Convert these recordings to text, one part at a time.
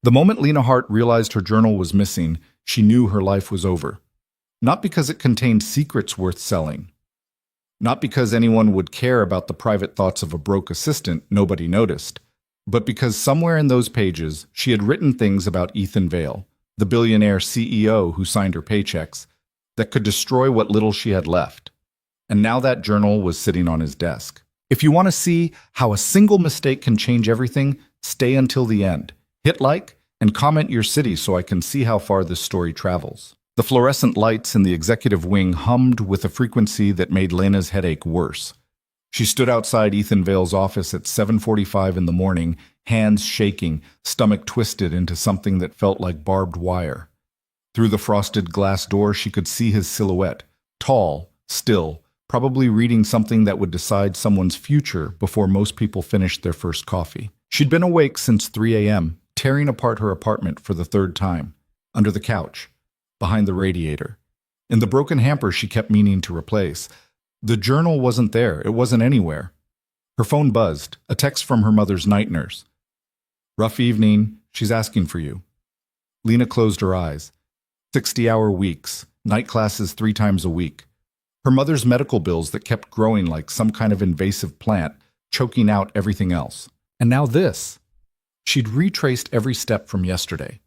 The moment Lena Hart realized her journal was missing, she knew her life was over. Not because it contained secrets worth selling. Not because anyone would care about the private thoughts of a broke assistant nobody noticed, but because somewhere in those pages she had written things about Ethan Vale, the billionaire CEO who signed her paychecks, that could destroy what little she had left. And now that journal was sitting on his desk. If you want to see how a single mistake can change everything, stay until the end. Hit like and comment your city so I can see how far this story travels. The fluorescent lights in the executive wing hummed with a frequency that made Lena's headache worse. She stood outside Ethan Vale's office at 7:45 in the morning, hands shaking, stomach twisted into something that felt like barbed wire. Through the frosted glass door, she could see his silhouette, tall, still, probably reading something that would decide someone's future before most people finished their first coffee. She'd been awake since 3 a.m., tearing apart her apartment for the third time, under the couch, behind the radiator. In the broken hamper she kept meaning to replace. The journal wasn't there. It wasn't anywhere. Her phone buzzed, a text from her mother's night nurse. "Rough evening. She's asking for you." Lena closed her eyes. 60-hour weeks, night classes 3 times a week. Her mother's medical bills that kept growing like some kind of invasive plant, choking out everything else. And now this. She'd retraced every step from yesterday.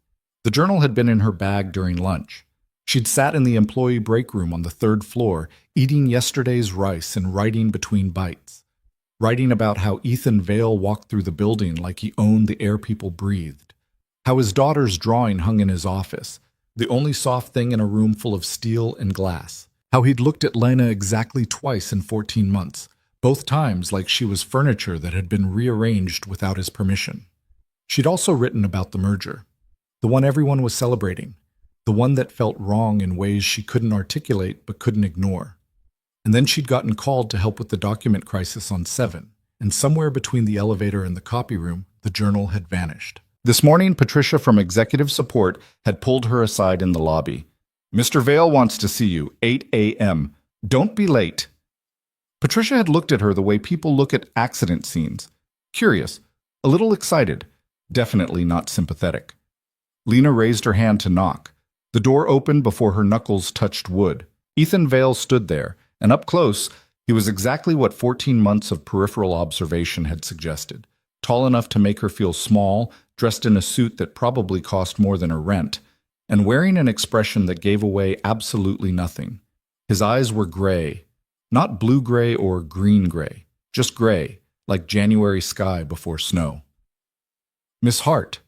The journal had been in her bag during lunch. She'd sat in the employee break room on the 3rd floor, eating yesterday's rice and writing between bites. Writing about how Ethan Vale walked through the building like he owned the air people breathed. How his daughter's drawing hung in his office, the only soft thing in a room full of steel and glass. How he'd looked at Lena exactly twice in 14 months, both times like she was furniture that had been rearranged without his permission. She'd also written about the merger, the one everyone was celebrating, the one that felt wrong in ways she couldn't articulate but couldn't ignore. And then she'd gotten called to help with the document crisis on 7, and somewhere between the elevator and the copy room, the journal had vanished. This morning, Patricia from executive support had pulled her aside in the lobby. "Mr. Vale wants to see you, 8 a.m. Don't be late." Patricia had looked at her the way people look at accident scenes. Curious, a little excited, definitely not sympathetic. Lena raised her hand to knock. The door opened before her knuckles touched wood. Ethan Vale stood there, and up close, he was exactly what 14 months of peripheral observation had suggested. Tall enough to make her feel small, dressed in a suit that probably cost more than her rent, and wearing an expression that gave away absolutely nothing. His eyes were gray, not blue-gray or green-gray, just gray, like January sky before snow. "Miss Hart."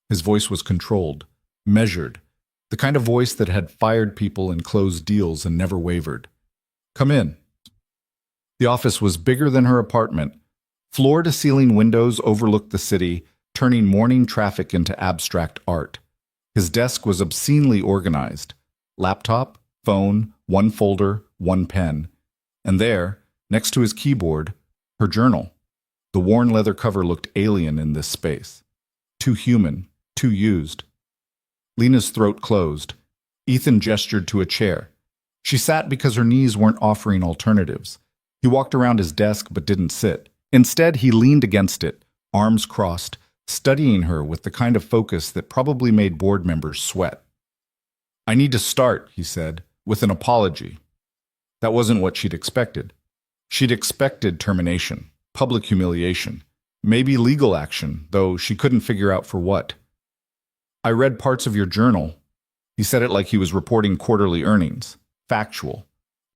His voice was controlled, measured, the kind of voice that had fired people and closed deals and never wavered. "Come in." The office was bigger than her apartment. Floor-to-ceiling windows overlooked the city, turning morning traffic into abstract art. His desk was obscenely organized. Laptop, phone, one folder, one pen. And there, next to his keyboard, her journal. The worn leather cover looked alien in this space. Too human, too used. Lena's throat closed. Ethan gestured to a chair. She sat because her knees weren't offering alternatives. He walked around his desk but didn't sit. Instead, he leaned against it, arms crossed, studying her with the kind of focus that probably made board members sweat. "I need to start," he said, with an apology. That wasn't what she'd expected. She'd expected termination, public humiliation, maybe legal action, though she couldn't figure out for what. "I read parts of your journal." He said it like he was reporting quarterly earnings. Factual,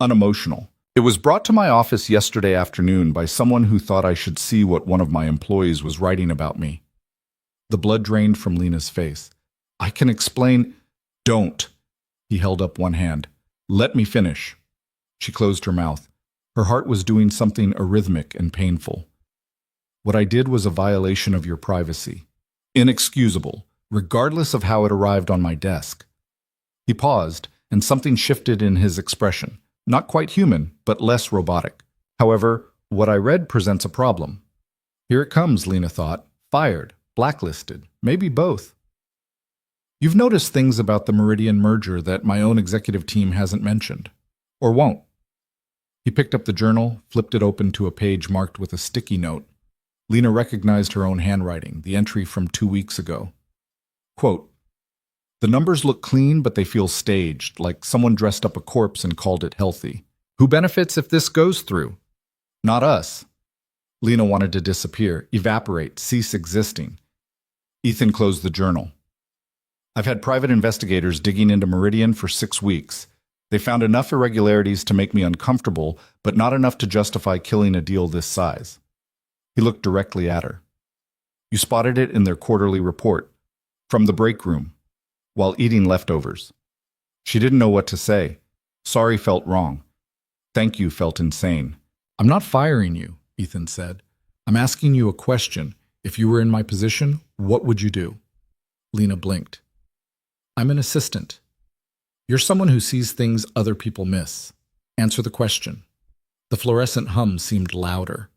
unemotional. "It was brought to my office yesterday afternoon by someone who thought I should see what one of my employees was writing about me." The blood drained from Lena's face. "I can explain." "Don't." He held up one hand. "Let me finish." She closed her mouth. Her heart was doing something arrhythmic and painful. "What I did was a violation of your privacy. Inexcusable, regardless of how it arrived on my desk." He paused, and something shifted in his expression. Not quite human, but less robotic. "However, what I read presents a problem." Here it comes, Lena thought. Fired, blacklisted, maybe both. "You've noticed things about the Meridian merger that my own executive team hasn't mentioned. Or won't." He picked up the journal, flipped it open to a page marked with a sticky note. Lena recognized her own handwriting, the entry from 2 weeks ago. Quote, "The numbers look clean, but they feel staged, like someone dressed up a corpse and called it healthy. Who benefits if this goes through? Not us." Lena wanted to disappear, evaporate, cease existing. Ethan closed the journal. "I've had private investigators digging into Meridian for 6 weeks. They found enough irregularities to make me uncomfortable, but not enough to justify killing a deal this size." He looked directly at her. "You spotted it in their quarterly report, from the break room, while eating leftovers." She didn't know what to say. Sorry felt wrong. Thank you felt insane. "I'm not firing you," Ethan said. "I'm asking you a question. If you were in my position, what would you do?" Lena blinked. "I'm an assistant. You're someone who sees things other people miss. Answer the question." The fluorescent hum seemed louder.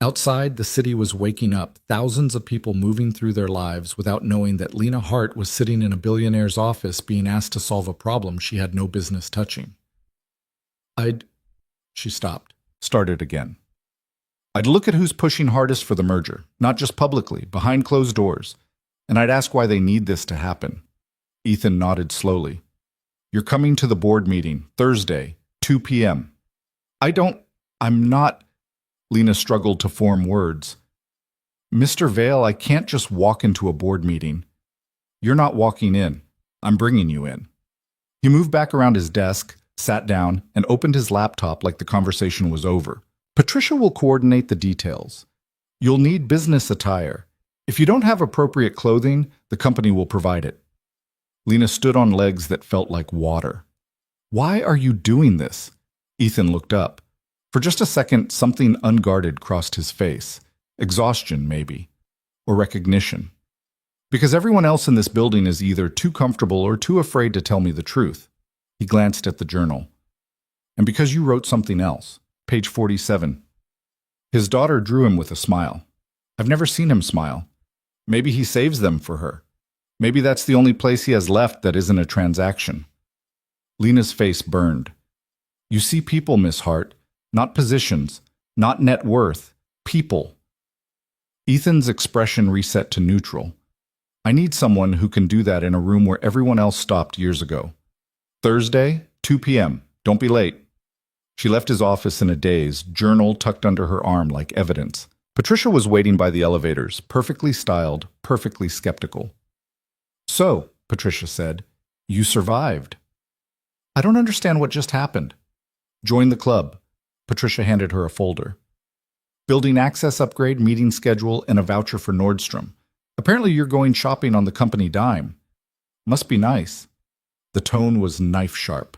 Outside, the city was waking up, thousands of people moving through their lives without knowing that Lena Hart was sitting in a billionaire's office being asked to solve a problem she had no business touching. She stopped, started again. "I'd look at who's pushing hardest for the merger, not just publicly, behind closed doors, and I'd ask why they need this to happen." Ethan nodded slowly. "You're coming to the board meeting, Thursday, 2 p.m. I'm not." Lena struggled to form words. "Mr. Vale, I can't just walk into a board meeting." "You're not walking in. I'm bringing you in." He moved back around his desk, sat down, and opened his laptop like the conversation was over. "Patricia will coordinate the details. You'll need business attire. If you don't have appropriate clothing, the company will provide it." Lena stood on legs that felt like water. "Why are you doing this?" Ethan looked up. For just a second, something unguarded crossed his face. Exhaustion, maybe. Or recognition. "Because everyone else in this building is either too comfortable or too afraid to tell me the truth." He glanced at the journal. "And because you wrote something else. Page 47. His daughter drew him with a smile. I've never seen him smile. Maybe he saves them for her. Maybe that's the only place he has left that isn't a transaction. Lena's face burned. "You see people, Miss Hart. Not positions, not net worth, people." Ethan's expression reset to neutral. "I need someone who can do that in a room where everyone else stopped years ago. Thursday, 2 p.m. Don't be late." She left his office in a daze, journal tucked under her arm like evidence. Patricia was waiting by the elevators, perfectly styled, perfectly skeptical. "So," Patricia said, "you survived." "I don't understand what just happened." "Join the club." Patricia handed her a folder. "Building access upgrade, meeting schedule, and a voucher for Nordstrom. Apparently you're going shopping on the company dime. Must be nice." The tone was knife-sharp.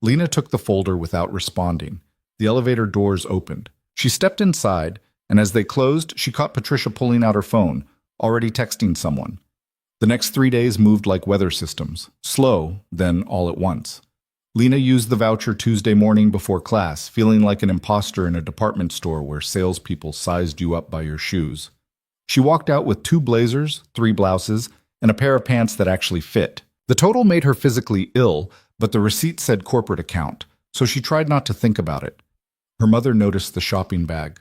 Lena took the folder without responding. The elevator doors opened. She stepped inside, and as they closed, she caught Patricia pulling out her phone, already texting someone. The next 3 days moved like weather systems, slow, then all at once. Lena used the voucher Tuesday morning before class, feeling like an imposter in a department store where salespeople sized you up by your shoes. She walked out with 2 blazers, 3 blouses, and a pair of pants that actually fit. The total made her physically ill, but the receipt said corporate account, so she tried not to think about it. Her mother noticed the shopping bag.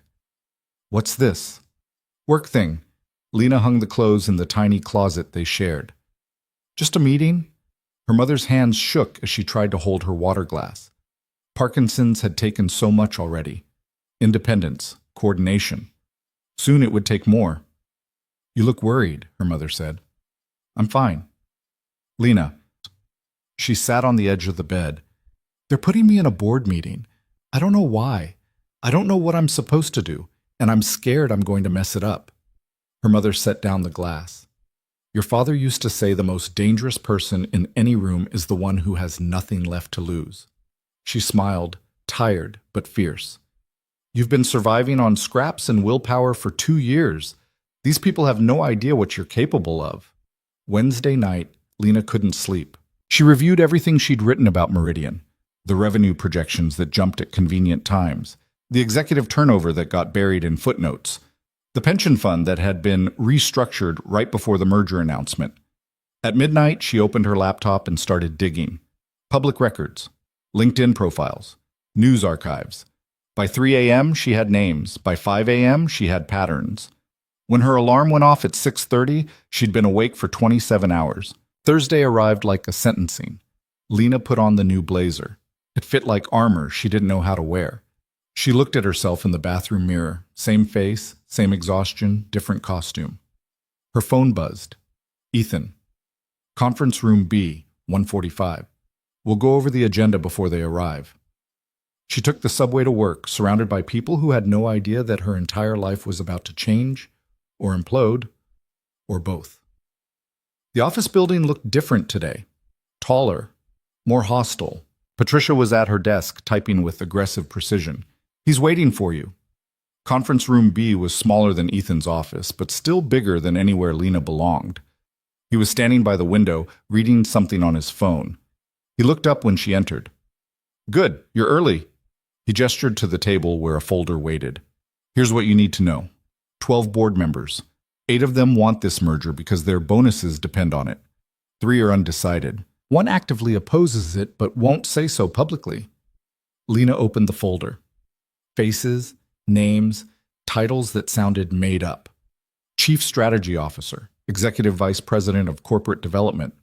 "What's this?" "Work thing." Lena hung the clothes in the tiny closet they shared. "Just a meeting?" Her mother's hands shook as she tried to hold her water glass. Parkinson's had taken so much already. Independence, coordination. Soon it would take more. "You look worried," her mother said. "I'm fine." "Lena." She sat on the edge of the bed. "They're putting me in a board meeting. I don't know why. I don't know what I'm supposed to do, and I'm scared I'm going to mess it up." Her mother set down the glass. "Your father used to say the most dangerous person in any room is the one who has nothing left to lose." She smiled, tired but fierce. "You've been surviving on scraps and willpower for 2 years. These people have no idea what you're capable of." Wednesday night, Lena couldn't sleep. She reviewed everything she'd written about Meridian, the revenue projections that jumped at convenient times, the executive turnover that got buried in footnotes, the pension fund that had been restructured right before the merger announcement. At midnight, she opened her laptop and started digging. Public records, LinkedIn profiles, news archives. By 3 a.m., she had names. By 5 a.m., she had patterns. When her alarm went off at 6:30, she'd been awake for 27 hours. Thursday arrived like a sentencing. Lena put on the new blazer. It fit like armor she didn't know how to wear. She looked at herself in the bathroom mirror. Same face, same exhaustion, different costume. Her phone buzzed. Ethan. Conference room B, 145. We'll go over the agenda before they arrive. She took the subway to work, surrounded by people who had no idea that her entire life was about to change, or implode, or both. The office building looked different today. Taller, more hostile. Patricia was at her desk, typing with aggressive precision. He's waiting for you. Conference room B was smaller than Ethan's office, but still bigger than anywhere Lena belonged. He was standing by the window, reading something on his phone. He looked up when she entered. Good, you're early. He gestured to the table where a folder waited. Here's what you need to know. 12 board members. 8 of them want this merger because their bonuses depend on it. 3 are undecided. 1 actively opposes it but won't say so publicly. Lena opened the folder. Faces, names, titles that sounded made up. Chief Strategy Officer, Executive Vice President of Corporate Development.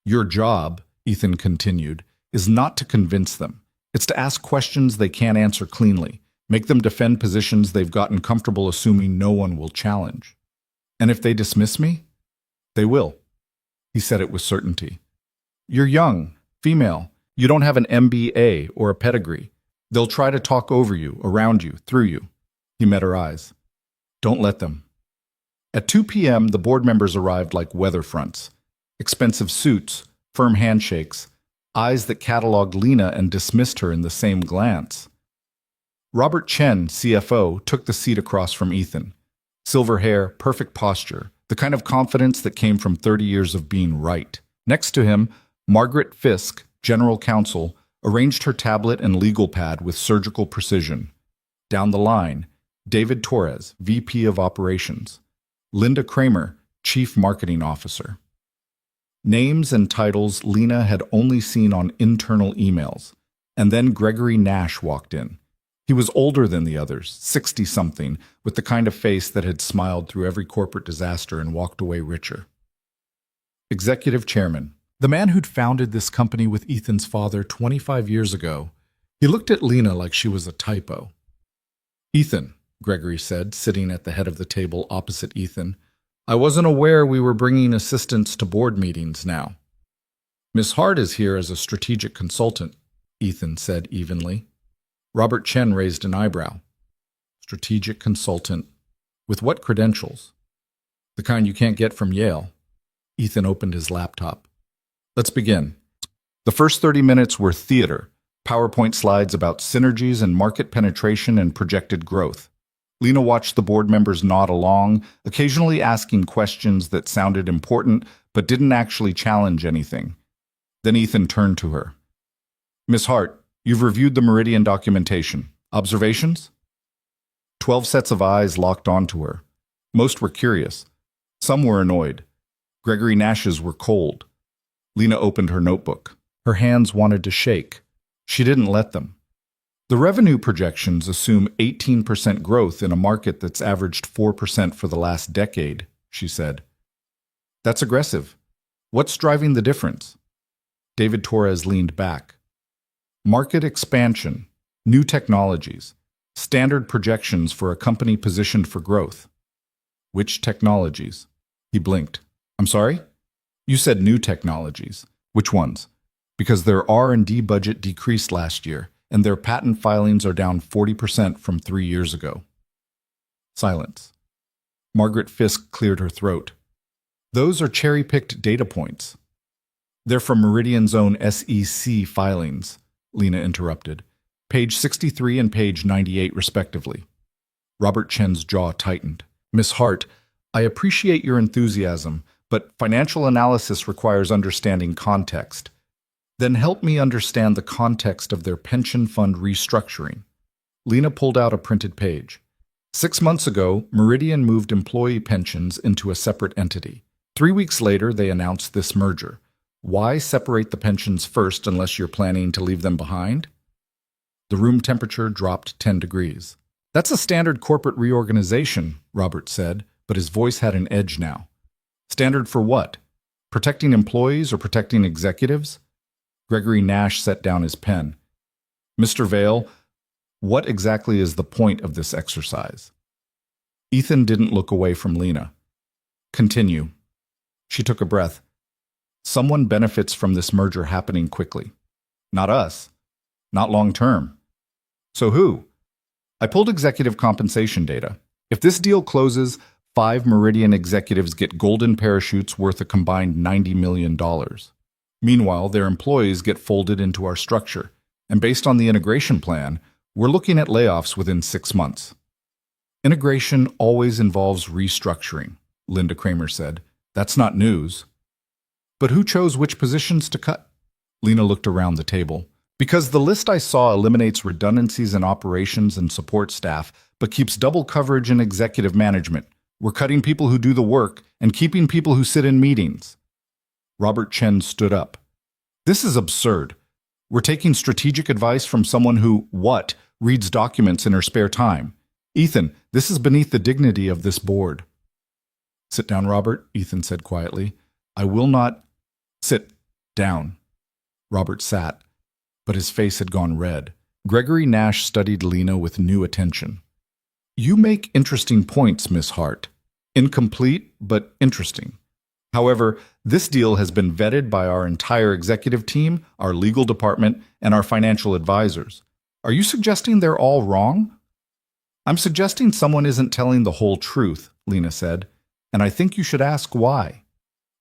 Your job, Ethan continued, is not to convince them. It's to ask questions they can't answer cleanly, make them defend positions they've gotten comfortable assuming no one will challenge. And if they dismiss me, they will. He said it with certainty. You're young, female. You don't have an MBA or a pedigree. They'll try to talk over you, around you, through you. He met her eyes. Don't let them. At 2 p.m., the board members arrived like weather fronts. Expensive suits, firm handshakes, eyes that cataloged Lena and dismissed her in the same glance. Robert Chen, CFO, took the seat across from Ethan. Silver hair, perfect posture, the kind of confidence that came from 30 years of being right. Next to him, Margaret Fisk, General Counsel, arranged her tablet and legal pad with surgical precision. Down the line, David Torres, VP of Operations. Linda Kramer, Chief Marketing Officer. Names and titles Lena had only seen on internal emails. And then Gregory Nash walked in. He was older than the others, 60-something, with the kind of face that had smiled through every corporate disaster and walked away richer. Executive Chairman, the man who'd founded this company with Ethan's father 25 years ago. He looked at Lena like she was a typo. Ethan, Gregory said, sitting at the head of the table opposite Ethan, I wasn't aware we were bringing assistants to board meetings now. Miss Hart is here as a strategic consultant, Ethan said evenly. Robert Chen raised an eyebrow. Strategic consultant. With what credentials? The kind you can't get from Yale. Ethan opened his laptop. Let's begin. The first 30 minutes were theater, PowerPoint slides about synergies and market penetration and projected growth. Lena watched the board members nod along, occasionally asking questions that sounded important but didn't actually challenge anything. Then Ethan turned to her. Miss Hart, you've reviewed the Meridian documentation. Observations? 12 sets of eyes locked onto her. Most were curious. Some were annoyed. Gregory Nash's were cold. Lena opened her notebook. Her hands wanted to shake. She didn't let them. The revenue projections assume 18% growth in a market that's averaged 4% for the last decade, she said. That's aggressive. What's driving the difference? David Torres leaned back. Market expansion, new technologies, standard projections for a company positioned for growth. Which technologies? He blinked. I'm sorry? You said new technologies. Which ones? Because their R&D budget decreased last year, and their patent filings are down 40% from 3 years ago. Silence. Margaret Fisk cleared her throat. Those are cherry-picked data points. They're from Meridian's own SEC filings, Lena interrupted. Page 63 and page 98, respectively. Robert Chen's jaw tightened. Miss Hart, I appreciate your enthusiasm, but financial analysis requires understanding context. Then help me understand the context of their pension fund restructuring. Lena pulled out a printed page. 6 months ago, Meridian moved employee pensions into a separate entity. 3 weeks later, they announced this merger. Why separate the pensions first unless you're planning to leave them behind? The room temperature dropped 10 degrees. That's a standard corporate reorganization, Robert said, but his voice had an edge now. Standard for what? Protecting employees or protecting executives? Gregory Nash set down his pen. Mr. Vale, what exactly is the point of this exercise? Ethan didn't look away from Lena. Continue. She took a breath. Someone benefits from this merger happening quickly. Not us. Not long term. So who? I pulled executive compensation data. If this deal closes, 5 Meridian executives get golden parachutes worth a combined $90 million. Meanwhile, their employees get folded into our structure, and based on the integration plan, we're looking at layoffs within 6 months. Integration always involves restructuring, Linda Kramer said. That's not news. But who chose which positions to cut? Lena looked around the table. Because the list I saw eliminates redundancies in operations and support staff, but keeps double coverage in executive management. We're cutting people who do the work and keeping people who sit in meetings. Robert Chen stood up. This is absurd. We're taking strategic advice from someone who, reads documents in her spare time. Ethan, this is beneath the dignity of this board. Sit down, Robert, Ethan said quietly. I will not sit down. Robert sat, but his face had gone red. Gregory Nash studied Lena with new attention. You make interesting points, Miss Hart. Incomplete, but interesting. However, this deal has been vetted by our entire executive team, our legal department, and our financial advisors. Are you suggesting they're all wrong? I'm suggesting someone isn't telling the whole truth, Lena said, and I think you should ask why.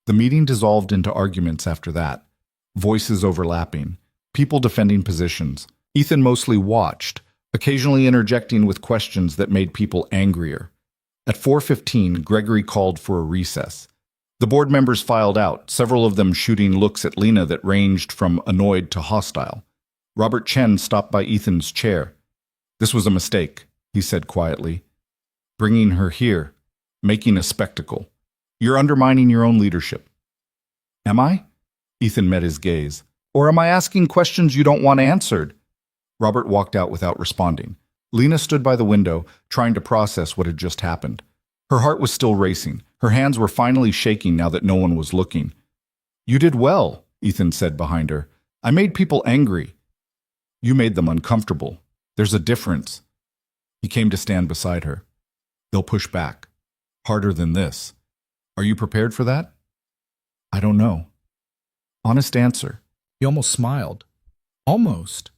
The meeting dissolved into arguments after that, voices overlapping, people defending positions. Ethan mostly watched, occasionally interjecting with questions that made people angrier. At 4:15, Gregory called for a recess. The board members filed out, several of them shooting looks at Lena that ranged from annoyed to hostile. Robert Chen stopped by Ethan's chair. This was a mistake, he said quietly. Bringing her here, making a spectacle. You're undermining your own leadership. Am I? Ethan met his gaze. Or am I asking questions you don't want answered? Robert walked out without responding. Lena stood by the window, trying to process what had just happened. Her heart was still racing. Her hands were finally shaking now that no one was looking. You did well, Ethan said behind her. I made people angry. You made them uncomfortable. There's a difference. He came to stand beside her. They'll push back. Harder than this. Are you prepared for that? I don't know. Honest answer. He almost smiled. Almost.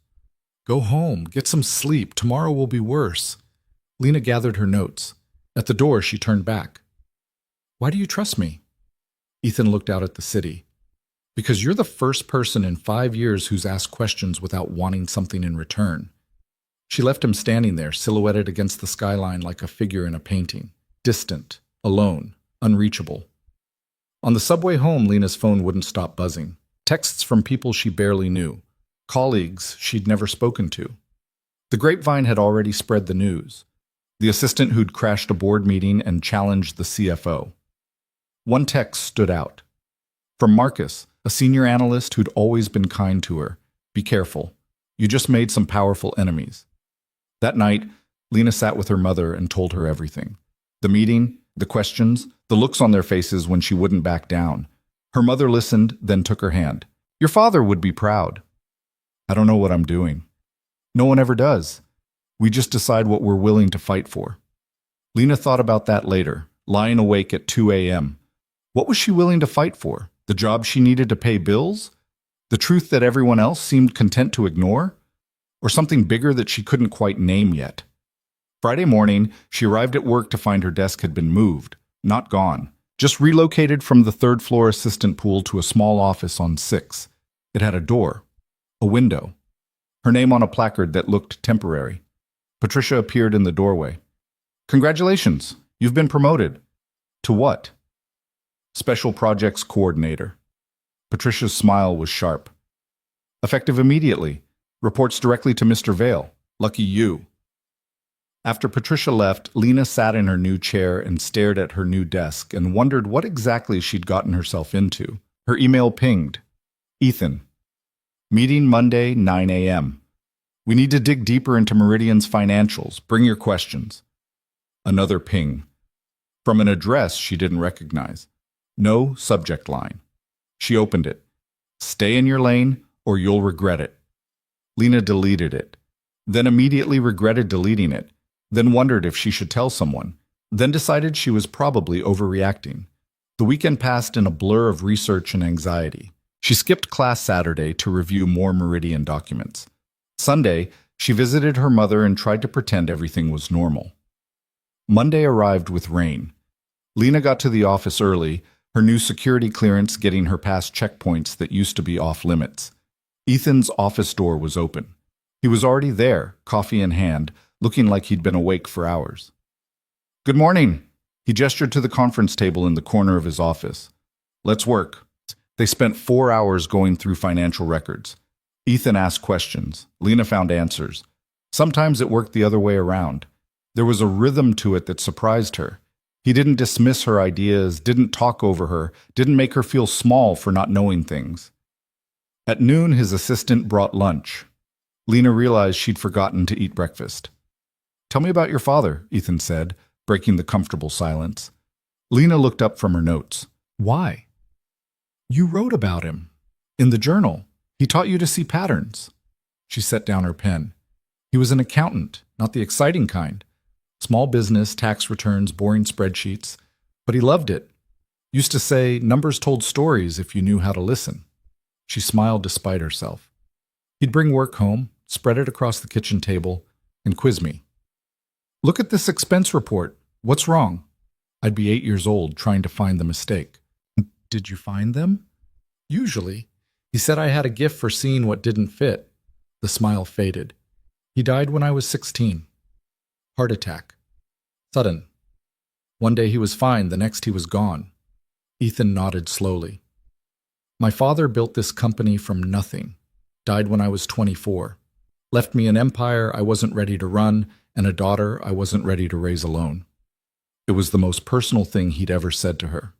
Go home. Get some sleep. Tomorrow will be worse. Lena gathered her notes. At the door, she turned back. Why do you trust me? Ethan looked out at the city. Because you're the first person in 5 years who's asked questions without wanting something in return. She left him standing there, silhouetted against the skyline like a figure in a painting. Distant, alone, unreachable. On the subway home, Lena's phone wouldn't stop buzzing. Texts from people she barely knew. Colleagues she'd never spoken to. The grapevine had already spread the news. The assistant who'd crashed a board meeting and challenged the CFO. One text stood out. From Marcus, a senior analyst who'd always been kind to her. Be careful. You just made some powerful enemies. That night, Lena sat with her mother and told her everything. The meeting, the questions, the looks on their faces when she wouldn't back down. Her mother listened, then took her hand. Your father would be proud. I don't know what I'm doing. No one ever does. We just decide what we're willing to fight for. Lena thought about that later, lying awake at 2 a.m. What was she willing to fight for? The job she needed to pay bills? The truth that everyone else seemed content to ignore? Or something bigger that she couldn't quite name yet? Friday morning, she arrived at work to find her desk had been moved, not gone, just relocated from the third-floor assistant pool to a small office on 6. It had a door, a window, her name on a placard that looked temporary. Patricia appeared in the doorway. Congratulations, you've been promoted. To what? Special Projects Coordinator. Patricia's smile was sharp. Effective immediately. Reports directly to Mr. Vale. Lucky you. After Patricia left, Lena sat in her new chair and stared at her new desk and wondered what exactly she'd gotten herself into. Her email pinged. Ethan. Meeting Monday, 9 a.m. We need to dig deeper into Meridian's financials. Bring your questions. Another ping. from an address she didn't recognize. No subject line. She opened it. Stay in your lane or you'll regret it. Lena deleted it, then immediately regretted deleting it, then wondered if she should tell someone, then decided she was probably overreacting. The weekend passed in a blur of research and anxiety. She skipped class Saturday to review more Meridian documents. Sunday, she visited her mother and tried to pretend everything was normal. Monday arrived with rain. Lena got to the office early, her new security clearance getting her past checkpoints that used to be off limits. Ethan's office door was open. He was already there, coffee in hand, looking like he'd been awake for hours. "Good morning." He gestured to the conference table in the corner of his office. "Let's work." They spent 4 hours going through financial records. Ethan asked questions. Lena found answers. Sometimes it worked the other way around. There was a rhythm to it that surprised her. He didn't dismiss her ideas, didn't talk over her, didn't make her feel small for not knowing things. At noon, his assistant brought lunch. Lena realized she'd forgotten to eat breakfast. "Tell me about your father," Ethan said, breaking the comfortable silence. Lena looked up from her notes. "Why?" "You wrote about him. In the journal. He taught you to see patterns." She set down her pen. "He was an accountant, not the exciting kind. Small business, tax returns, boring spreadsheets. But he loved it. Used to say, numbers told stories if you knew how to listen." She smiled despite herself. "He'd bring work home, spread it across the kitchen table, and quiz me. 'Look at this expense report. What's wrong?' I'd be 8 years old trying to find the mistake. 'Did you find them?' 'Usually.' He said I had a gift for seeing what didn't fit." The smile faded. "He died when I was 16. Heart attack. Sudden. One day he was fine, the next he was gone." Ethan nodded slowly. "My father built this company from nothing. Died when I was 24. Left me an empire I wasn't ready to run and a daughter I wasn't ready to raise alone." It was the most personal thing he'd ever said to her.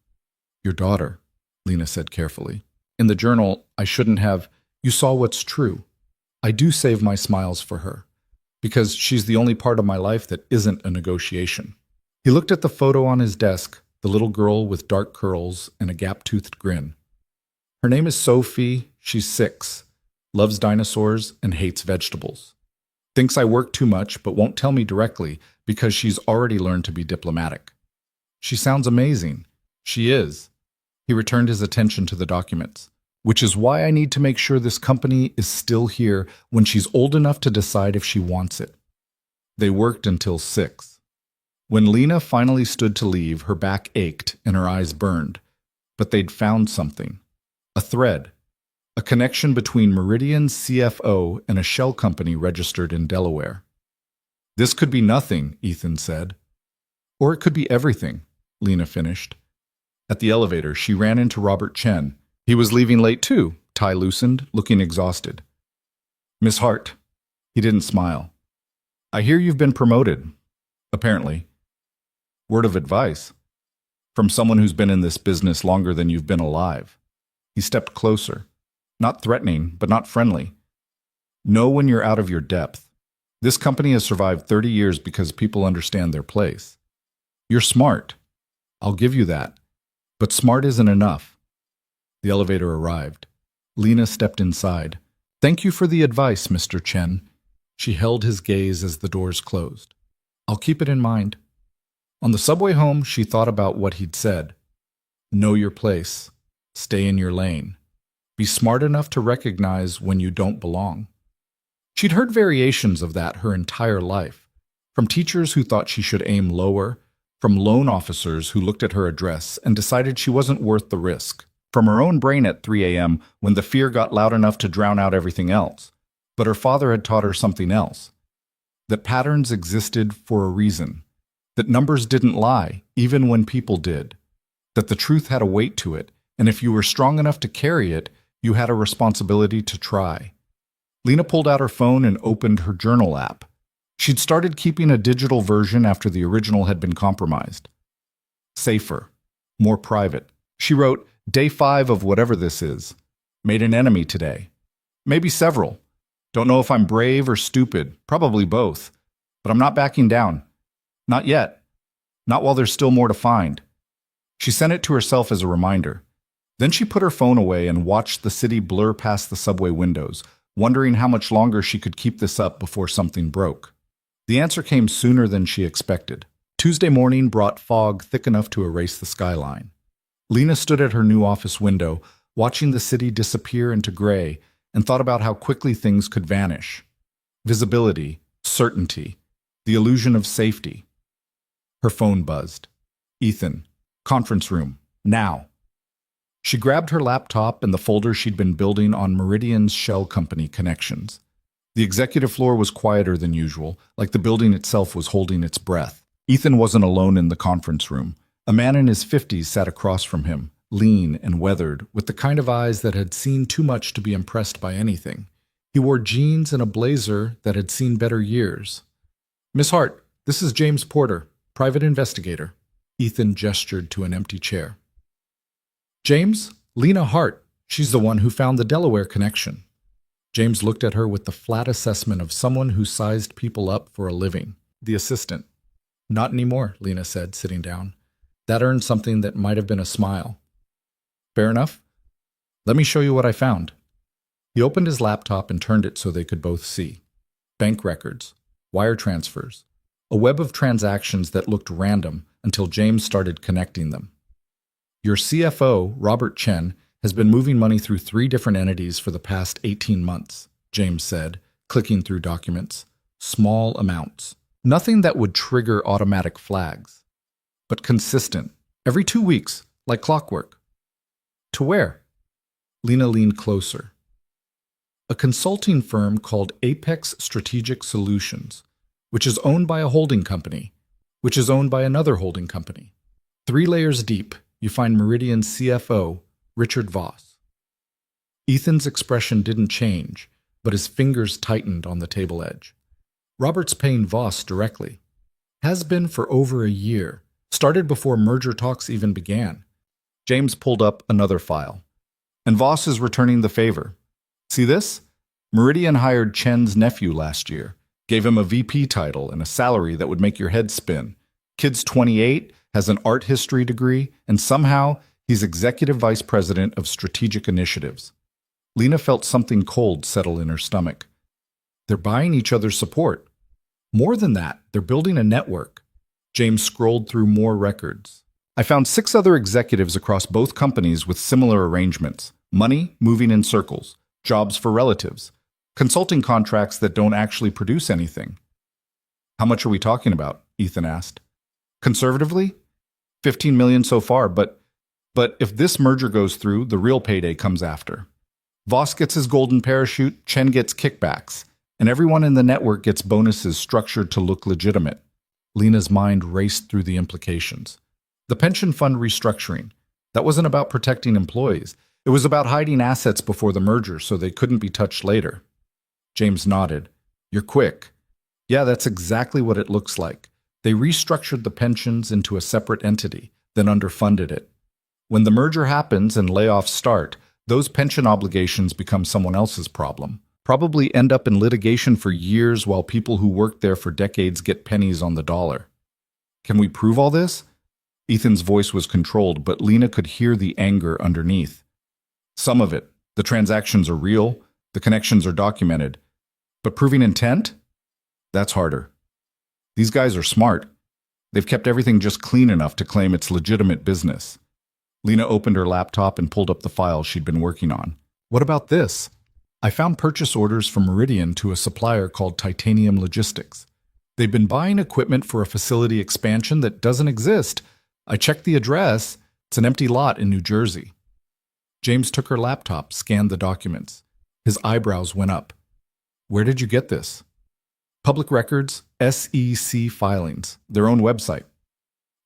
"Your daughter," Lena said carefully. "In the journal, I shouldn't have. You saw what's true. I do save my smiles for her, because she's the only part of my life that isn't a negotiation." He looked at the photo on his desk, the little girl with dark curls and a gap-toothed grin. "Her name is Sophie. She's 6, loves dinosaurs and hates vegetables. Thinks I work too much but won't tell me directly because she's already learned to be diplomatic. She sounds amazing. She is." He returned his attention to the documents. "Which is why I need to make sure this company is still here when she's old enough to decide if she wants it." They worked until 6. When Lena finally stood to leave, her back ached and her eyes burned. But they'd found something. A thread. A connection between Meridian's CFO and a shell company registered in Delaware. "This could be nothing," Ethan said. "Or it could be everything," Lena finished. At the elevator, she ran into Robert Chen. He was leaving late too, tie loosened, looking exhausted. "Miss Hart." He didn't smile. "I hear you've been promoted." "Apparently." "Word of advice." "From someone who's been in this business longer than you've been alive." He stepped closer. Not threatening, but not friendly. "Know when you're out of your depth. This company has survived 30 years because people understand their place. You're smart. I'll give you that. But smart isn't enough." The elevator arrived. Lena stepped inside. "Thank you for the advice, Mr. Chen." She held his gaze as the doors closed. "I'll keep it in mind." On the subway home, she thought about what he'd said. Know your place. Stay in your lane. Be smart enough to recognize when you don't belong. She'd heard variations of that her entire life, from teachers who thought she should aim lower, from loan officers who looked at her address and decided she wasn't worth the risk, from her own brain at 3 a.m. when the fear got loud enough to drown out everything else. But her father had taught her something else, that patterns existed for a reason, that numbers didn't lie, even when people did, that the truth had a weight to it, and if you were strong enough to carry it, you had a responsibility to try. Lena pulled out her phone and opened her journal app. She'd started keeping a digital version after the original had been compromised. Safer, more private. She wrote, "Day 5 of whatever this is. Made an enemy today. Maybe several. Don't know if I'm brave or stupid, probably both. But I'm not backing down. Not yet. Not while there's still more to find. She sent it to herself as a reminder. Then she put her phone away and watched the city blur past the subway windows, wondering how much longer she could keep this up before something broke. The answer came sooner than she expected. Tuesday morning brought fog thick enough to erase the skyline. Lena stood at her new office window, watching the city disappear into gray, and thought about how quickly things could vanish. Visibility, certainty, the illusion of safety. Her phone buzzed. Ethan, conference room, now. She grabbed her laptop and the folder she'd been building on Meridian's shell company connections. The executive floor was quieter than usual, like the building itself was holding its breath. Ethan wasn't alone in the conference room. A man in his 50s sat across from him, lean and weathered, with the kind of eyes that had seen too much to be impressed by anything. He wore jeans and a blazer that had seen better years. "Miss Hart, this is James Porter, private investigator." Ethan gestured to an empty chair. "James? Lena Hart. She's the one who found the Delaware connection." James looked at her with the flat assessment of someone who sized people up for a living. The assistant. "Not anymore," Lena said, sitting down. That earned something that might have been a smile. "Fair enough. Let me show you what I found." He opened his laptop and turned it so they could both see. Bank records, wire transfers, a web of transactions that looked random until James started connecting them. "Your CFO, Robert Chen, has been moving money through 3 different entities for the past 18 months, James said, clicking through documents. Small amounts. Nothing that would trigger automatic flags. But consistent. Every 2 weeks, like clockwork. To where? Lena leaned closer. A consulting firm called Apex Strategic Solutions, which is owned by a holding company, which is owned by another holding company. 3 layers deep, you find Meridian's CFO, Richard Voss. Ethan's expression didn't change, but his fingers tightened on the table edge. Robert's paying Voss directly. Has been for over a year. Started before merger talks even began. James pulled up another file. And Voss is returning the favor. See this? Meridian hired Chen's nephew last year. Gave him a VP title and a salary that would make your head spin. Kid's 28, has an art history degree, and somehow he's executive vice president of strategic initiatives. Lena felt something cold settle in her stomach. They're buying each other's support. More than that, they're building a network. James scrolled through more records. I found 6 other executives across both companies with similar arrangements. Money moving in circles. Jobs for relatives. Consulting contracts that don't actually produce anything. How much are we talking about? Ethan asked. Conservatively? 15 million so far, but if this merger goes through, the real payday comes after. Voss gets his golden parachute, Chen gets kickbacks, and everyone in the network gets bonuses structured to look legitimate. Lena's mind raced through the implications. The pension fund restructuring. That wasn't about protecting employees. It was about hiding assets before the merger so they couldn't be touched later. James nodded. You're quick. Yeah, that's exactly what it looks like. They restructured the pensions into a separate entity, then underfunded it. When the merger happens and layoffs start, those pension obligations become someone else's problem. Probably end up in litigation for years while people who worked there for decades get pennies on the dollar. Can we prove all this? Ethan's voice was controlled, but Lena could hear the anger underneath. Some of it. The transactions are real, the connections are documented. But proving intent? That's harder. These guys are smart. They've kept everything just clean enough to claim it's legitimate business. Lena opened her laptop and pulled up the file she'd been working on. What about this? I found purchase orders from Meridian to a supplier called Titanium Logistics. They've been buying equipment for a facility expansion that doesn't exist. I checked the address. It's an empty lot in New Jersey. James took her laptop, scanned the documents. His eyebrows went up. Where did you get this? Public records, SEC filings, their own website.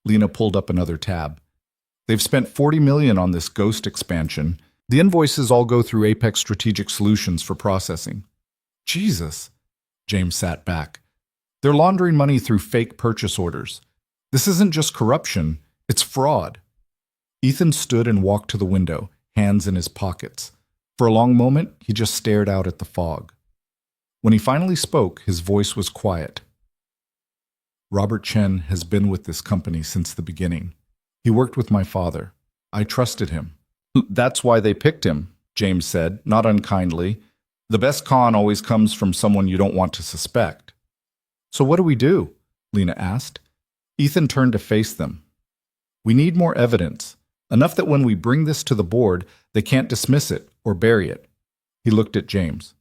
Lena pulled up another tab. They've spent $40 million on this ghost expansion. The invoices all go through Apex Strategic Solutions for processing. Jesus. James sat back. They're laundering money through fake purchase orders. This isn't just corruption, it's fraud. Ethan stood and walked to the window, hands in his pockets. For a long moment, he just stared out at the fog. When he finally spoke, his voice was quiet. Robert Chen has been with this company since the beginning. He worked with my father. I trusted him. That's why they picked him, James said, not unkindly. The best con always comes from someone you don't want to suspect. So what do we do? Lena asked. Ethan turned to face them. We need more evidence, enough that when we bring this to the board, they can't dismiss it or bury it. He looked at James.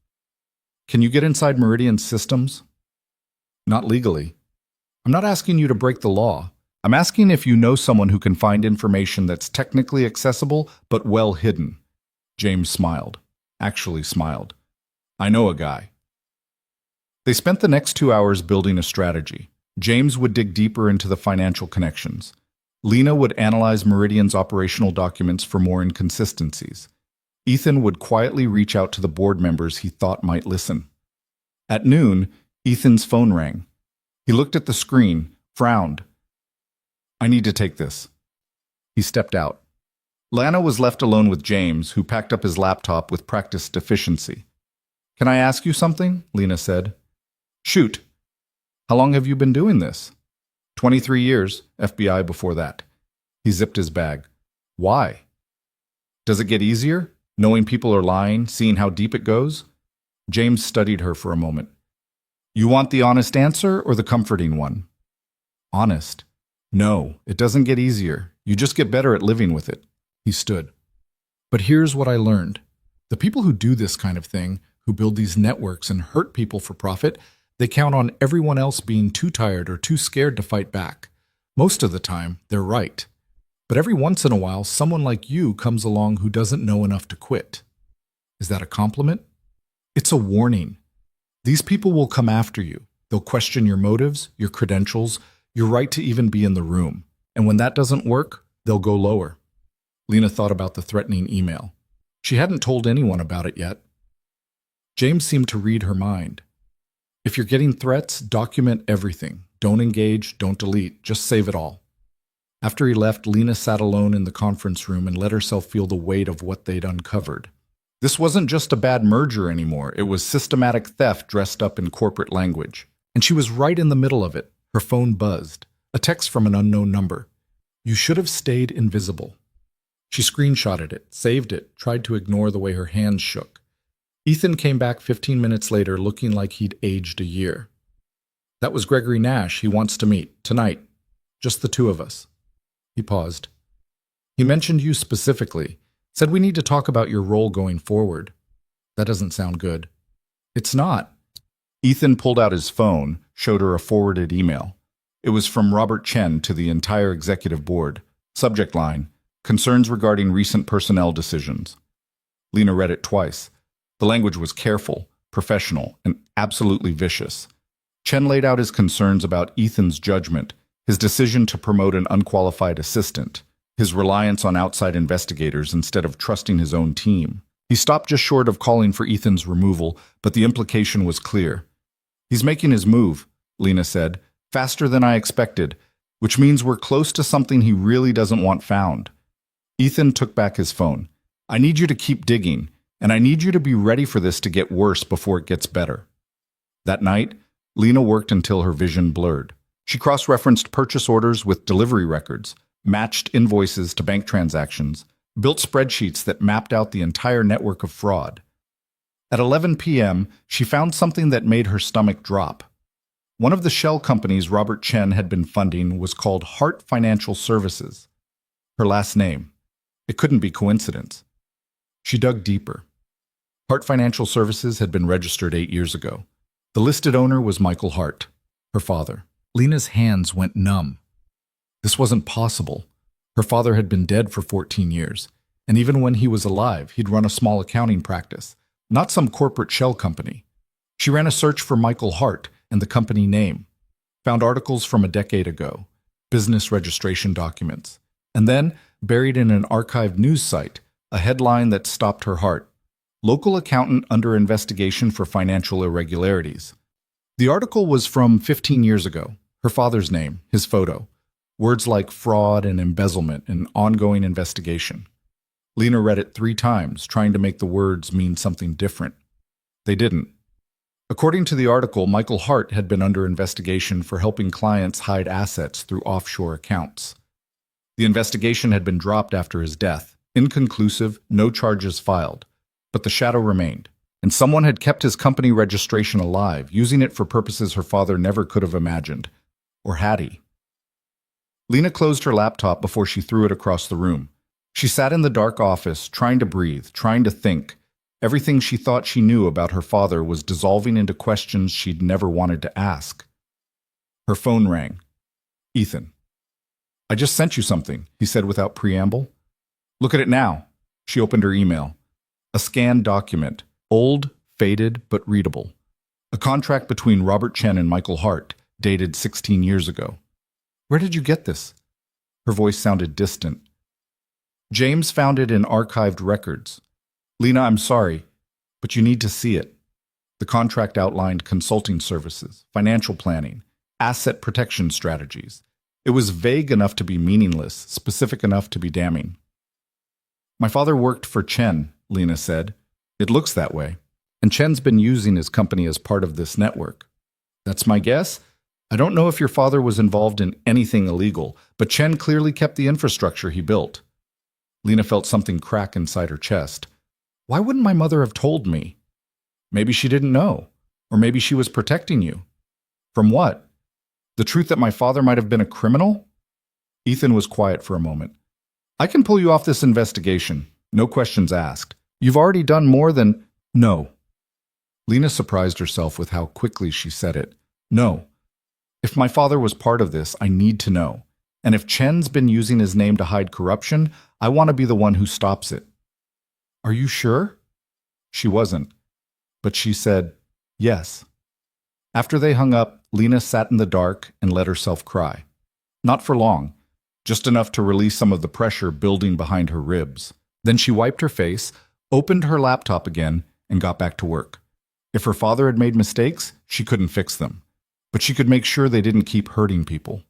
Can you get inside Meridian's systems? Not legally. I'm not asking you to break the law. I'm asking if you know someone who can find information that's technically accessible but well hidden. James smiled. Actually smiled. I know a guy. They spent the next 2 hours building a strategy. James would dig deeper into the financial connections. Lena would analyze Meridian's operational documents for more inconsistencies. Ethan would quietly reach out to the board members he thought might listen. At noon, Ethan's phone rang. He looked at the screen, frowned. I need to take this. He stepped out. Lana was left alone with James, who packed up his laptop with practiced efficiency. Can I ask you something? Lena said. Shoot. How long have you been doing this? 23 years, FBI before that. He zipped his bag. Why? Does it get easier, knowing people are lying, seeing how deep it goes? James studied her for a moment. You want the honest answer or the comforting one? Honest. No, it doesn't get easier. You just get better at living with it. He stood. But here's what I learned. The people who do this kind of thing, who build these networks and hurt people for profit, they count on everyone else being too tired or too scared to fight back. Most of the time, they're right. But every once in a while, someone like you comes along who doesn't know enough to quit. Is that a compliment? It's a warning. These people will come after you. They'll question your motives, your credentials, your right to even be in the room. And when that doesn't work, they'll go lower. Lena thought about the threatening email. She hadn't told anyone about it yet. James seemed to read her mind. If you're getting threats, document everything. Don't engage, don't delete, just save it all. After he left, Lena sat alone in the conference room and let herself feel the weight of what they'd uncovered. This wasn't just a bad merger anymore, it was systematic theft dressed up in corporate language. And she was right in the middle of it. Her phone buzzed. A text from an unknown number. You should have stayed invisible. She screenshotted it, saved it, tried to ignore the way her hands shook. Ethan came back 15 minutes later looking like he'd aged a year. That was Gregory Nash. He wants to meet. Tonight. Just the two of us. He paused. He mentioned you specifically. Said we need to talk about your role going forward. That doesn't sound good. It's not. Ethan pulled out his phone, showed her a forwarded email. It was from Robert Chen to the entire executive board. Subject line, concerns regarding recent personnel decisions. Lena read it twice. The language was careful, professional, and absolutely vicious. Chen laid out his concerns about Ethan's judgment, his decision to promote an unqualified assistant, his reliance on outside investigators instead of trusting his own team. He stopped just short of calling for Ethan's removal, but the implication was clear. He's making his move, Lena said, faster than I expected, which means we're close to something he really doesn't want found. Ethan took back his phone. I need you to keep digging, and I need you to be ready for this to get worse before it gets better. That night, Lena worked until her vision blurred. She cross-referenced purchase orders with delivery records, matched invoices to bank transactions, built spreadsheets that mapped out the entire network of fraud. At 11 p.m., she found something that made her stomach drop. One of the shell companies Robert Chen had been funding was called Hart Financial Services. Her last name. It couldn't be coincidence. She dug deeper. Hart Financial Services had been registered 8 years ago. The listed owner was Michael Hart, her father. Lena's hands went numb. This wasn't possible. Her father had been dead for 14 years, and even when he was alive, he'd run a small accounting practice, not some corporate shell company. She ran a search for Michael Hart and the company name, found articles from a decade ago, business registration documents, and then, buried in an archived news site, a headline that stopped her heart. Local accountant under investigation for financial irregularities. The article was from 15 years ago, her father's name, his photo, words like fraud and embezzlement and ongoing investigation. Lena read it 3 times, trying to make the words mean something different. They didn't. According to the article, Michael Hart had been under investigation for helping clients hide assets through offshore accounts. The investigation had been dropped after his death. Inconclusive, no charges filed. But the shadow remained, and someone had kept his company registration alive, using it for purposes her father never could have imagined. Or had he? Lena closed her laptop before she threw it across the room. She sat in the dark office, trying to breathe, trying to think. Everything she thought she knew about her father was dissolving into questions she'd never wanted to ask. Her phone rang. Ethan. "I just sent you something," he said without preamble. "Look at it now." She opened her email. A scanned document, old, faded, but readable. A contract between Robert Chen and Michael Hart, dated 16 years ago. "Where did you get this?" Her voice sounded distant. "James found it in archived records." "Lena, I'm sorry, but you need to see it." The contract outlined consulting services, financial planning, asset protection strategies. It was vague enough to be meaningless, specific enough to be damning. "My father worked for Chen," Lena said. "It looks that way. And Chen's been using his company as part of this network. That's my guess. I don't know if your father was involved in anything illegal, but Chen clearly kept the infrastructure he built." Lena felt something crack inside her chest. Why wouldn't my mother have told me? Maybe she didn't know. Or maybe she was protecting you. From what? The truth that my father might have been a criminal? Ethan was quiet for a moment. "I can pull you off this investigation. No questions asked. You've already done more than—" "No." Lena surprised herself with how quickly she said it. "No. If my father was part of this, I need to know. And if Chen's been using his name to hide corruption, I want to be the one who stops it." "Are you sure?" She wasn't. But she said, "Yes." After they hung up, Lena sat in the dark and let herself cry. Not for long, just enough to release some of the pressure building behind her ribs. Then she wiped her face, opened her laptop again, and got back to work. If her father had made mistakes, she couldn't fix them. But she could make sure they didn't keep hurting people.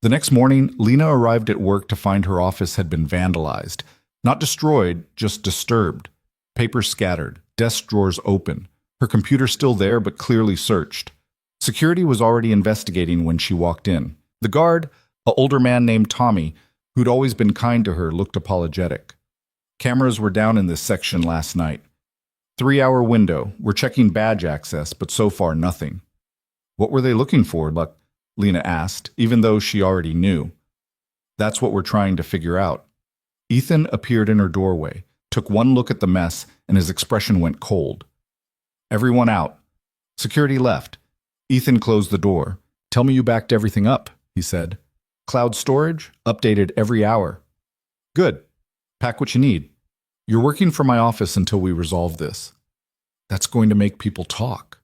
The next morning, Lena arrived at work to find her office had been vandalized. Not destroyed, just disturbed. Papers scattered, desk drawers open. Her computer still there, but clearly searched. Security was already investigating when she walked in. The guard, an older man named Tommy, who'd always been kind to her, looked apologetic. "Cameras were down in this section last night. 3-hour window. We're checking badge access, but so far nothing." "What were they looking for?" Lena asked, even though she already knew. "That's what we're trying to figure out." Ethan appeared in her doorway, took one look at the mess, and his expression went cold. "Everyone out." Security left. Ethan closed the door. "Tell me you backed everything up," he said. "Cloud storage, updated every hour." "Good. Pack what you need. You're working from my office until we resolve this." "That's going to make people talk."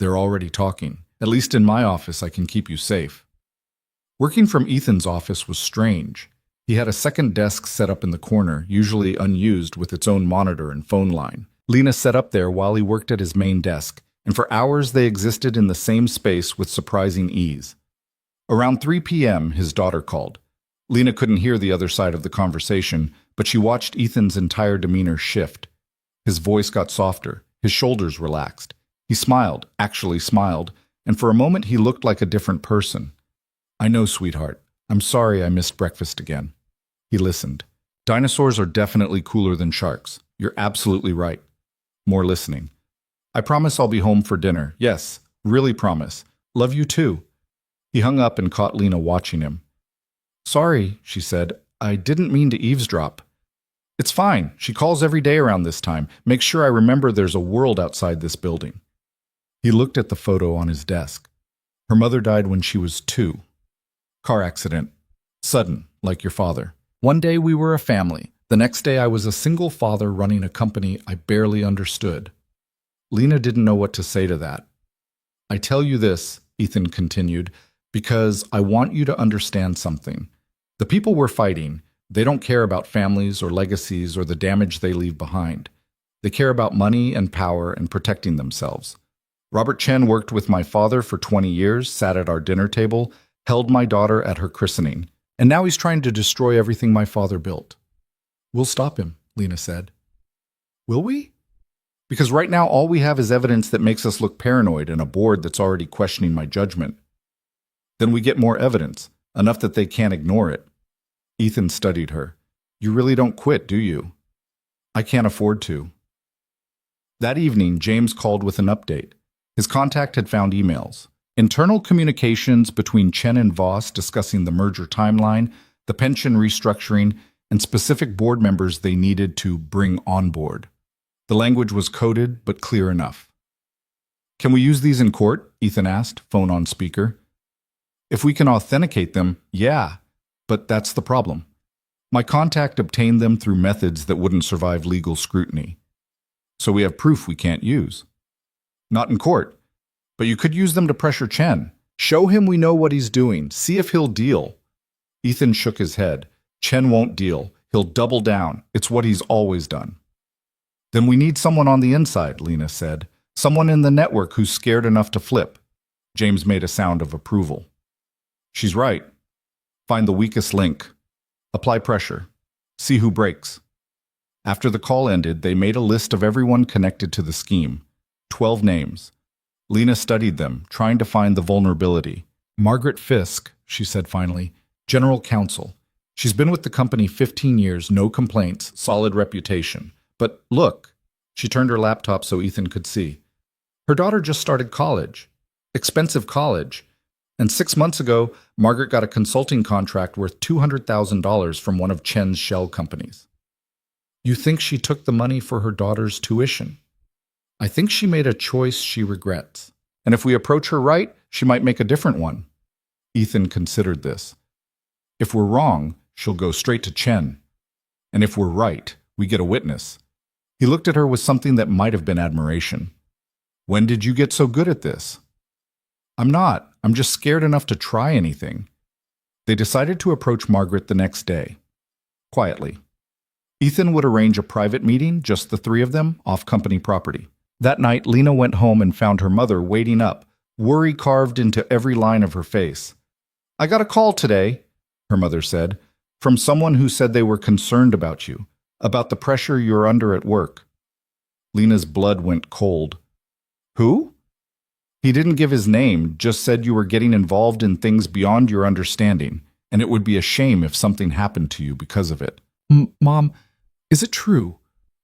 "They're already talking. At least in my office, I can keep you safe." Working from Ethan's office was strange. He had a second desk set up in the corner, usually unused, with its own monitor and phone line. Lena set up there while he worked at his main desk, and for hours they existed in the same space with surprising ease. Around 3 p.m., his daughter called. Lena couldn't hear the other side of the conversation, but she watched Ethan's entire demeanor shift. His voice got softer, his shoulders relaxed. He smiled, actually smiled, and for a moment he looked like a different person. "I know, sweetheart. I'm sorry I missed breakfast again." He listened. "Dinosaurs are definitely cooler than sharks. You're absolutely right." More listening. "I promise I'll be home for dinner. Yes, really promise. Love you too." He hung up and caught Lena watching him. "Sorry," she said. "I didn't mean to eavesdrop." "It's fine. She calls every day around this time. Make sure I remember there's a world outside this building." He looked at the photo on his desk. Her mother died when she was 2. Car accident. Sudden, like your father. One day we were a family. The next day I was a single father running a company I barely understood. Lena didn't know what to say to that. "I tell you this," Ethan continued, "because I want you to understand something. The people we're fighting, they don't care about families or legacies or the damage they leave behind. They care about money and power and protecting themselves. Robert Chen worked with my father for 20 years, sat at our dinner table, held my daughter at her christening, and now he's trying to destroy everything my father built." "We'll stop him," Lena said. "Will we?" Because right now all we have is evidence that makes us look paranoid and a board that's already questioning my judgment. Then we get more evidence, enough that they can't ignore it. Ethan studied her. You really don't quit, do you? I can't afford to. That evening, James called with an update. His contact had found emails. Internal communications between Chen and Voss discussing the merger timeline, the pension restructuring, and specific board members they needed to bring on board. The language was coded, but clear enough. Can we use these in court? Ethan asked, phone on speaker. If we can authenticate them, yeah, but that's the problem. My contact obtained them through methods that wouldn't survive legal scrutiny. So we have proof we can't use. Not in court, but you could use them to pressure Chen. Show him we know what he's doing. See if he'll deal. Ethan shook his head. Chen won't deal. He'll double down. It's what he's always done. Then we need someone on the inside, Lena said. Someone in the network who's scared enough to flip. James made a sound of approval. She's right. Find the weakest link. Apply pressure. See who breaks. After the call ended, they made a list of everyone connected to the scheme. 12 names. Lena studied them, trying to find the vulnerability. Margaret Fisk, she said finally, General Counsel. She's been with the company 15 years, no complaints, solid reputation. But look, she turned her laptop so Ethan could see. Her daughter just started college. Expensive college. And 6 months ago, Margaret got a consulting contract worth $200,000 from one of Chen's shell companies. You think she took the money for her daughter's tuition? I think she made a choice she regrets. And if we approach her right, she might make a different one. Ethan considered this. If we're wrong, she'll go straight to Chen. And if we're right, we get a witness. He looked at her with something that might have been admiration. When did you get so good at this? I'm not. I'm just scared enough to try anything. They decided to approach Margaret the next day. Quietly. Ethan would arrange a private meeting, just the three of them, off company property. That night, Lena went home and found her mother waiting up, worry carved into every line of her face. I got a call today, her mother said, from someone who said they were concerned about you, about the pressure you're under at work. Lena's blood went cold. Who? He didn't give his name, just said you were getting involved in things beyond your understanding, and it would be a shame if something happened to you because of it. Mom, is it true?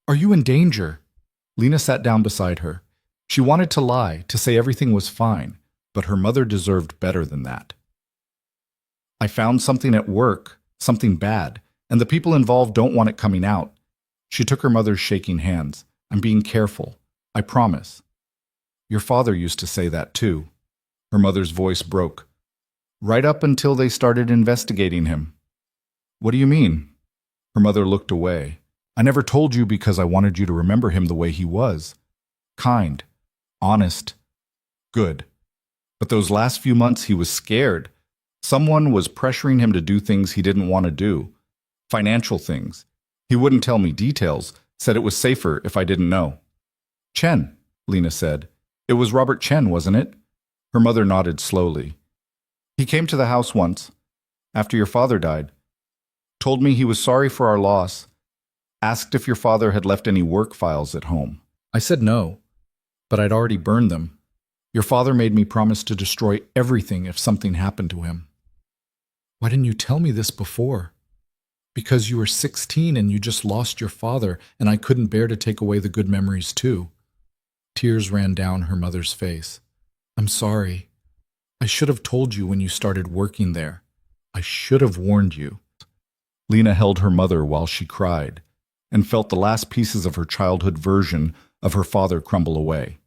Are you in danger? Lena sat down beside her. She wanted to lie, to say everything was fine, but her mother deserved better than that. I found something at work, something bad, and the people involved don't want it coming out. She took her mother's shaking hands. I'm being careful. I promise. Your father used to say that too. Her mother's voice broke. Right up until they started investigating him. What do you mean? Her mother looked away. I never told you because I wanted you to remember him the way he was. Kind. Honest. Good. But those last few months he was scared. Someone was pressuring him to do things he didn't want to do. Financial things. He wouldn't tell me details, said it was safer if I didn't know. Chen, Lena said. It was Robert Chen, wasn't it? Her mother nodded slowly. He came to the house once, after your father died. Told me he was sorry for our loss. Asked if your father had left any work files at home. I said no, but I'd already burned them. Your father made me promise to destroy everything if something happened to him. Why didn't you tell me this before? Because you were 16 and you just lost your father, and I couldn't bear to take away the good memories too. Tears ran down her mother's face. I'm sorry. I should have told you when you started working there. I should have warned you. Lena held her mother while she cried, and felt the last pieces of her childhood version of her father crumble away.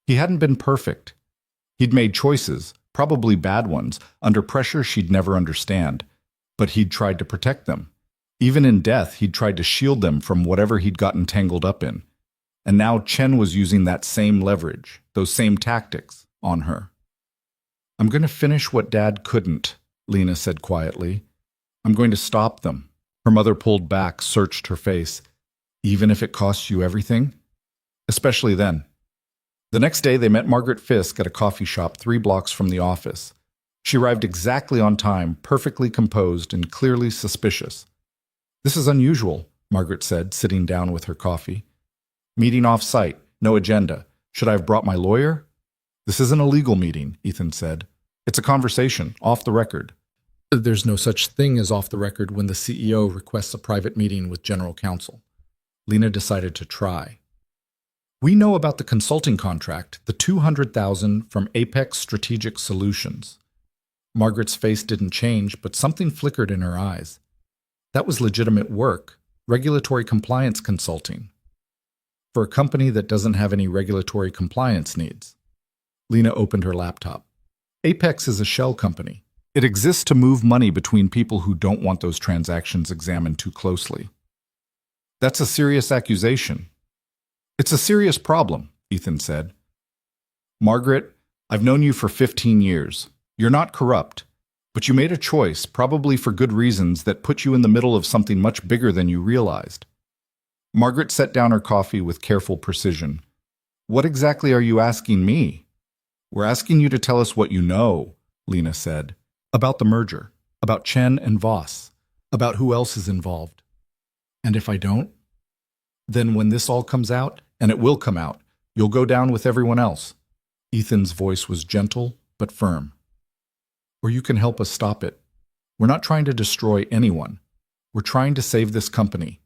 He hadn't been perfect. He'd made choices, probably bad ones, under pressure she'd never understand, but he'd tried to protect them. Even in death, he'd tried to shield them from whatever he'd gotten tangled up in. And now Chen was using that same leverage, those same tactics, on her. I'm going to finish what Dad couldn't, Lena said quietly. I'm going to stop them. Her mother pulled back, searched her face. Even if it costs you everything? Especially then. The next day, they met Margaret Fisk at a coffee shop 3 blocks from the office. She arrived exactly on time, perfectly composed and clearly suspicious. This is unusual, Margaret said, sitting down with her coffee. Meeting off-site, no agenda. Should I have brought my lawyer? This isn't a legal meeting, Ethan said. It's a conversation, off the record. There's no such thing as off the record when the CEO requests a private meeting with general counsel. Lena decided to try. We know about the consulting contract, the $200,000 from Apex Strategic Solutions. Margaret's face didn't change, but something flickered in her eyes. That was legitimate work, regulatory compliance consulting. For a company that doesn't have any regulatory compliance needs. Lena opened her laptop. Apex is a shell company. It exists to move money between people who don't want those transactions examined too closely. That's a serious accusation. It's a serious problem, Ethan said. Margaret, I've known you for 15 years. You're not corrupt, but you made a choice, probably for good reasons, that put you in the middle of something much bigger than you realized. Margaret set down her coffee with careful precision. What exactly are you asking me? We're asking you to tell us what you know, Lena said. About the merger, about Chen and Voss, about who else is involved. And if I don't? Then when this all comes out, and it will come out, you'll go down with everyone else. Ethan's voice was gentle but firm. Or you can help us stop it. We're not trying to destroy anyone. We're trying to save this company.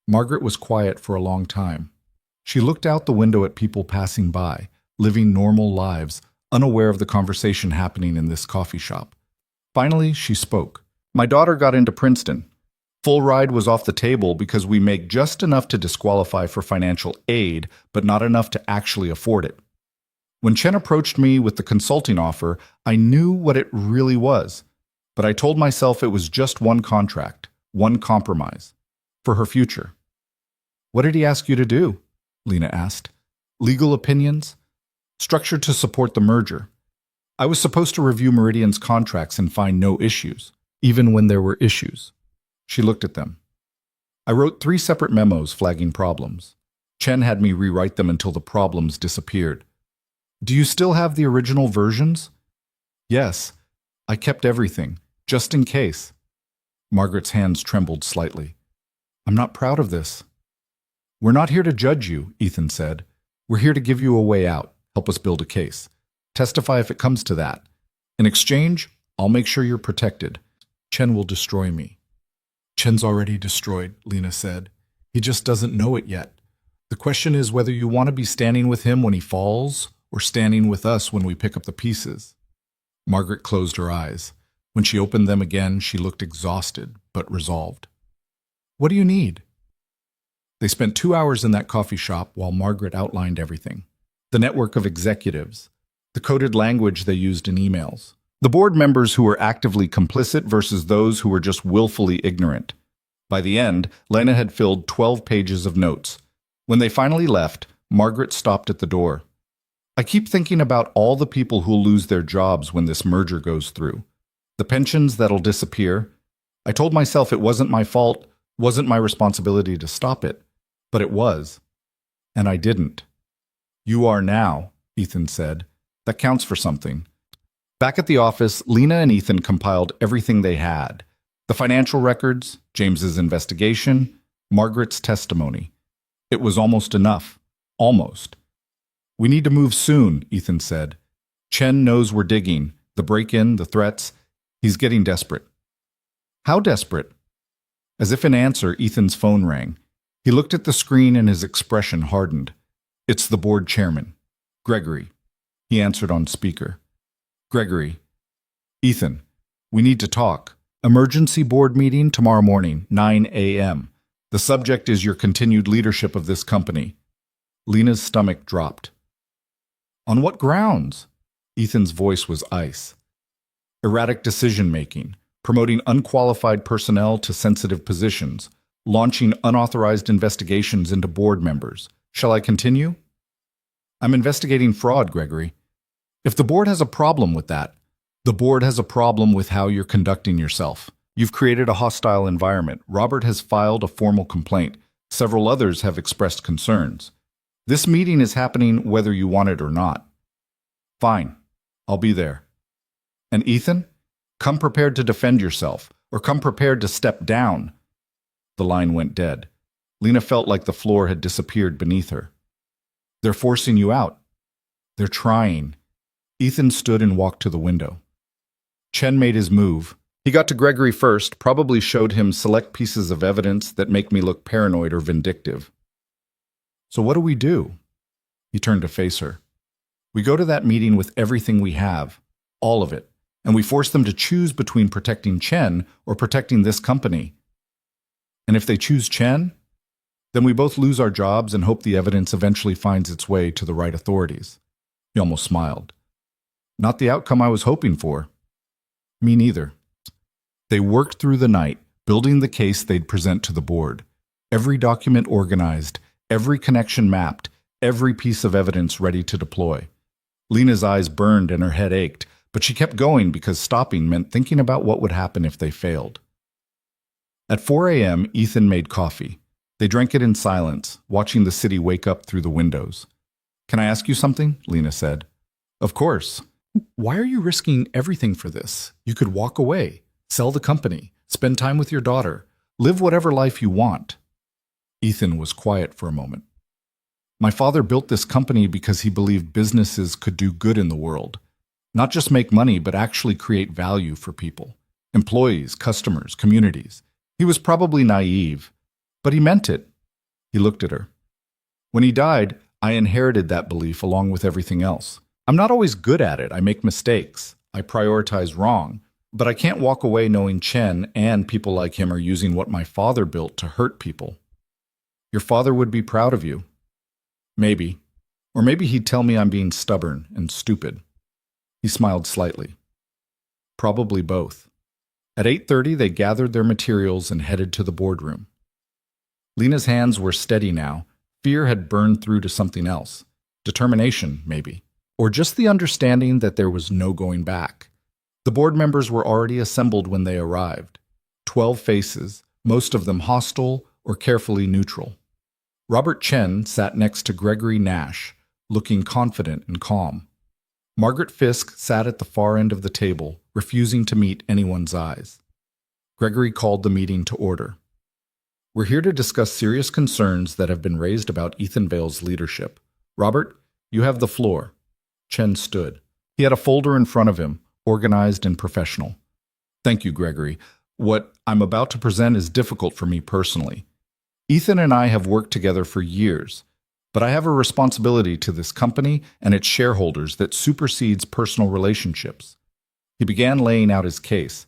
Margaret was quiet for a long time. She looked out the window at people passing by, living normal lives, unaware of the conversation happening in this coffee shop. Finally, she spoke. My daughter got into Princeton. Full ride was off the table because we make just enough to disqualify for financial aid, but not enough to actually afford it. When Chen approached me with the consulting offer, I knew what it really was, but I told myself it was just one contract, one compromise, for her future. What did he ask you to do? Lena asked. Legal opinions? Structured to support the merger. I was supposed to review Meridian's contracts and find no issues, even when there were issues. She looked at them. I wrote 3 separate memos flagging problems. Chen had me rewrite them until the problems disappeared. Do you still have the original versions? Yes. I kept everything, just in case. Margaret's hands trembled slightly. I'm not proud of this. We're not here to judge you, Ethan said. We're here to give you a way out, help us build a case. Testify if it comes to that. In exchange, I'll make sure you're protected. Chen will destroy me. Chen's already destroyed, Lena said. He just doesn't know it yet. The question is whether you want to be standing with him when he falls or standing with us when we pick up the pieces. Margaret closed her eyes. When she opened them again, she looked exhausted but resolved. What do you need? They spent 2 hours in that coffee shop while Margaret outlined everything. The network of executives, the coded language they used in emails, the board members who were actively complicit versus those who were just willfully ignorant. By the end, Lena had filled 12 pages of notes. When they finally left, Margaret stopped at the door. I keep thinking about all the people who'll lose their jobs when this merger goes through. The pensions that'll disappear. I told myself it wasn't my fault, wasn't my responsibility to stop it, but it was. And I didn't. You are now, Ethan said. That counts for something. Back at the office, Lena and Ethan compiled everything they had. The financial records, James's investigation, Margaret's testimony. It was almost enough. Almost. We need to move soon, Ethan said. Chen knows we're digging. The break-in, the threats. He's getting desperate. How desperate? As if in answer, Ethan's phone rang. He looked at the screen and his expression hardened. It's the board chairman, Gregory. He answered on speaker. Gregory. Ethan, we need to talk. Emergency board meeting tomorrow morning, 9 a.m. The subject is your continued leadership of this company. Lena's stomach dropped. On what grounds? Ethan's voice was ice. Erratic decision-making, promoting unqualified personnel to sensitive positions, launching unauthorized investigations into board members. Shall I continue? I'm investigating fraud, Gregory. If the board has a problem with that, the board has a problem with how you're conducting yourself. You've created a hostile environment. Robert has filed a formal complaint. Several others have expressed concerns. This meeting is happening whether you want it or not. Fine. I'll be there. And Ethan, come prepared to defend yourself, or come prepared to step down. The line went dead. Lena felt like the floor had disappeared beneath her. They're forcing you out. They're trying. Ethan stood and walked to the window. Chen made his move. He got to Gregory first, probably showed him select pieces of evidence that make me look paranoid or vindictive. So what do we do? He turned to face her. We go to that meeting with everything we have, all of it, and we force them to choose between protecting Chen or protecting this company. And if they choose Chen, then we both lose our jobs and hope the evidence eventually finds its way to the right authorities. He almost smiled. Not the outcome I was hoping for. Me neither. They worked through the night, building the case they'd present to the board. Every document organized, every connection mapped, every piece of evidence ready to deploy. Lena's eyes burned and her head ached, but she kept going because stopping meant thinking about what would happen if they failed. At 4 a.m., Ethan made coffee. They drank it in silence, watching the city wake up through the windows. Can I ask you something? Lena said. Of course. Why are you risking everything for this? You could walk away, sell the company, spend time with your daughter, live whatever life you want. Ethan was quiet for a moment. My father built this company because he believed businesses could do good in the world. Not just make money, but actually create value for people. Employees, customers, communities. He was probably naive, but he meant it. He looked at her. When he died, I inherited that belief along with everything else. I'm not always good at it. I make mistakes. I prioritize wrong. But I can't walk away knowing Chen and people like him are using what my father built to hurt people. Your father would be proud of you. Maybe. Or maybe he'd tell me I'm being stubborn and stupid. He smiled slightly. Probably both. At 8:30, they gathered their materials and headed to the boardroom. Lena's hands were steady now. Fear had burned through to something else. Determination, maybe. Or just the understanding that there was no going back. The board members were already assembled when they arrived. 12 faces, most of them hostile or carefully neutral. Robert Chen sat next to Gregory Nash, looking confident and calm. Margaret Fisk sat at the far end of the table, refusing to meet anyone's eyes. Gregory called the meeting to order. We're here to discuss serious concerns that have been raised about Ethan Vale's leadership. Robert, you have the floor. Chen stood. He had a folder in front of him, organized and professional. Thank you, Gregory. What I'm about to present is difficult for me personally. Ethan and I have worked together for years, but I have a responsibility to this company and its shareholders that supersedes personal relationships. He began laying out his case.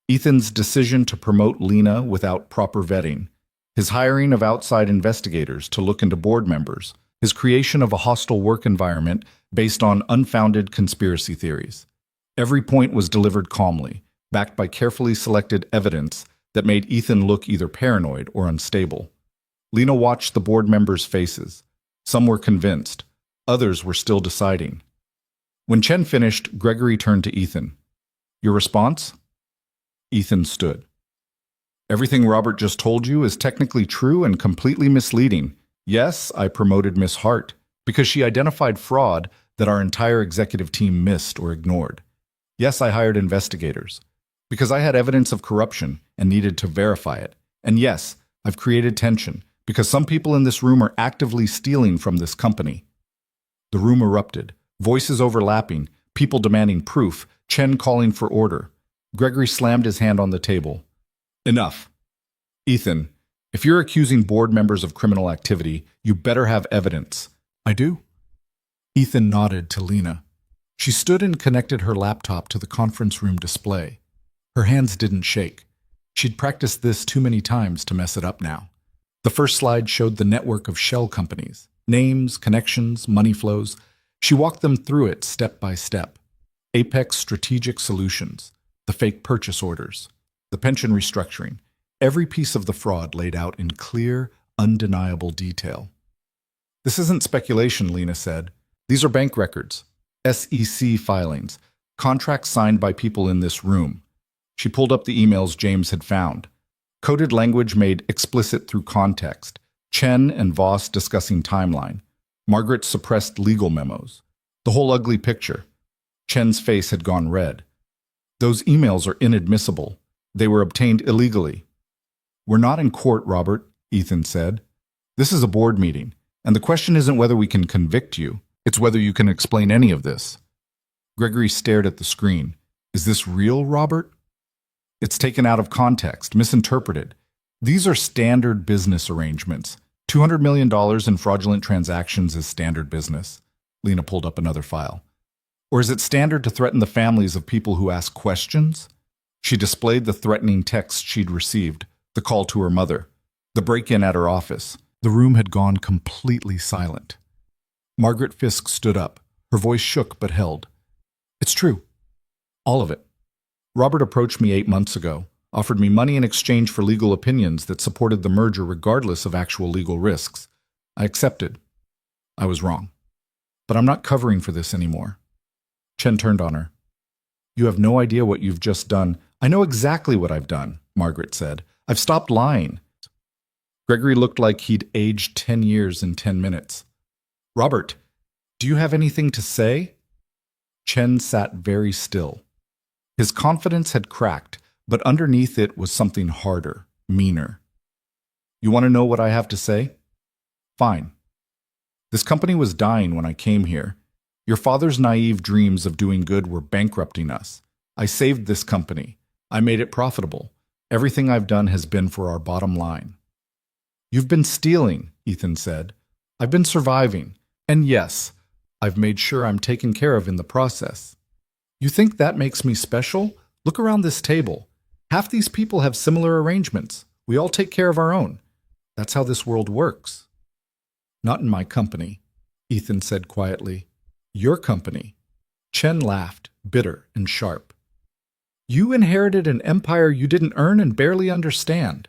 Ethan's decision to promote Lena without proper vetting, his hiring of outside investigators to look into board members, his creation of a hostile work environment based on unfounded conspiracy theories. Every point was delivered calmly, backed by carefully selected evidence that made Ethan look either paranoid or unstable. Lena watched the board members' faces. Some were convinced. Others were still deciding. When Chen finished, Gregory turned to Ethan. Your response? Ethan stood. Everything Robert just told you is technically true and completely misleading. Yes, I promoted Miss Hart because she identified fraud that our entire executive team missed or ignored. Yes, I hired investigators because I had evidence of corruption and needed to verify it. And yes, I've created tension because some people in this room are actively stealing from this company. The room erupted, voices overlapping, people demanding proof, Chen calling for order. Gregory slammed his hand on the table. Enough. Ethan, if you're accusing board members of criminal activity, you better have evidence. I do. Ethan nodded to Lena. She stood and connected her laptop to the conference room display. Her hands didn't shake. She'd practiced this too many times to mess it up now. The first slide showed the network of shell companies, names, connections, money flows. She walked them through it step by step. Apex Strategic Solutions, the fake purchase orders, the pension restructuring, every piece of the fraud laid out in clear, undeniable detail. This isn't speculation, Lena said. These are bank records, SEC filings, contracts signed by people in this room. She pulled up the emails James had found. Coded language made explicit through context. Chen and Voss discussing timeline. Margaret suppressed legal memos. The whole ugly picture. Chen's face had gone red. Those emails are inadmissible. They were obtained illegally. We're not in court, Robert, Ethan said. This is a board meeting, and the question isn't whether we can convict you, it's whether you can explain any of this. Gregory stared at the screen. Is this real, Robert? It's taken out of context, misinterpreted. These are standard business arrangements. $200 million in fraudulent transactions is standard business. Lena pulled up another file. Or is it standard to threaten the families of people who ask questions? She displayed the threatening text she'd received, the call to her mother, the break-in at her office. The room had gone completely silent. Margaret Fisk stood up. Her voice shook but held. It's true. All of it. Robert approached me 8 months ago, offered me money in exchange for legal opinions that supported the merger regardless of actual legal risks. I accepted. I was wrong. But I'm not covering for this anymore. Chen turned on her. You have no idea what you've just done. I know exactly what I've done, Margaret said. I've stopped lying. Gregory looked like he'd aged 10 years in 10 minutes. Robert, do you have anything to say? Chen sat very still. His confidence had cracked, but underneath it was something harder, meaner. You want to know what I have to say? Fine. This company was dying when I came here. Your father's naive dreams of doing good were bankrupting us. I saved this company. I made it profitable. Everything I've done has been for our bottom line. You've been stealing, Ethan said. I've been surviving. And yes, I've made sure I'm taken care of in the process. You think that makes me special? Look around this table. Half these people have similar arrangements. We all take care of our own. That's how this world works. Not in my company, Ethan said quietly. Your company. Chen laughed, bitter and sharp. You inherited an empire you didn't earn and barely understand.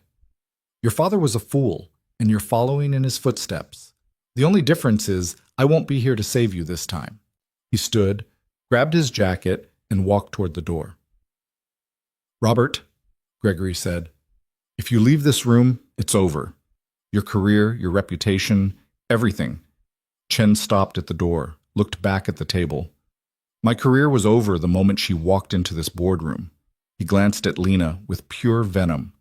Your father was a fool, and you're following in his footsteps. The only difference is I won't be here to save you this time. He stood, grabbed his jacket, and walked toward the door. Robert, Gregory said, if you leave this room, it's over. Your career, your reputation, everything. Chen stopped at the door, looked back at the table. My career was over the moment she walked into this boardroom. He glanced at Lena with pure venom.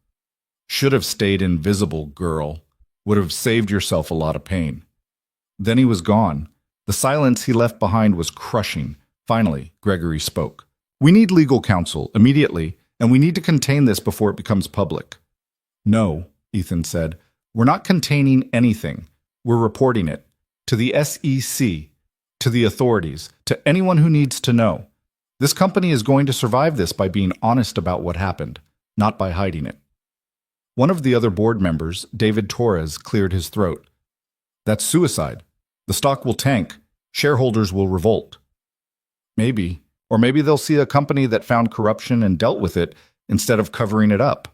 Should have stayed invisible, girl. Would have saved yourself a lot of pain. Then he was gone. The silence he left behind was crushing. Finally, Gregory spoke. We need legal counsel, immediately, and we need to contain this before it becomes public. No, Ethan said. We're not containing anything. We're reporting it. To the SEC. To the authorities. To anyone who needs to know. This company is going to survive this by being honest about what happened, not by hiding it. One of the other board members, David Torres, cleared his throat. That's suicide. The stock will tank. Shareholders will revolt. Maybe. Or maybe they'll see a company that found corruption and dealt with it instead of covering it up.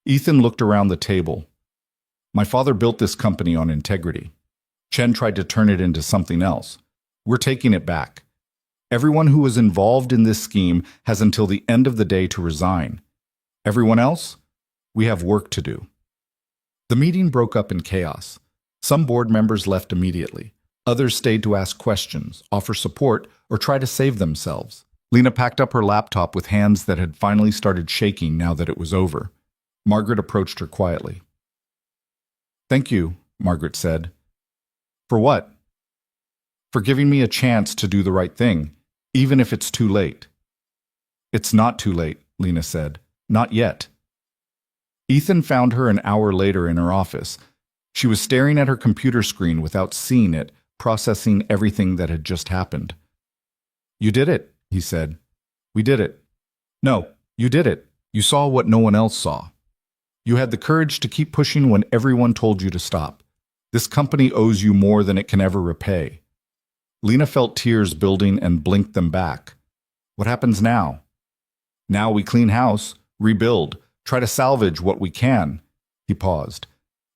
Ethan looked around the table. My father built this company on integrity. Chen tried to turn it into something else. We're taking it back. Everyone who was involved in this scheme has until the end of the day to resign. Everyone else? We have work to do. The meeting broke up in chaos. Some board members left immediately. Others stayed to ask questions, offer support, or try to save themselves. Lena packed up her laptop with hands that had finally started shaking now that it was over. Margaret approached her quietly. Thank you, Margaret said. For what? For giving me a chance to do the right thing, even if it's too late. It's not too late, Lena said. Not yet. Ethan found her an hour later in her office. She was staring at her computer screen without seeing it, processing everything that had just happened. You did it, he said. We did it. No, you did it. You saw what no one else saw. You had the courage to keep pushing when everyone told you to stop. This company owes you more than it can ever repay. Lena felt tears building and blinked them back. What happens now? Now we clean house, rebuild, try to salvage what we can. He paused.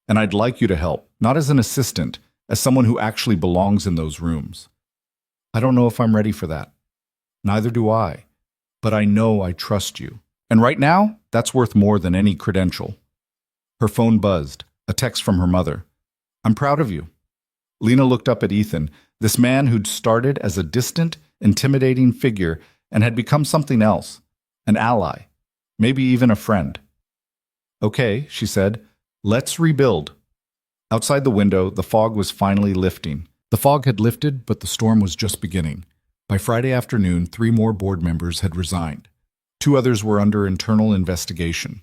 And I'd like you to help, not as an assistant, as someone who actually belongs in those rooms. I don't know if I'm ready for that. Neither do I. But I know I trust you. And right now, that's worth more than any credential. Her phone buzzed, a text from her mother. I'm proud of you. Lena looked up at Ethan, this man who'd started as a distant, intimidating figure and had become something else, an ally, maybe even a friend. Okay, she said, let's rebuild. Outside the window, the fog was finally lifting. The fog had lifted, but the storm was just beginning. By Friday afternoon, 3 more board members had resigned. 2 others were under internal investigation.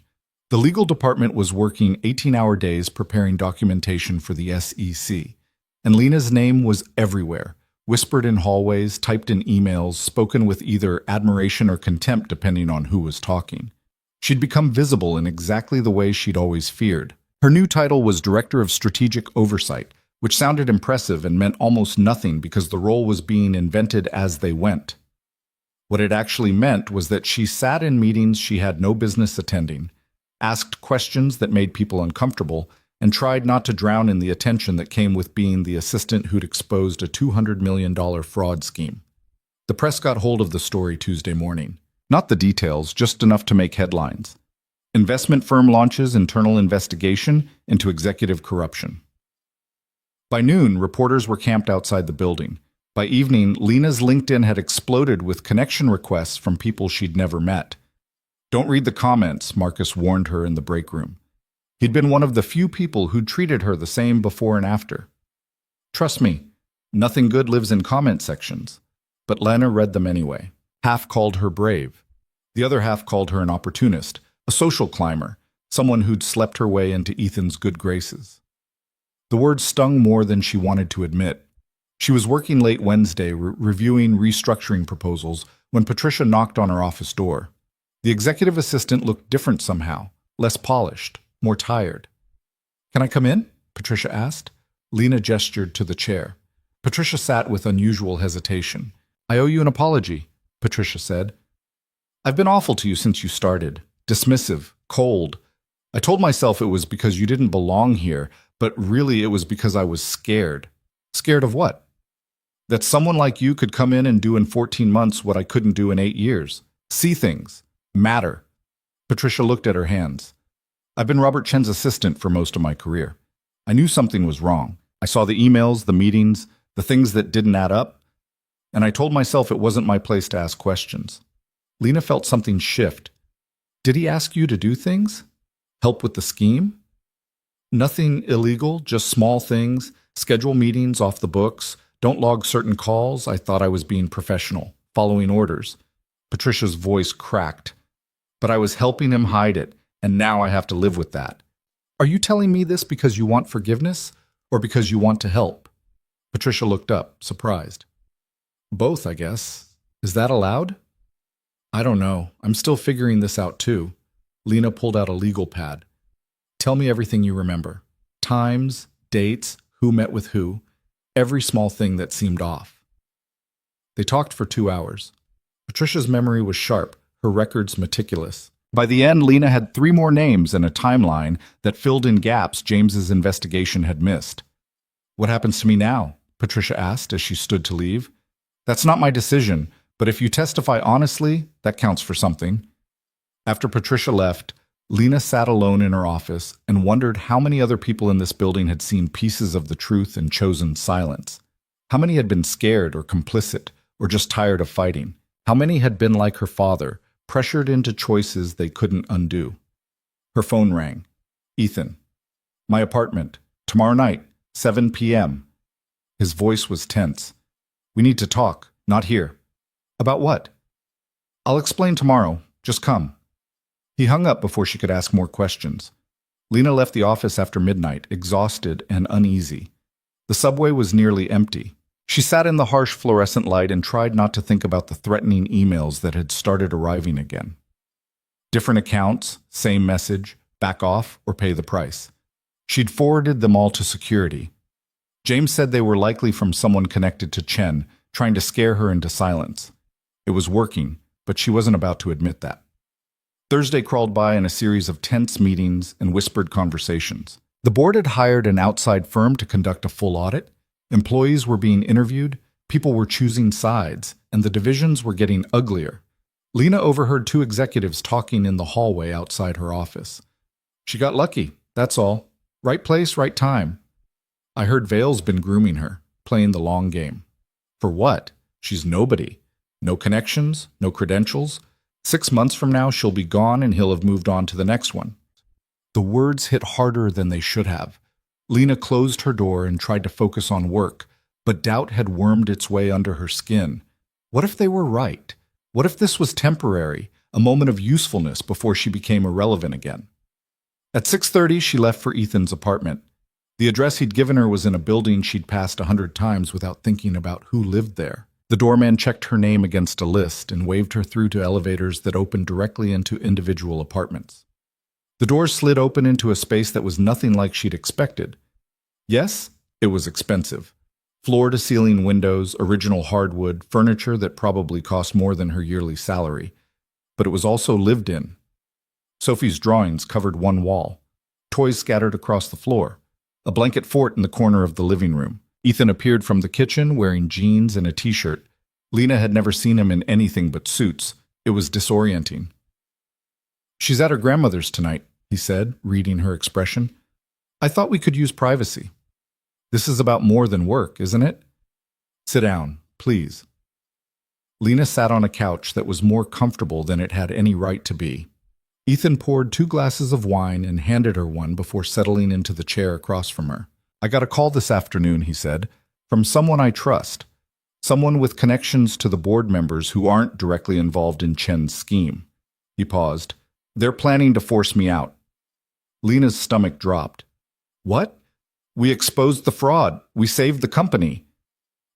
The legal department was working 18-hour days preparing documentation for the SEC. And Lena's name was everywhere, whispered in hallways, typed in emails, spoken with either admiration or contempt depending on who was talking. She'd become visible in exactly the way she'd always feared. Her new title was Director of Strategic Oversight, which sounded impressive and meant almost nothing because the role was being invented as they went. What it actually meant was that she sat in meetings she had no business attending, asked questions that made people uncomfortable, and tried not to drown in the attention that came with being the assistant who'd exposed a $200 million fraud scheme. The press got hold of the story Tuesday morning. Not the details, just enough to make headlines. Investment firm launches internal investigation into executive corruption. By noon, reporters were camped outside the building. By evening, Lena's LinkedIn had exploded with connection requests from people she'd never met. "Don't read the comments," Marcus warned her in the break room. He'd been one of the few people who'd treated her the same before and after. "Trust me, nothing good lives in comment sections." But Lena read them anyway. Half called her brave. The other half called her an opportunist, a social climber, someone who'd slept her way into Ethan's good graces. The words stung more than she wanted to admit. She was working late Wednesday, reviewing restructuring proposals, when Patricia knocked on her office door. The executive assistant looked different somehow, less polished, more tired. "Can I come in?" Patricia asked. Lena gestured to the chair. Patricia sat with unusual hesitation. "I owe you an apology," Patricia said. "I've been awful to you since you started. Dismissive, cold. I told myself it was because you didn't belong here, but really it was because I was scared." "Scared of what?" "That someone like you could come in and do in 14 months what I couldn't do in 8 years. See things. Matter." Patricia looked at her hands. "I've been Robert Chen's assistant for most of my career. I knew something was wrong. I saw the emails, the meetings, the things that didn't add up, and I told myself it wasn't my place to ask questions." Lena felt something shift. "Did he ask you to do things? Help with the scheme?" "Nothing illegal, just small things. Schedule meetings off the books. Don't log certain calls." I thought I was being professional, following orders. Patricia's voice cracked. "But I was helping him hide it, and now I have to live with that." "Are you telling me this because you want forgiveness, or because you want to help?" Patricia looked up, surprised. "Both, I guess. Is that allowed?" "I don't know. I'm still figuring this out too." Lena pulled out a legal pad. "Tell me everything you remember. Times, dates, who met with who, every small thing that seemed off." They talked for 2 hours. Patricia's memory was sharp, her records meticulous. By the end, Lena had 3 more names and a timeline that filled in gaps James's investigation had missed. "What happens to me now?" Patricia asked as she stood to leave. "That's not my decision, but if you testify honestly, that counts for something." After Patricia left, Lena sat alone in her office and wondered how many other people in this building had seen pieces of the truth and chosen silence. How many had been scared or complicit, or just tired of fighting? How many had been like her father, pressured into choices they couldn't undo? Her phone rang. "Ethan. My apartment. Tomorrow night, 7 p.m. His voice was tense. "We need to talk. Not here." "About what?" "I'll explain tomorrow. Just come." He hung up before she could ask more questions. Lena left the office after midnight, exhausted and uneasy. The subway was nearly empty. She sat in the harsh fluorescent light and tried not to think about the threatening emails that had started arriving again. Different accounts, same message, back off or pay the price. She'd forwarded them all to security. James said they were likely from someone connected to Chen, trying to scare her into silence. It was working, but she wasn't about to admit that. Thursday crawled by in a series of tense meetings and whispered conversations. The board had hired an outside firm to conduct a full audit. Employees were being interviewed, people were choosing sides, and the divisions were getting uglier. Lena overheard 2 executives talking in the hallway outside her office. "She got lucky, that's all. Right place, right time. I heard Vale's been grooming her, playing the long game." "For what? She's nobody. No connections, no credentials. 6 months from now, she'll be gone and he'll have moved on to the next one." The words hit harder than they should have. Lena closed her door and tried to focus on work, but doubt had wormed its way under her skin. What if they were right? What if this was temporary, a moment of usefulness before she became irrelevant again? At 6:30, she left for Ethan's apartment. The address he'd given her was in a building she'd passed 100 times without thinking about who lived there. The doorman checked her name against a list and waved her through to elevators that opened directly into individual apartments. The doors slid open into a space that was nothing like she'd expected. Yes, it was expensive. Floor-to-ceiling windows, original hardwood, furniture that probably cost more than her yearly salary. But it was also lived in. Sophie's drawings covered one wall. Toys scattered across the floor. A blanket fort in the corner of the living room. Ethan appeared from the kitchen wearing jeans and a t-shirt. Lena had never seen him in anything but suits. It was disorienting. "She's at her grandmother's tonight," he said, reading her expression. "I thought we could use privacy. This is about more than work, isn't it? Sit down, please." Lena sat on a couch that was more comfortable than it had any right to be. Ethan poured 2 glasses of wine and handed her one before settling into the chair across from her. "I got a call this afternoon," he said, "from someone I trust. Someone with connections to the board members who aren't directly involved in Chen's scheme." He paused. "They're planning to force me out." Lena's stomach dropped. "What? We exposed the fraud. We saved the company.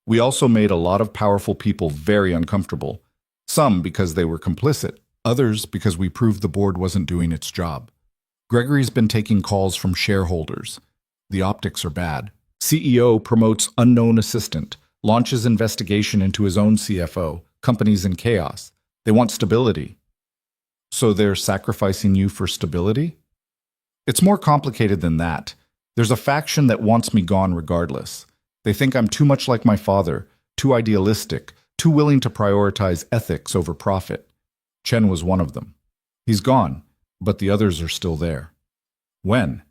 We also made a lot of powerful people very uncomfortable. Some because they were complicit, others because we proved the board wasn't doing its job. Gregory's been taking calls from shareholders. The optics are bad. CEO promotes unknown assistant, launches investigation into his own CFO, companies in chaos. They want stability." "So they're sacrificing you for stability?" "It's more complicated than that. There's a faction that wants me gone regardless. They think I'm too much like my father, too idealistic, too willing to prioritize ethics over profit. Chen was one of them. He's gone, but the others are still there." "When?"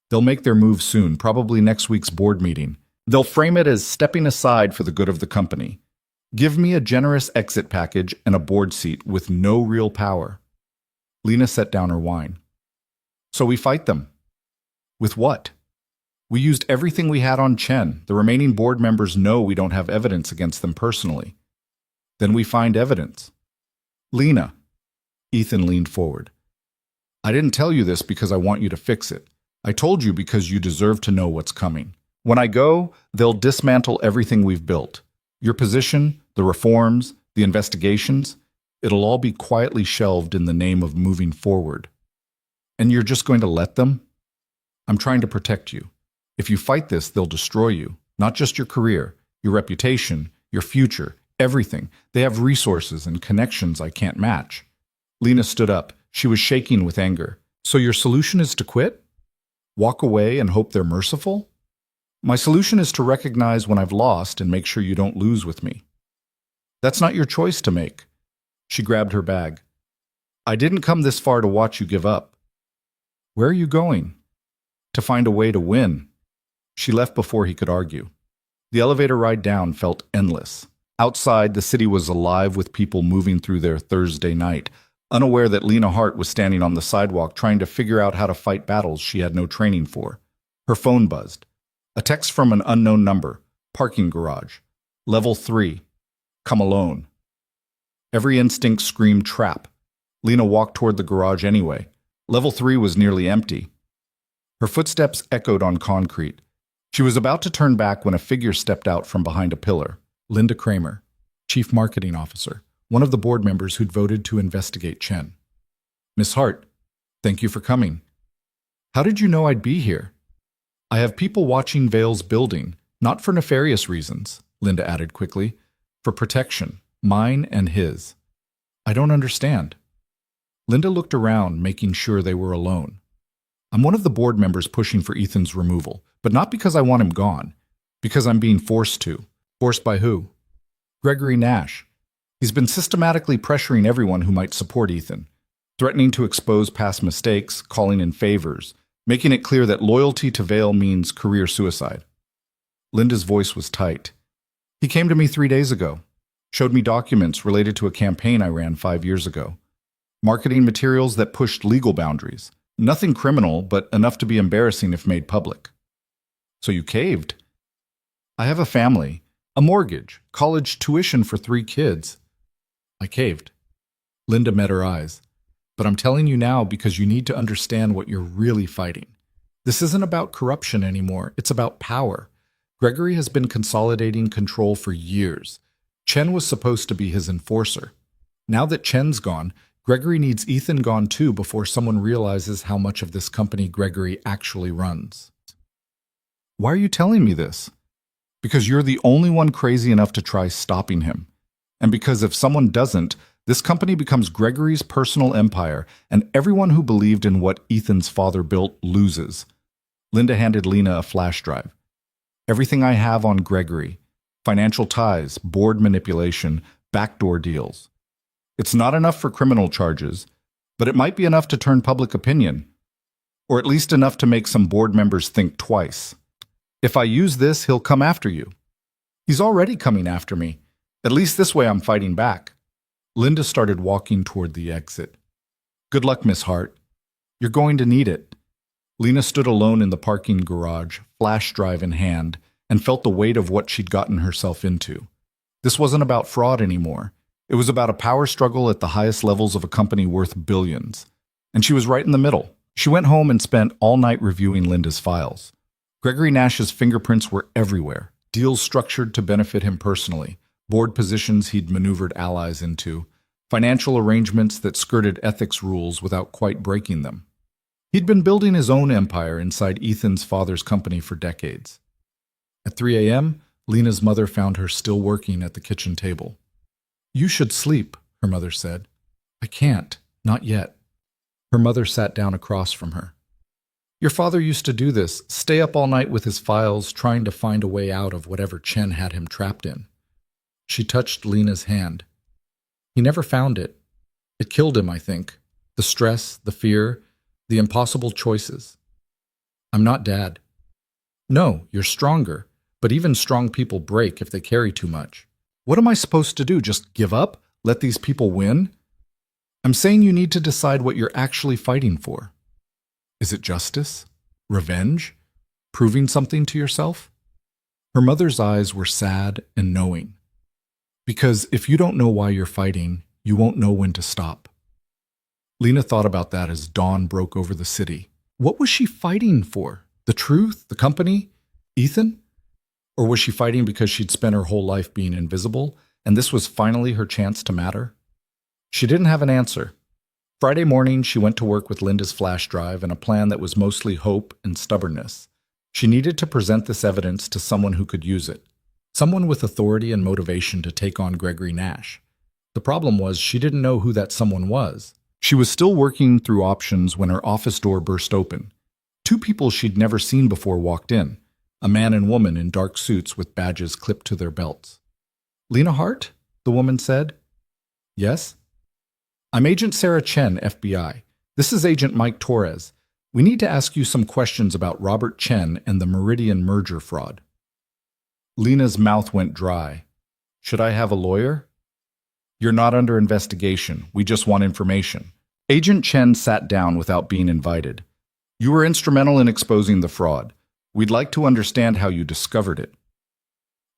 "They'll make their move soon, probably next week's board meeting. They'll frame it as stepping aside for the good of the company. Give me a generous exit package and a board seat with no real power." Lena set down her wine. "So we fight them." "With what?" "We used everything we had on Chen. The remaining board members know we don't have evidence against them personally." "Then we find evidence." "Lena." Ethan leaned forward. "I didn't tell you this because I want you to fix it. I told you because you deserve to know what's coming. When I go, they'll dismantle everything we've built. Your position, the reforms, the investigations, it'll all be quietly shelved in the name of moving forward. And you're just going to let them? I'm trying to protect you. If you fight this, they'll destroy you. Not just your career, your reputation, your future, everything. They have resources and connections I can't match." Lena stood up. She was shaking with anger. "So your solution is to quit? Walk away and hope they're merciful?" "My solution is to recognize when I've lost and make sure you don't lose with me." "That's not your choice to make." She grabbed her bag. "I didn't come this far to watch you give up." "Where are you going?" "To find a way to win." She left before he could argue. The elevator ride down felt endless. Outside, the city was alive with people moving through their Thursday night, unaware that Lena Hart was standing on the sidewalk trying to figure out how to fight battles she had no training for. Her phone buzzed. A text from an unknown number. Parking garage. Level 3. Come alone. Every instinct screamed trap. Lena walked toward the garage anyway. Level 3 was nearly empty. Her footsteps echoed on concrete. She was about to turn back when a figure stepped out from behind a pillar. Linda Kramer, Chief Marketing Officer, one of the board members who'd voted to investigate Chen. "Miss Hart, thank you for coming." "How did you know I'd be here?" "I have people watching Vale's building, not for nefarious reasons," Linda added quickly. "For protection, mine and his." "I don't understand." Linda looked around, making sure they were alone. "I'm one of the board members pushing for Ethan's removal, but not because I want him gone, because I'm being forced to." "Forced by who?" "Gregory Nash. He's been systematically pressuring everyone who might support Ethan, threatening to expose past mistakes, calling in favors, making it clear that loyalty to Vale means career suicide." Linda's voice was tight. "He came to me 3 days ago, showed me documents related to a campaign I ran 5 years ago. Marketing materials that pushed legal boundaries. Nothing criminal, but enough to be embarrassing if made public." So you caved. I have a family, a mortgage, college tuition for 3 kids. I caved. Linda met her eyes. But I'm telling you now because you need to understand what you're really fighting. This isn't about corruption anymore. It's about power. Gregory has been consolidating control for years. Chen was supposed to be his enforcer. Now that Chen's gone, Gregory needs Ethan gone too before someone realizes how much of this company Gregory actually runs. Why are you telling me this? Because you're the only one crazy enough to try stopping him. And because if someone doesn't, this company becomes Gregory's personal empire, and everyone who believed in what Ethan's father built loses. Linda handed Lena a flash drive. Everything I have on Gregory. Financial ties, board manipulation, backdoor deals. It's not enough for criminal charges, but it might be enough to turn public opinion. Or at least enough to make some board members think twice. If I use this, he'll come after you. He's already coming after me. At least this way I'm fighting back. Linda started walking toward the exit. Good luck, Miss Hart. You're going to need it. Lena stood alone in the parking garage, flash drive in hand, and felt the weight of what she'd gotten herself into. This wasn't about fraud anymore. It was about a power struggle at the highest levels of a company worth billions. And she was right in the middle. She went home and spent all night reviewing Linda's files. Gregory Nash's fingerprints were everywhere. Deals structured to benefit him personally. Board positions he'd maneuvered allies into. Financial arrangements that skirted ethics rules without quite breaking them. He'd been building his own empire inside Ethan's father's company for decades. At 3 a.m., Lena's mother found her still working at the kitchen table. You should sleep, her mother said. I can't, not yet. Her mother sat down across from her. Your father used to do this, stay up all night with his files, trying to find a way out of whatever Chen had him trapped in. She touched Lena's hand. He never found it. It killed him, I think. The stress, the fear, the impossible choices. I'm not Dad. No, you're stronger, but even strong people break if they carry too much. What am I supposed to do? Just give up? Let these people win? I'm saying you need to decide what you're actually fighting for. Is it justice? Revenge? Proving something to yourself? Her mother's eyes were sad and knowing. Because if you don't know why you're fighting, you won't know when to stop. Lena thought about that as dawn broke over the city. What was she fighting for? The truth? The company? Ethan? Or was she fighting because she'd spent her whole life being invisible, and this was finally her chance to matter? She didn't have an answer. Friday morning, she went to work with Linda's flash drive and a plan that was mostly hope and stubbornness. She needed to present this evidence to someone who could use it. Someone with authority and motivation to take on Gregory Nash. The problem was she didn't know who that someone was. She was still working through options when her office door burst open. 2 people she'd never seen before walked in, a man and woman in dark suits with badges clipped to their belts. Lena Hart? The woman said. Yes? I'm Agent Sarah Chen, FBI. This is Agent Mike Torres. We need to ask you some questions about Robert Chen and the Meridian merger fraud. Lena's mouth went dry. Should I have a lawyer? You're not under investigation. We just want information. Agent Chen sat down without being invited. You were instrumental in exposing the fraud. We'd like to understand how you discovered it.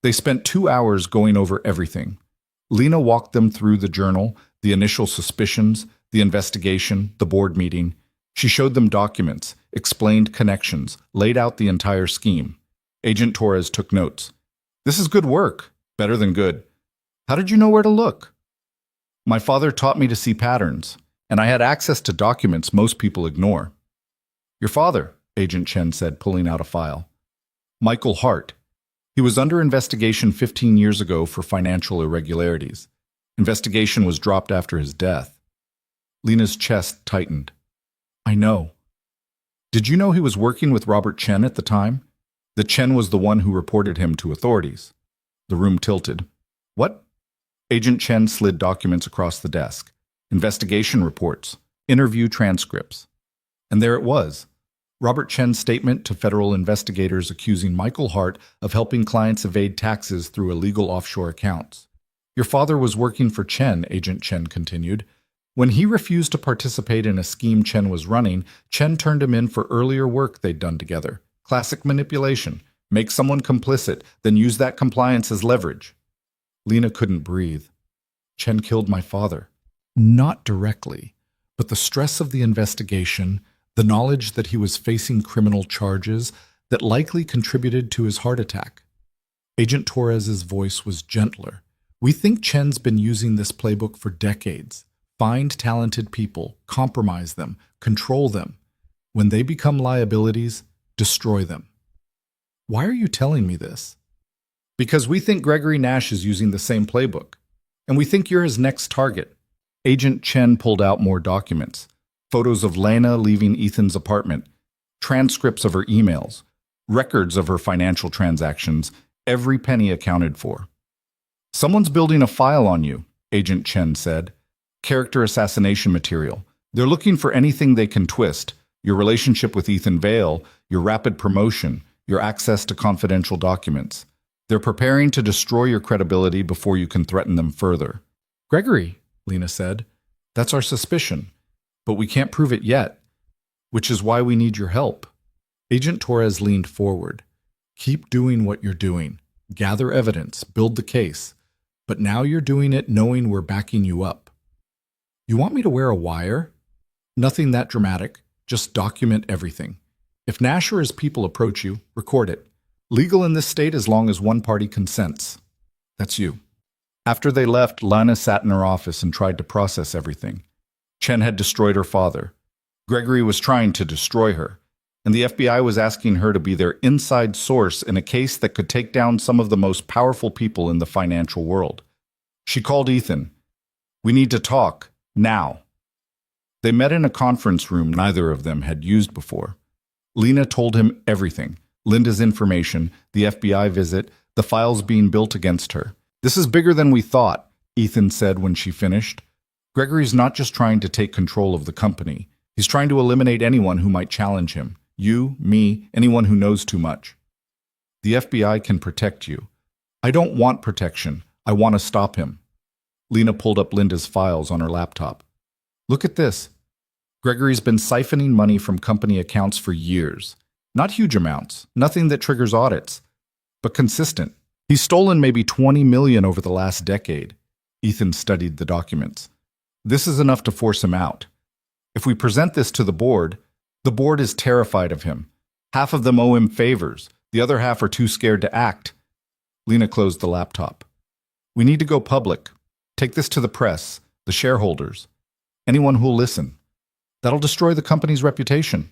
They spent 2 hours going over everything. Lena walked them through the journal, the initial suspicions, the investigation, the board meeting. She showed them documents, explained connections, laid out the entire scheme. Agent Torres took notes. This is good work. Better than good. How did you know where to look? My father taught me to see patterns, and I had access to documents most people ignore. Your father, Agent Chen said, pulling out a file. Michael Hart. He was under investigation 15 years ago for financial irregularities. Investigation was dropped after his death. Lena's chest tightened. I know. Did you know he was working with Robert Chen at the time? That Chen was the one who reported him to authorities. The room tilted. What? Agent Chen slid documents across the desk. Investigation reports. Interview transcripts. And there it was. Robert Chen's statement to federal investigators accusing Michael Hart of helping clients evade taxes through illegal offshore accounts. Your father was working for Chen, Agent Chen continued. When he refused to participate in a scheme Chen was running, Chen turned him in for earlier work they'd done together. Classic manipulation. Make someone complicit, then use that compliance as leverage. Lena couldn't breathe. Chen killed my father. Not directly, but the stress of the investigation, the knowledge that he was facing criminal charges that likely contributed to his heart attack. Agent Torres's voice was gentler. We think Chen's been using this playbook for decades. Find talented people, compromise them, control them. When they become liabilities, destroy them. Why are you telling me this? Because we think Gregory Nash is using the same playbook, and we think you're his next target. Agent Chen pulled out more documents. Photos of Lena leaving Ethan's apartment, transcripts of her emails, records of her financial transactions, every penny accounted for. Someone's building a file on you, Agent Chen said. Character assassination material. They're looking for anything they can twist. Your relationship with Ethan Vale, your rapid promotion, your access to confidential documents. They're preparing to destroy your credibility before you can threaten them further. Gregory, Lena said, that's our suspicion, but we can't prove it yet, which is why we need your help. Agent Torres leaned forward. Keep doing what you're doing. Gather evidence, build the case. But now you're doing it knowing we're backing you up. You want me to wear a wire? Nothing that dramatic. Just document everything. If Nash or his people approach you, record it. Legal in this state as long as one party consents. That's you. After they left, Lana sat in her office and tried to process everything. Chen had destroyed her father. Gregory was trying to destroy her. And the FBI was asking her to be their inside source in a case that could take down some of the most powerful people in the financial world. She called Ethan. We need to talk, now. They met in a conference room neither of them had used before. Lena told him everything, Linda's information, the FBI visit, the files being built against her. This is bigger than we thought, Ethan said when she finished. Gregory's not just trying to take control of the company. He's trying to eliminate anyone who might challenge him. You, me, anyone who knows too much. The FBI can protect you. I don't want protection. I want to stop him. Lena pulled up Linda's files on her laptop. Look at this. Gregory's been siphoning money from company accounts for years. Not huge amounts, nothing that triggers audits, but consistent. He's stolen maybe 20 million over the last decade. Ethan studied the documents. This is enough to force him out. If we present this to the board is terrified of him. Half of them owe him favors. The other half are too scared to act. Lena closed the laptop. We need to go public. Take this to the press, the shareholders, anyone who'll listen. That'll destroy the company's reputation.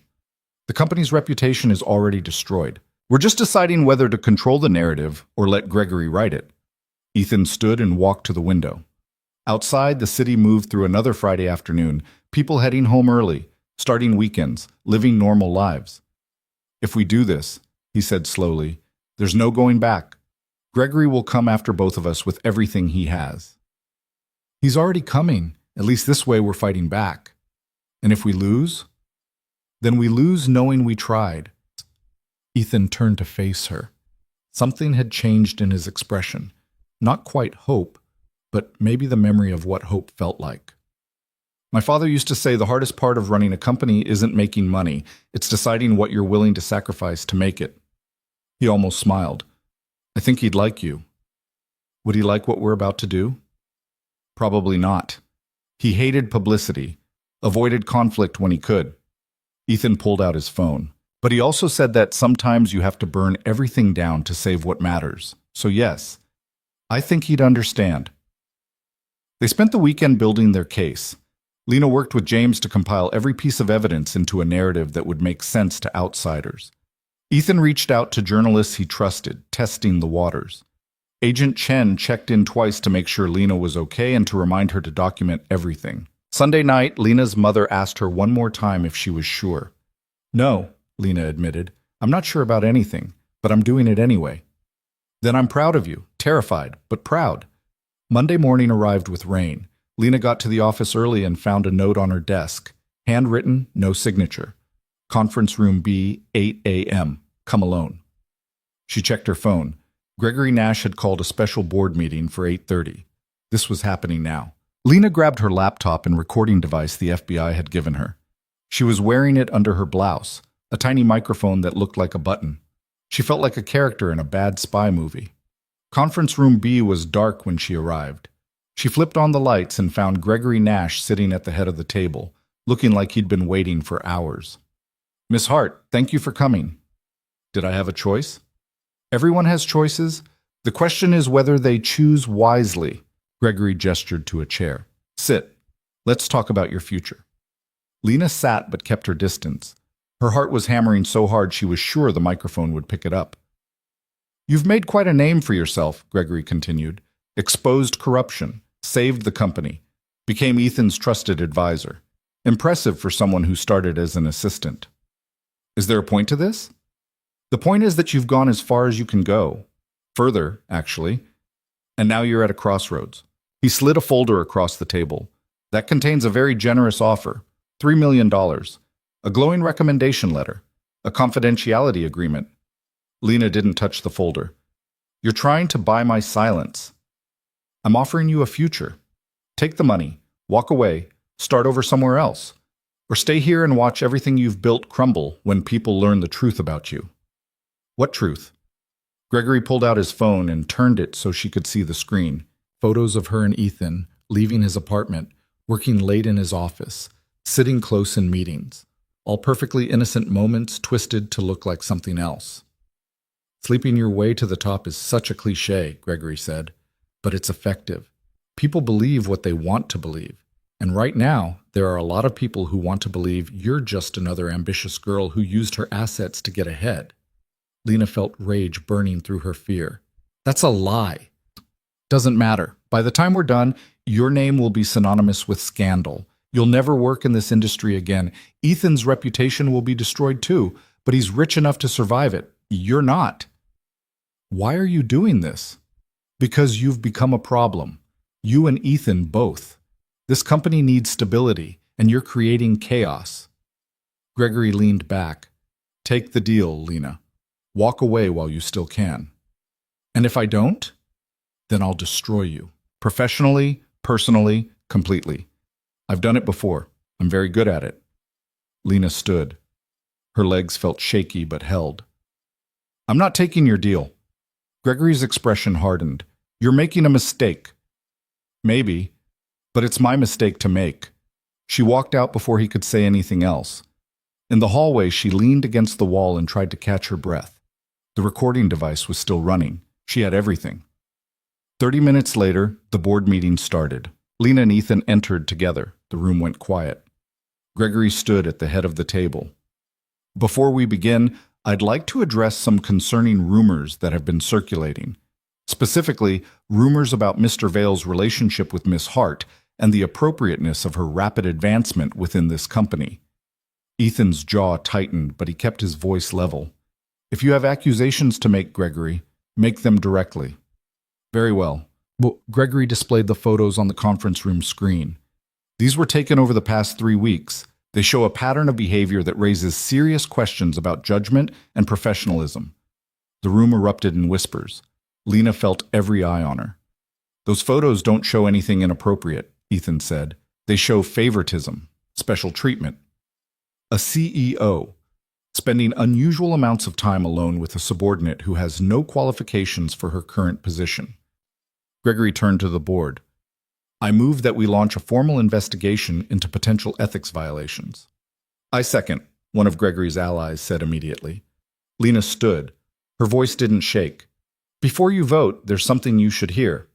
The company's reputation is already destroyed. We're just deciding whether to control the narrative or let Gregory write it. Ethan stood and walked to the window. Outside, the city moved through another Friday afternoon, people heading home early, starting weekends, living normal lives. If we do this, he said slowly, there's no going back. Gregory will come after both of us with everything he has. He's already coming. At least this way we're fighting back. And if we lose? Then we lose knowing we tried. Ethan turned to face her. Something had changed in his expression. Not quite hope, but maybe the memory of what hope felt like. My father used to say the hardest part of running a company isn't making money, it's deciding what you're willing to sacrifice to make it. He almost smiled. I think he'd like you. Would he like what we're about to do? Probably not. He hated publicity, avoided conflict when he could. Ethan pulled out his phone. But he also said that sometimes you have to burn everything down to save what matters. So yes, I think he'd understand. They spent the weekend building their case. Lena worked with James to compile every piece of evidence into a narrative that would make sense to outsiders. Ethan reached out to journalists he trusted, testing the waters. Agent Chen checked in twice to make sure Lena was okay and to remind her to document everything. Sunday night, Lena's mother asked her one more time if she was sure. No, Lena admitted. I'm not sure about anything, but I'm doing it anyway. Then I'm proud of you, terrified, but proud. Monday morning arrived with rain. Lena got to the office early and found a note on her desk. Handwritten, no signature. Conference room B, 8 a.m. Come alone. She checked her phone. Gregory Nash had called a special board meeting for 8:30. This was happening now. Lena grabbed her laptop and recording device the FBI had given her. She was wearing it under her blouse, a tiny microphone that looked like a button. She felt like a character in a bad spy movie. Conference room B was dark when she arrived. She flipped on the lights and found Gregory Nash sitting at the head of the table, looking like he'd been waiting for hours. "Miss Hart, thank you for coming." "Did I have a choice?" "Everyone has choices. The question is whether they choose wisely." Gregory gestured to a chair. "Sit. Let's talk about your future." Lena sat but kept her distance. Her heart was hammering so hard she was sure the microphone would pick it up. "You've made quite a name for yourself," Gregory continued. "Exposed corruption, saved the company, became Ethan's trusted advisor. Impressive for someone who started as an assistant. Is there a point to this? The point is that you've gone as far as you can go. Further, actually. And now you're at a crossroads." He slid a folder across the table. "That contains a very generous offer, $3 million, a glowing recommendation letter, a confidentiality agreement." Lena didn't touch the folder. "You're trying to buy my silence. I'm offering you a future. Take the money, walk away, start over somewhere else, or stay here and watch everything you've built crumble when people learn the truth about you." "What truth?" Gregory pulled out his phone and turned it so she could see the screen. Photos of her and Ethan, leaving his apartment, working late in his office, sitting close in meetings. All perfectly innocent moments twisted to look like something else. "Sleeping your way to the top is such a cliché," Gregory said, "but it's effective. People believe what they want to believe. And right now, there are a lot of people who want to believe you're just another ambitious girl who used her assets to get ahead." Lena felt rage burning through her fear. "That's a lie." "Doesn't matter. By the time we're done, your name will be synonymous with scandal. You'll never work in this industry again. Ethan's reputation will be destroyed too, but he's rich enough to survive it. You're not." "Why are you doing this?" "Because you've become a problem. You and Ethan both. This company needs stability, and you're creating chaos." Gregory leaned back. "Take the deal, Lena. Walk away while you still can." "And if I don't?" "Then I'll destroy you. Professionally, personally, completely. I've done it before. I'm very good at it." Lena stood. Her legs felt shaky but held. "I'm not taking your deal." Gregory's expression hardened. "You're making a mistake." "Maybe, but it's my mistake to make." She walked out before he could say anything else. In the hallway, she leaned against the wall and tried to catch her breath. The recording device was still running. She had everything. 30 minutes later, the board meeting started. Lena and Ethan entered together. The room went quiet. Gregory stood at the head of the table. "Before we begin, I'd like to address some concerning rumors that have been circulating. Specifically, rumors about Mr. Vale's relationship with Miss Hart and the appropriateness of her rapid advancement within this company." Ethan's jaw tightened, but he kept his voice level. "If you have accusations to make, Gregory, make them directly." "Very well." Gregory displayed the photos on the conference room screen. "These were taken over the past 3 weeks. They show a pattern of behavior that raises serious questions about judgment and professionalism." The room erupted in whispers. Lena felt every eye on her. "Those photos don't show anything inappropriate," Ethan said. "They show favoritism, special treatment. A CEO, spending unusual amounts of time alone with a subordinate who has no qualifications for her current position." Gregory turned to the board. "I move that we launch a formal investigation into potential ethics violations." "I second," one of Gregory's allies said immediately. Lena stood. Her voice didn't shake. "Before you vote, there's something you should hear."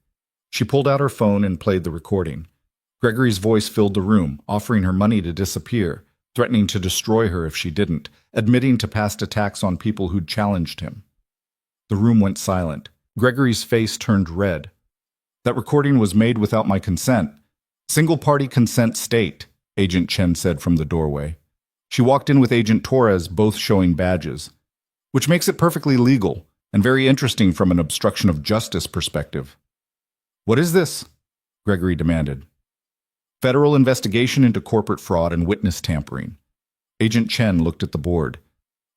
She pulled out her phone and played the recording. Gregory's voice filled the room, offering her money to disappear, threatening to destroy her if she didn't, admitting to past attacks on people who'd challenged him. The room went silent. Gregory's face turned red. "That recording was made without my consent. Single-party consent state," Agent Chen said from the doorway. She walked in with Agent Torres, both showing badges, which makes it perfectly legal and very interesting from an obstruction of justice perspective. "What is this?" Gregory demanded. "Federal investigation into corporate fraud and witness tampering." Agent Chen looked at the board.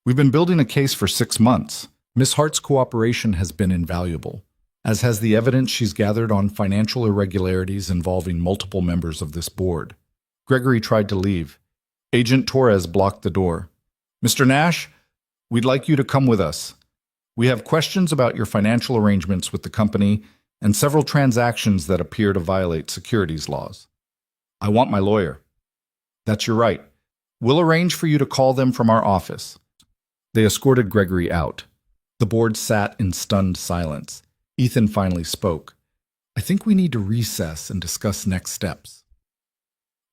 "We've been building a case for 6 months. Miss Hart's cooperation has been invaluable, as has the evidence she's gathered on financial irregularities involving multiple members of this board." Gregory tried to leave. Agent Torres blocked the door. "Mr. Nash, we'd like you to come with us. We have questions about your financial arrangements with the company and several transactions that appear to violate securities laws. I want my lawyer. That's your right. We'll arrange for you to call them from our office. They escorted Gregory out. The board sat in stunned silence. Ethan finally spoke. I think we need to recess and discuss next steps.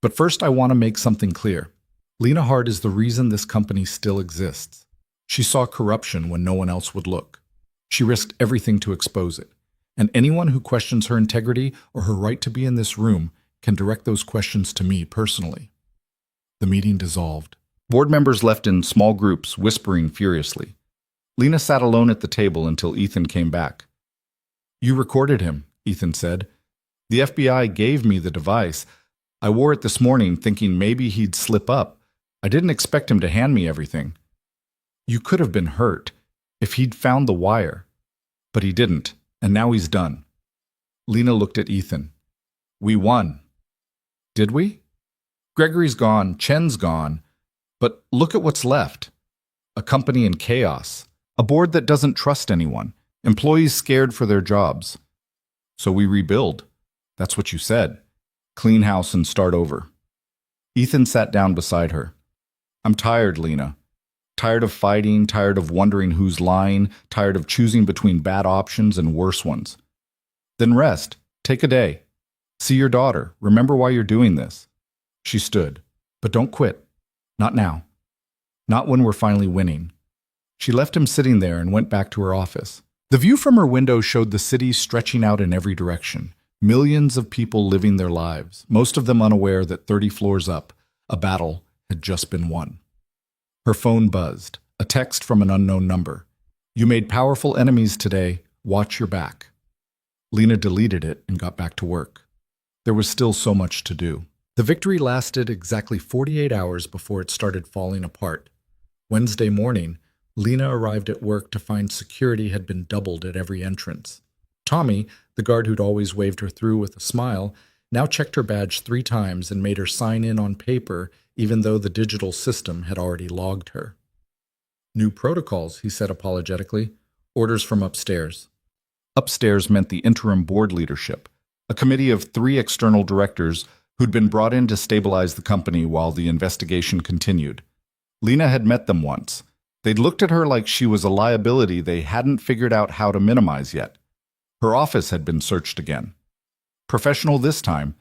But first, I want to make something clear. Lena Hart is the reason this company still exists. She saw corruption when no one else would look. She risked everything to expose it. And anyone who questions her integrity or her right to be in this room can direct those questions to me personally. The meeting dissolved. Board members left in small groups, whispering furiously. Lena sat alone at the table until Ethan came back. You recorded him, Ethan said. The FBI gave me the device. I wore it this morning thinking maybe he'd slip up. I didn't expect him to hand me everything. You could have been hurt if he'd found the wire. But he didn't, and now he's done. Lena looked at Ethan. We won. Did we? Gregory's gone, Chen's gone. But look at what's left. A company in chaos. A board that doesn't trust anyone. Employees scared for their jobs. So we rebuild. That's what you said. Clean house and start over. Ethan sat down beside her. I'm tired, Lena. Tired of fighting, tired of wondering who's lying, tired of choosing between bad options and worse ones. Then rest. Take a day. See your daughter. Remember why you're doing this. She stood. But don't quit. Not now. Not when we're finally winning. She left him sitting there and went back to her office. The view from her window showed the city stretching out in every direction. Millions of people living their lives, most of them unaware that 30 floors up, a battle had just been won. Her phone buzzed, a text from an unknown number. You made powerful enemies today. Watch your back. Lena deleted it and got back to work. There was still so much to do. The victory lasted exactly 48 hours before it started falling apart. Wednesday morning, Lena arrived at work to find security had been doubled at every entrance. Tommy, the guard who'd always waved her through with a smile, now checked her badge 3 times and made her sign in on paper, even though the digital system had already logged her. New protocols, he said apologetically. Orders from upstairs. Upstairs meant the interim board leadership, a committee of 3 external directors who'd been brought in to stabilize the company while the investigation continued. Lena had met them once. They'd looked at her like she was a liability they hadn't figured out how to minimize yet. Her office had been searched again. Professional this time,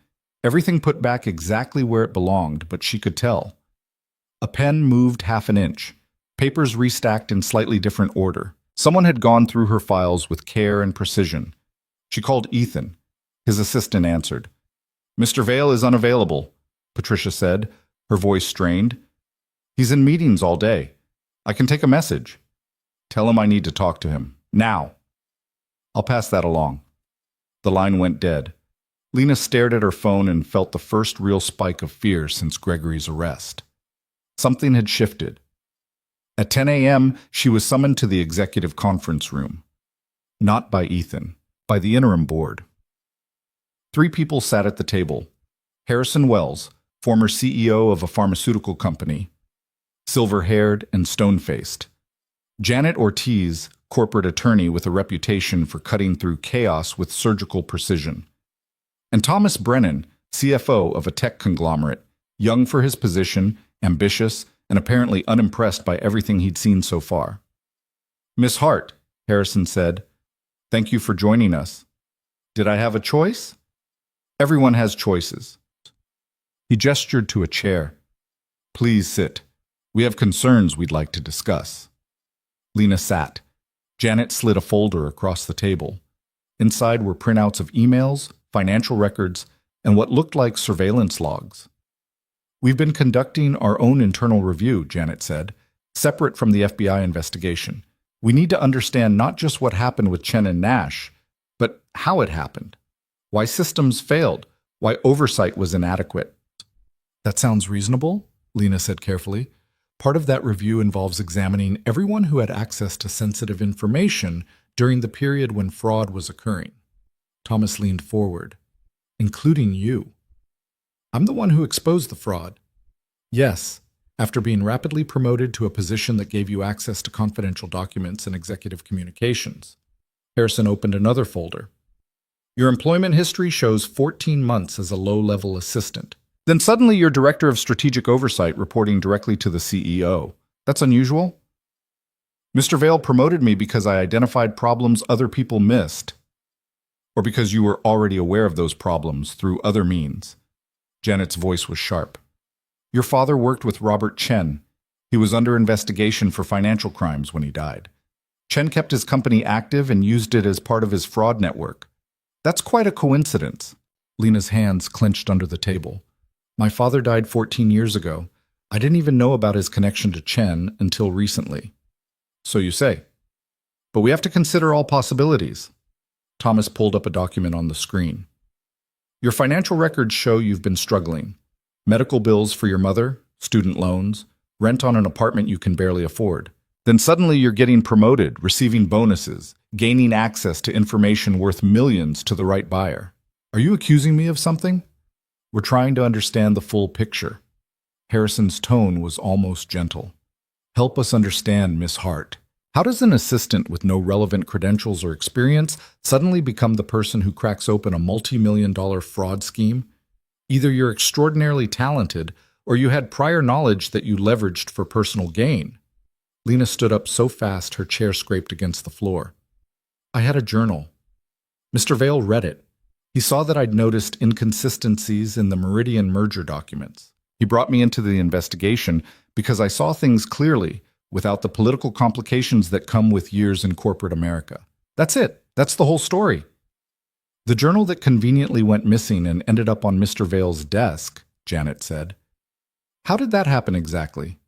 everything put back exactly where it belonged, but she could tell. A pen moved half an inch, papers restacked in slightly different order. Someone had gone through her files with care and precision. She called Ethan. His assistant answered. Mr. Vale is unavailable, Patricia said, her voice strained. He's in meetings all day. I can take a message. Tell him I need to talk to him. Now. I'll pass that along. The line went dead. Lena stared at her phone and felt the first real spike of fear since Gregory's arrest. Something had shifted. At 10 a.m., she was summoned to the executive conference room. Not by Ethan, by the interim board. 3 people sat at the table. Harrison Wells, former CEO of a pharmaceutical company, silver-haired and stone-faced. Janet Ortiz, corporate attorney with a reputation for cutting through chaos with surgical precision. And Thomas Brennan, CFO of a tech conglomerate, young for his position, ambitious, and apparently unimpressed by everything he'd seen so far. Miss Hart, Harrison said, thank you for joining us. Did I have a choice? Everyone has choices. He gestured to a chair. Please sit. We have concerns we'd like to discuss. Lena sat. Janet slid a folder across the table. Inside were printouts of emails, financial records, and what looked like surveillance logs. We've been conducting our own internal review, Janet said, separate from the FBI investigation. We need to understand not just what happened with Chen and Nash, but how it happened. Why systems failed, why oversight was inadequate. That sounds reasonable, Lena said carefully. Part of that review involves examining everyone who had access to sensitive information during the period when fraud was occurring. Thomas leaned forward. Including you. I'm the one who exposed the fraud. Yes, after being rapidly promoted to a position that gave you access to confidential documents and executive communications. Harrison opened another folder. Your employment history shows 14 months as a low-level assistant. Then suddenly you're director of strategic oversight reporting directly to the CEO. That's unusual. Mr. Vale promoted me because I identified problems other people missed, or because you were already aware of those problems through other means. Janet's voice was sharp. Your father worked with Robert Chen. He was under investigation for financial crimes when he died. Chen kept his company active and used it as part of his fraud network. That's quite a coincidence. Lena's hands clenched under the table. My father died 14 years ago. I didn't even know about his connection to Chen until recently. So you say. But we have to consider all possibilities. Thomas pulled up a document on the screen. Your financial records show you've been struggling. Medical bills for your mother, student loans, rent on an apartment you can barely afford. Then suddenly you're getting promoted, receiving bonuses, gaining access to information worth millions to the right buyer. Are you accusing me of something? We're trying to understand the full picture. Harrison's tone was almost gentle. Help us understand, Miss Hart. How does an assistant with no relevant credentials or experience suddenly become the person who cracks open a multi-million-dollar fraud scheme? Either you're extraordinarily talented, or you had prior knowledge that you leveraged for personal gain. Lena stood up so fast her chair scraped against the floor. I had a journal. Mr. Vale read it. He saw that I'd noticed inconsistencies in the Meridian merger documents. He brought me into the investigation because I saw things clearly, without the political complications that come with years in corporate America. That's it. That's the whole story. The journal that conveniently went missing and ended up on Mr. Vale's desk, Janet said. How did that happen exactly?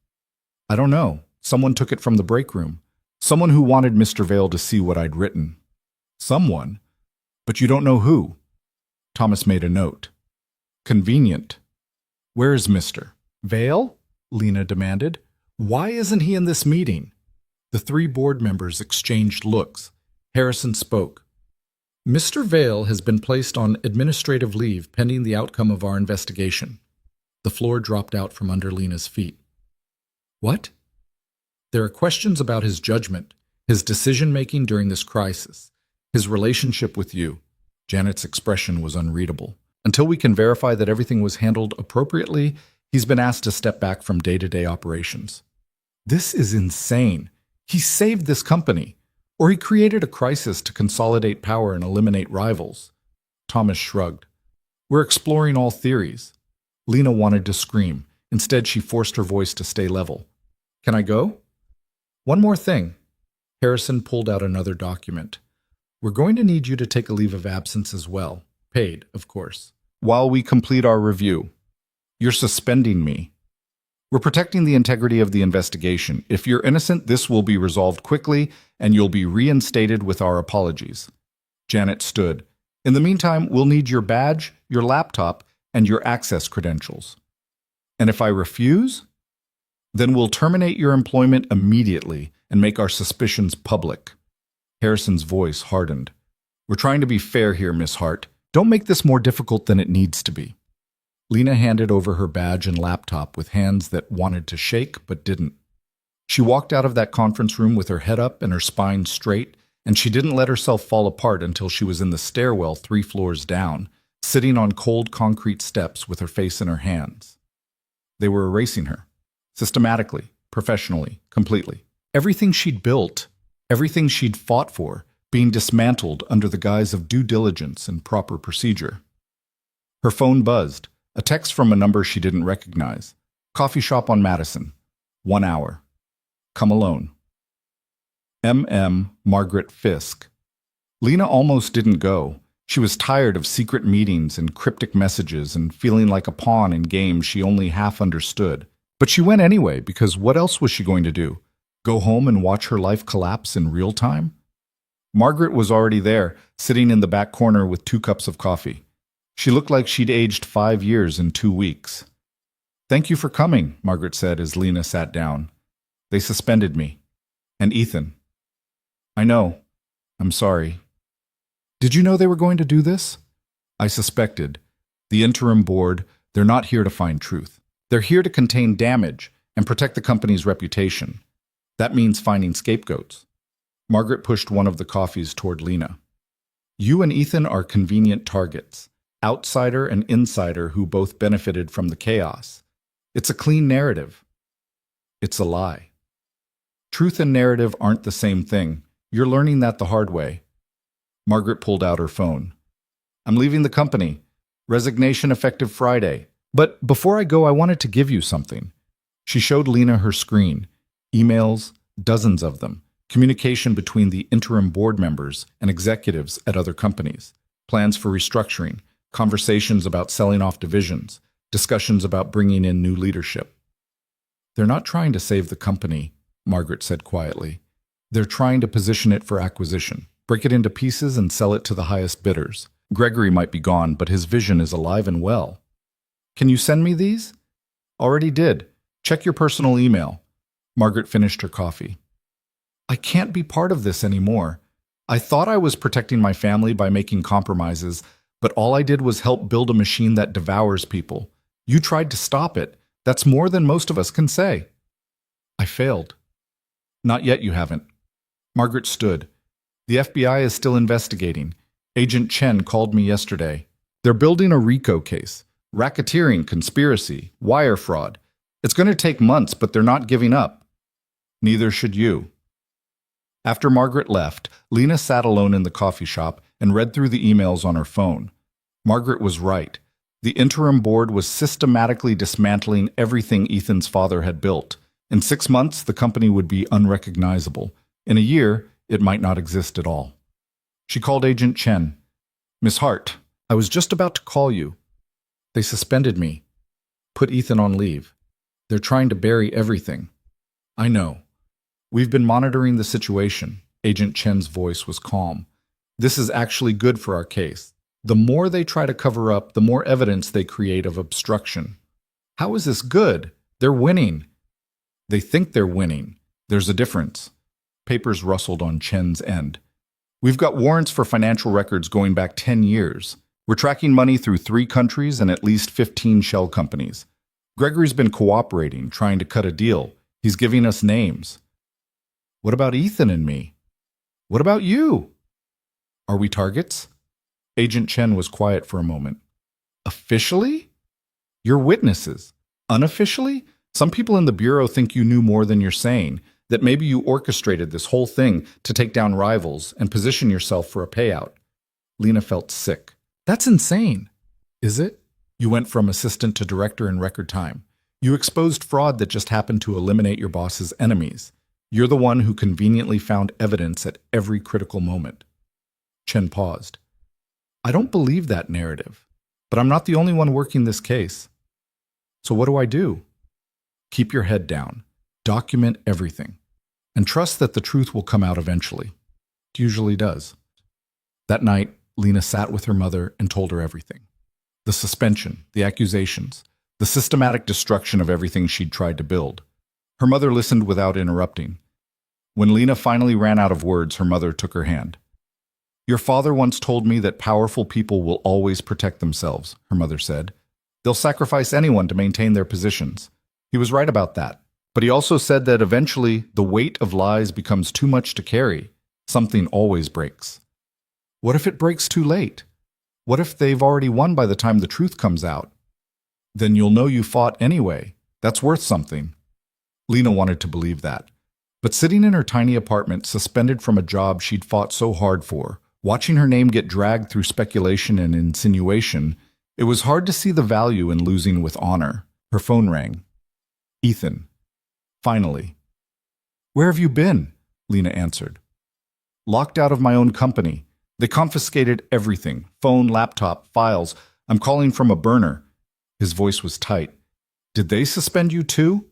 I don't know. Someone took it from the break room. Someone who wanted Mr. Vale to see what I'd written. Someone? But you don't know who. Thomas made a note. Convenient. Where is Mr. Vale? Lena demanded. Why isn't he in this meeting? The three board members exchanged looks. Harrison spoke. Mr. Vale has been placed on administrative leave pending the outcome of our investigation. The floor dropped out from under Lena's feet. What? There are questions about his judgment, his decision-making during this crisis, his relationship with you. Janet's expression was unreadable. Until we can verify that everything was handled appropriately, he's been asked to step back from day-to-day operations. This is insane. He saved this company. Or he created a crisis to consolidate power and eliminate rivals. Thomas shrugged. We're exploring all theories. Lena wanted to scream. Instead, she forced her voice to stay level. Can I go? One more thing. Harrison pulled out another document. We're going to need you to take a leave of absence as well. Paid, of course. While we complete our review. You're suspending me. We're protecting the integrity of the investigation. If you're innocent, this will be resolved quickly, and you'll be reinstated with our apologies. Janet stood. In the meantime, we'll need your badge, your laptop, and your access credentials. And if I refuse, then we'll terminate your employment immediately and make our suspicions public. Harrison's voice hardened. We're trying to be fair here, Miss Hart. Don't make this more difficult than it needs to be. Lena handed over her badge and laptop with hands that wanted to shake but didn't. She walked out of that conference room with her head up and her spine straight, and she didn't let herself fall apart until she was in the stairwell 3 floors down, sitting on cold concrete steps with her face in her hands. They were erasing her. Systematically, professionally, completely. Everything she'd built, everything she'd fought for, being dismantled under the guise of due diligence and proper procedure. Her phone buzzed. A text from a number she didn't recognize. Coffee shop on Madison. 1 hour. Come alone. M.M. Margaret Fisk. Lena almost didn't go. She was tired of secret meetings and cryptic messages and feeling like a pawn in games she only half understood. But she went anyway, because what else was she going to do? Go home and watch her life collapse in real time? Margaret was already there, sitting in the back corner with 2 cups of coffee. She looked like she'd aged 5 years in 2 weeks. Thank you for coming, Margaret said as Lena sat down. They suspended me. And Ethan. I know. I'm sorry. Did you know they were going to do this? I suspected. The interim board, they're not here to find truth. They're here to contain damage, and protect the company's reputation. That means finding scapegoats. Margaret pushed one of the coffees toward Lena. You and Ethan are convenient targets, outsider and insider who both benefited from the chaos. It's a clean narrative. It's a lie. Truth and narrative aren't the same thing. You're learning that the hard way. Margaret pulled out her phone. I'm leaving the company. Resignation effective Friday. But before I go, I wanted to give you something. She showed Lena her screen. Emails, dozens of them. Communication between the interim board members and executives at other companies. Plans for restructuring. Conversations about selling off divisions. Discussions about bringing in new leadership. They're not trying to save the company, Margaret said quietly. They're trying to position it for acquisition. Break it into pieces and sell it to the highest bidders. Gregory might be gone, but his vision is alive and well. Can you send me these? Already did. Check your personal email. Margaret finished her coffee. I can't be part of this anymore. I thought I was protecting my family by making compromises, but all I did was help build a machine that devours people. You tried to stop it. That's more than most of us can say. I failed. Not yet, you haven't. Margaret stood. The FBI is still investigating. Agent Chen called me yesterday. They're building a RICO case. Racketeering, conspiracy, wire fraud. It's going to take months, but they're not giving up. Neither should you. After Margaret left, Lena sat alone in the coffee shop and read through the emails on her phone. Margaret was right. The interim board was systematically dismantling everything Ethan's father had built. In 6 months, the company would be unrecognizable. In a year, it might not exist at all. She called Agent Chen. Miss Hart, I was just about to call you. They suspended me. Put Ethan on leave. They're trying to bury everything. I know. We've been monitoring the situation. Agent Chen's voice was calm. This is actually good for our case. The more they try to cover up, the more evidence they create of obstruction. How is this good? They're winning. They think they're winning. There's a difference. Papers rustled on Chen's end. We've got warrants for financial records going back 10 years. We're tracking money through 3 countries and at least 15 shell companies. Gregory's been cooperating, trying to cut a deal. He's giving us names. What about Ethan and me? What about you? Are we targets? Agent Chen was quiet for a moment. Officially? You're witnesses. Unofficially? Some people in the Bureau think you knew more than you're saying, that maybe you orchestrated this whole thing to take down rivals and position yourself for a payout. Lena felt sick. That's insane. Is it? You went from assistant to director in record time. You exposed fraud that just happened to eliminate your boss's enemies. You're the one who conveniently found evidence at every critical moment. Chen paused. I don't believe that narrative, but I'm not the only one working this case. So what do I do? Keep your head down. Document everything. And trust that the truth will come out eventually. It usually does. That night, Lena sat with her mother and told her everything. The suspension, the accusations, the systematic destruction of everything she'd tried to build. Her mother listened without interrupting. When Lena finally ran out of words, her mother took her hand. Your father once told me that powerful people will always protect themselves, her mother said. They'll sacrifice anyone to maintain their positions. He was right about that. But he also said that eventually the weight of lies becomes too much to carry. Something always breaks. What if it breaks too late? What if they've already won by the time the truth comes out? Then you'll know you fought anyway. That's worth something. Lena wanted to believe that. But sitting in her tiny apartment, suspended from a job she'd fought so hard for, watching her name get dragged through speculation and insinuation, it was hard to see the value in losing with honor. Her phone rang. Ethan. Finally. Where have you been? Lena answered. Locked out of my own company. They confiscated everything. Phone, laptop, files. I'm calling from a burner. His voice was tight. Did they suspend you too?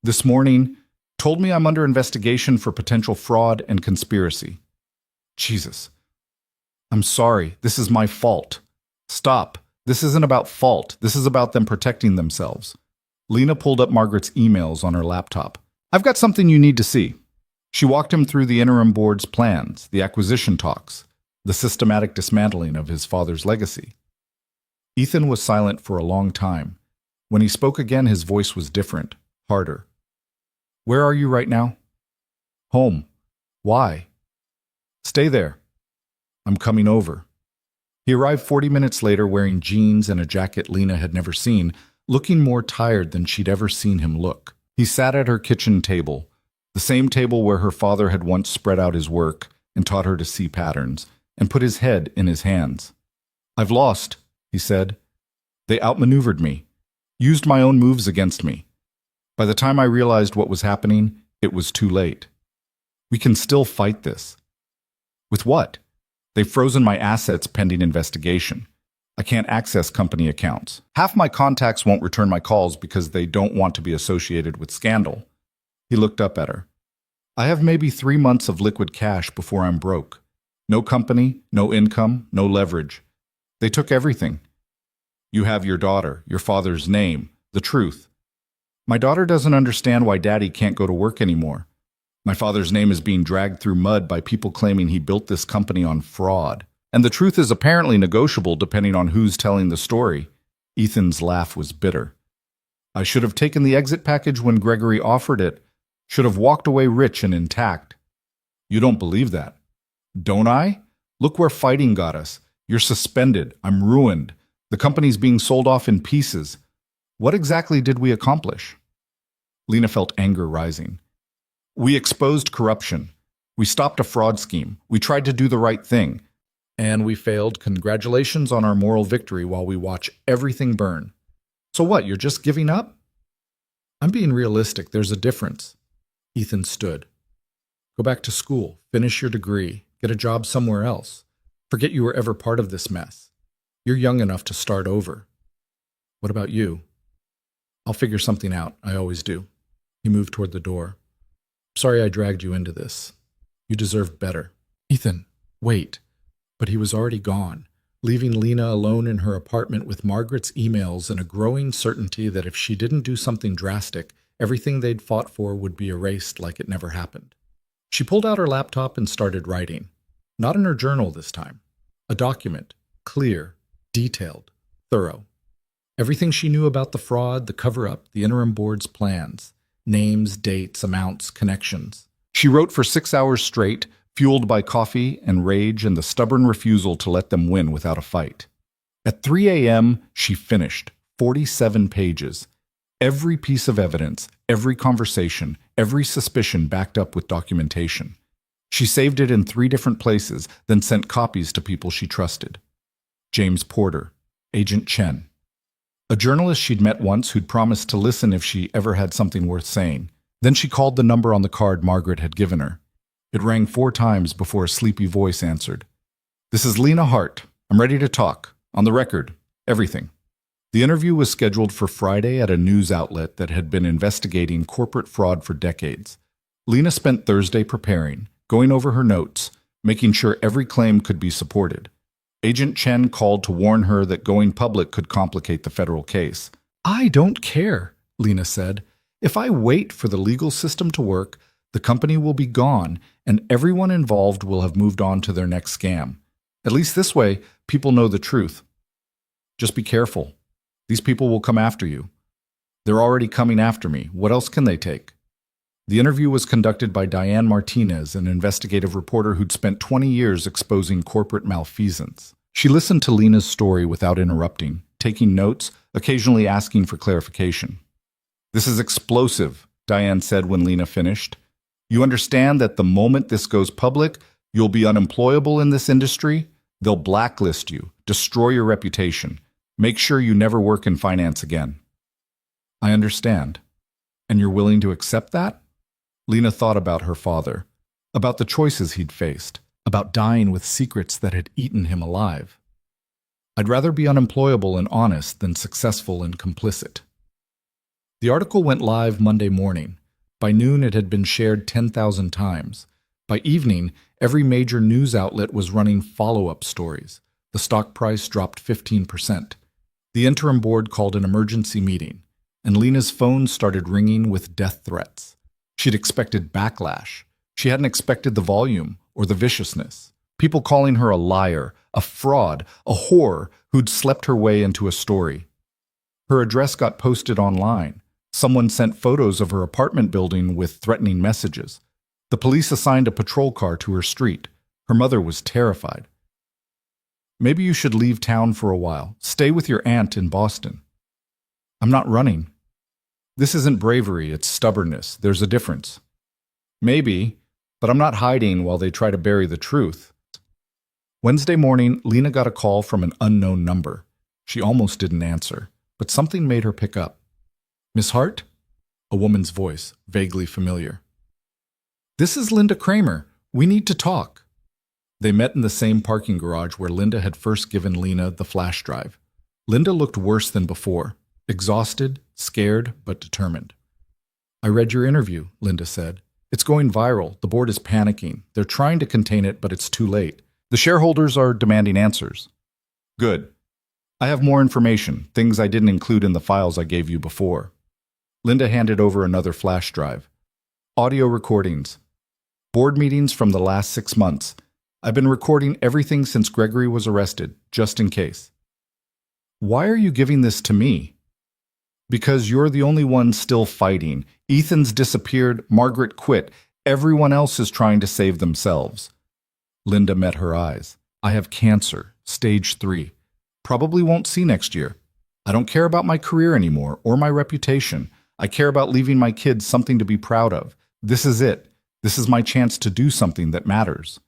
This morning, told me I'm under investigation for potential fraud and conspiracy. Jesus. I'm sorry. This is my fault. Stop. This isn't about fault. This is about them protecting themselves. Lena pulled up Margaret's emails on her laptop. I've got something you need to see. She walked him through the interim board's plans, the acquisition talks, the systematic dismantling of his father's legacy. Ethan was silent for a long time. When he spoke again, his voice was different, harder. Where are you right now? Home. Why? Stay there. I'm coming over. He arrived 40 minutes later wearing jeans and a jacket Lena had never seen, looking more tired than she'd ever seen him look. He sat at her kitchen table, the same table where her father had once spread out his work and taught her to see patterns, and put his head in his hands. I've lost, he said. They outmaneuvered me, used my own moves against me. By the time I realized what was happening, it was too late. We can still fight this. With what? They've frozen my assets pending investigation. I can't access company accounts. Half my contacts won't return my calls because they don't want to be associated with scandal. He looked up at her. I have maybe 3 months of liquid cash before I'm broke. No company, no income, no leverage. They took everything. You have your daughter, your father's name, the truth. My daughter doesn't understand why Daddy can't go to work anymore. My father's name is being dragged through mud by people claiming he built this company on fraud. And the truth is apparently negotiable depending on who's telling the story. Ethan's laugh was bitter. I should have taken the exit package when Gregory offered it. Should have walked away rich and intact. You don't believe that. Don't I? Look where fighting got us. You're suspended. I'm ruined. The company's being sold off in pieces. What exactly did we accomplish? Lena felt anger rising. We exposed corruption. We stopped a fraud scheme. We tried to do the right thing. And we failed. Congratulations on our moral victory while we watch everything burn. So what, you're just giving up? I'm being realistic. There's a difference. Ethan stood. Go back to school. Finish your degree. Get a job somewhere else. Forget you were ever part of this mess. You're young enough to start over. What about you? I'll figure something out. I always do. He moved toward the door. Sorry I dragged you into this. You deserved better. Ethan, wait. But he was already gone, leaving Lena alone in her apartment with Margaret's emails and a growing certainty that if she didn't do something drastic, everything they'd fought for would be erased like it never happened. She pulled out her laptop and started writing. Not in her journal this time. A document, clear, detailed, thorough. Everything she knew about the fraud, the cover-up, the interim board's plans. Names, dates, amounts, connections. She wrote for 6 hours straight, fueled by coffee and rage and the stubborn refusal to let them win without a fight. At 3 a.m., she finished 47 pages. Every piece of evidence, every conversation, every suspicion backed up with documentation. She saved it in 3 different places, then sent copies to people she trusted. James Porter, Agent Chen. A journalist she'd met once who'd promised to listen if she ever had something worth saying. Then she called the number on the card Margaret had given her. It rang 4 times before a sleepy voice answered. This is Lena Hart. I'm ready to talk. On the record. Everything. The interview was scheduled for Friday at a news outlet that had been investigating corporate fraud for decades. Lena spent Thursday preparing, going over her notes, making sure every claim could be supported. Agent Chen called to warn her that going public could complicate the federal case. I don't care, Lena said. If I wait for the legal system to work, the company will be gone and everyone involved will have moved on to their next scam. At least this way, people know the truth. Just be careful. These people will come after you. They're already coming after me. What else can they take? The interview was conducted by Diane Martinez, an investigative reporter who'd spent 20 years exposing corporate malfeasance. She listened to Lena's story without interrupting, taking notes, occasionally asking for clarification. This is explosive, Diane said when Lena finished. You understand that the moment this goes public, you'll be unemployable in this industry? They'll blacklist you, destroy your reputation, make sure you never work in finance again. I understand. And you're willing to accept that? Lena thought about her father, about the choices he'd faced, about dying with secrets that had eaten him alive. I'd rather be unemployable and honest than successful and complicit. The article went live Monday morning. By noon, it had been shared 10,000 times. By evening, every major news outlet was running follow-up stories. The stock price dropped 15%. The interim board called an emergency meeting, and Lena's phone started ringing with death threats. She'd expected backlash. She hadn't expected the volume or the viciousness. People calling her a liar, a fraud, a whore who'd slept her way into a story. Her address got posted online. Someone sent photos of her apartment building with threatening messages. The police assigned a patrol car to her street. Her mother was terrified. Maybe you should leave town for a while. Stay with your aunt in Boston. I'm not running. This isn't bravery, it's stubbornness. There's a difference. Maybe, but I'm not hiding while they try to bury the truth. Wednesday morning, Lena got a call from an unknown number. She almost didn't answer, but something made her pick up. Miss Hart? A woman's voice, vaguely familiar. This is Linda Kramer. We need to talk. They met in the same parking garage where Linda had first given Lena the flash drive. Linda looked worse than before, exhausted, scared, but determined. I read your interview, Linda said. It's going viral. The board is panicking. They're trying to contain it, but it's too late. The shareholders are demanding answers. Good. I have more information, things I didn't include in the files I gave you before. Linda handed over another flash drive. Audio recordings. Board meetings from the last 6 months. I've been recording everything since Gregory was arrested, just in case. Why are you giving this to me? Because you're the only one still fighting. Ethan's disappeared, Margaret quit. Everyone else is trying to save themselves. Linda met her eyes. I have cancer, stage 3. Probably won't see next year. I don't care about my career anymore or my reputation. I care about leaving my kids something to be proud of. This is it. This is my chance to do something that matters.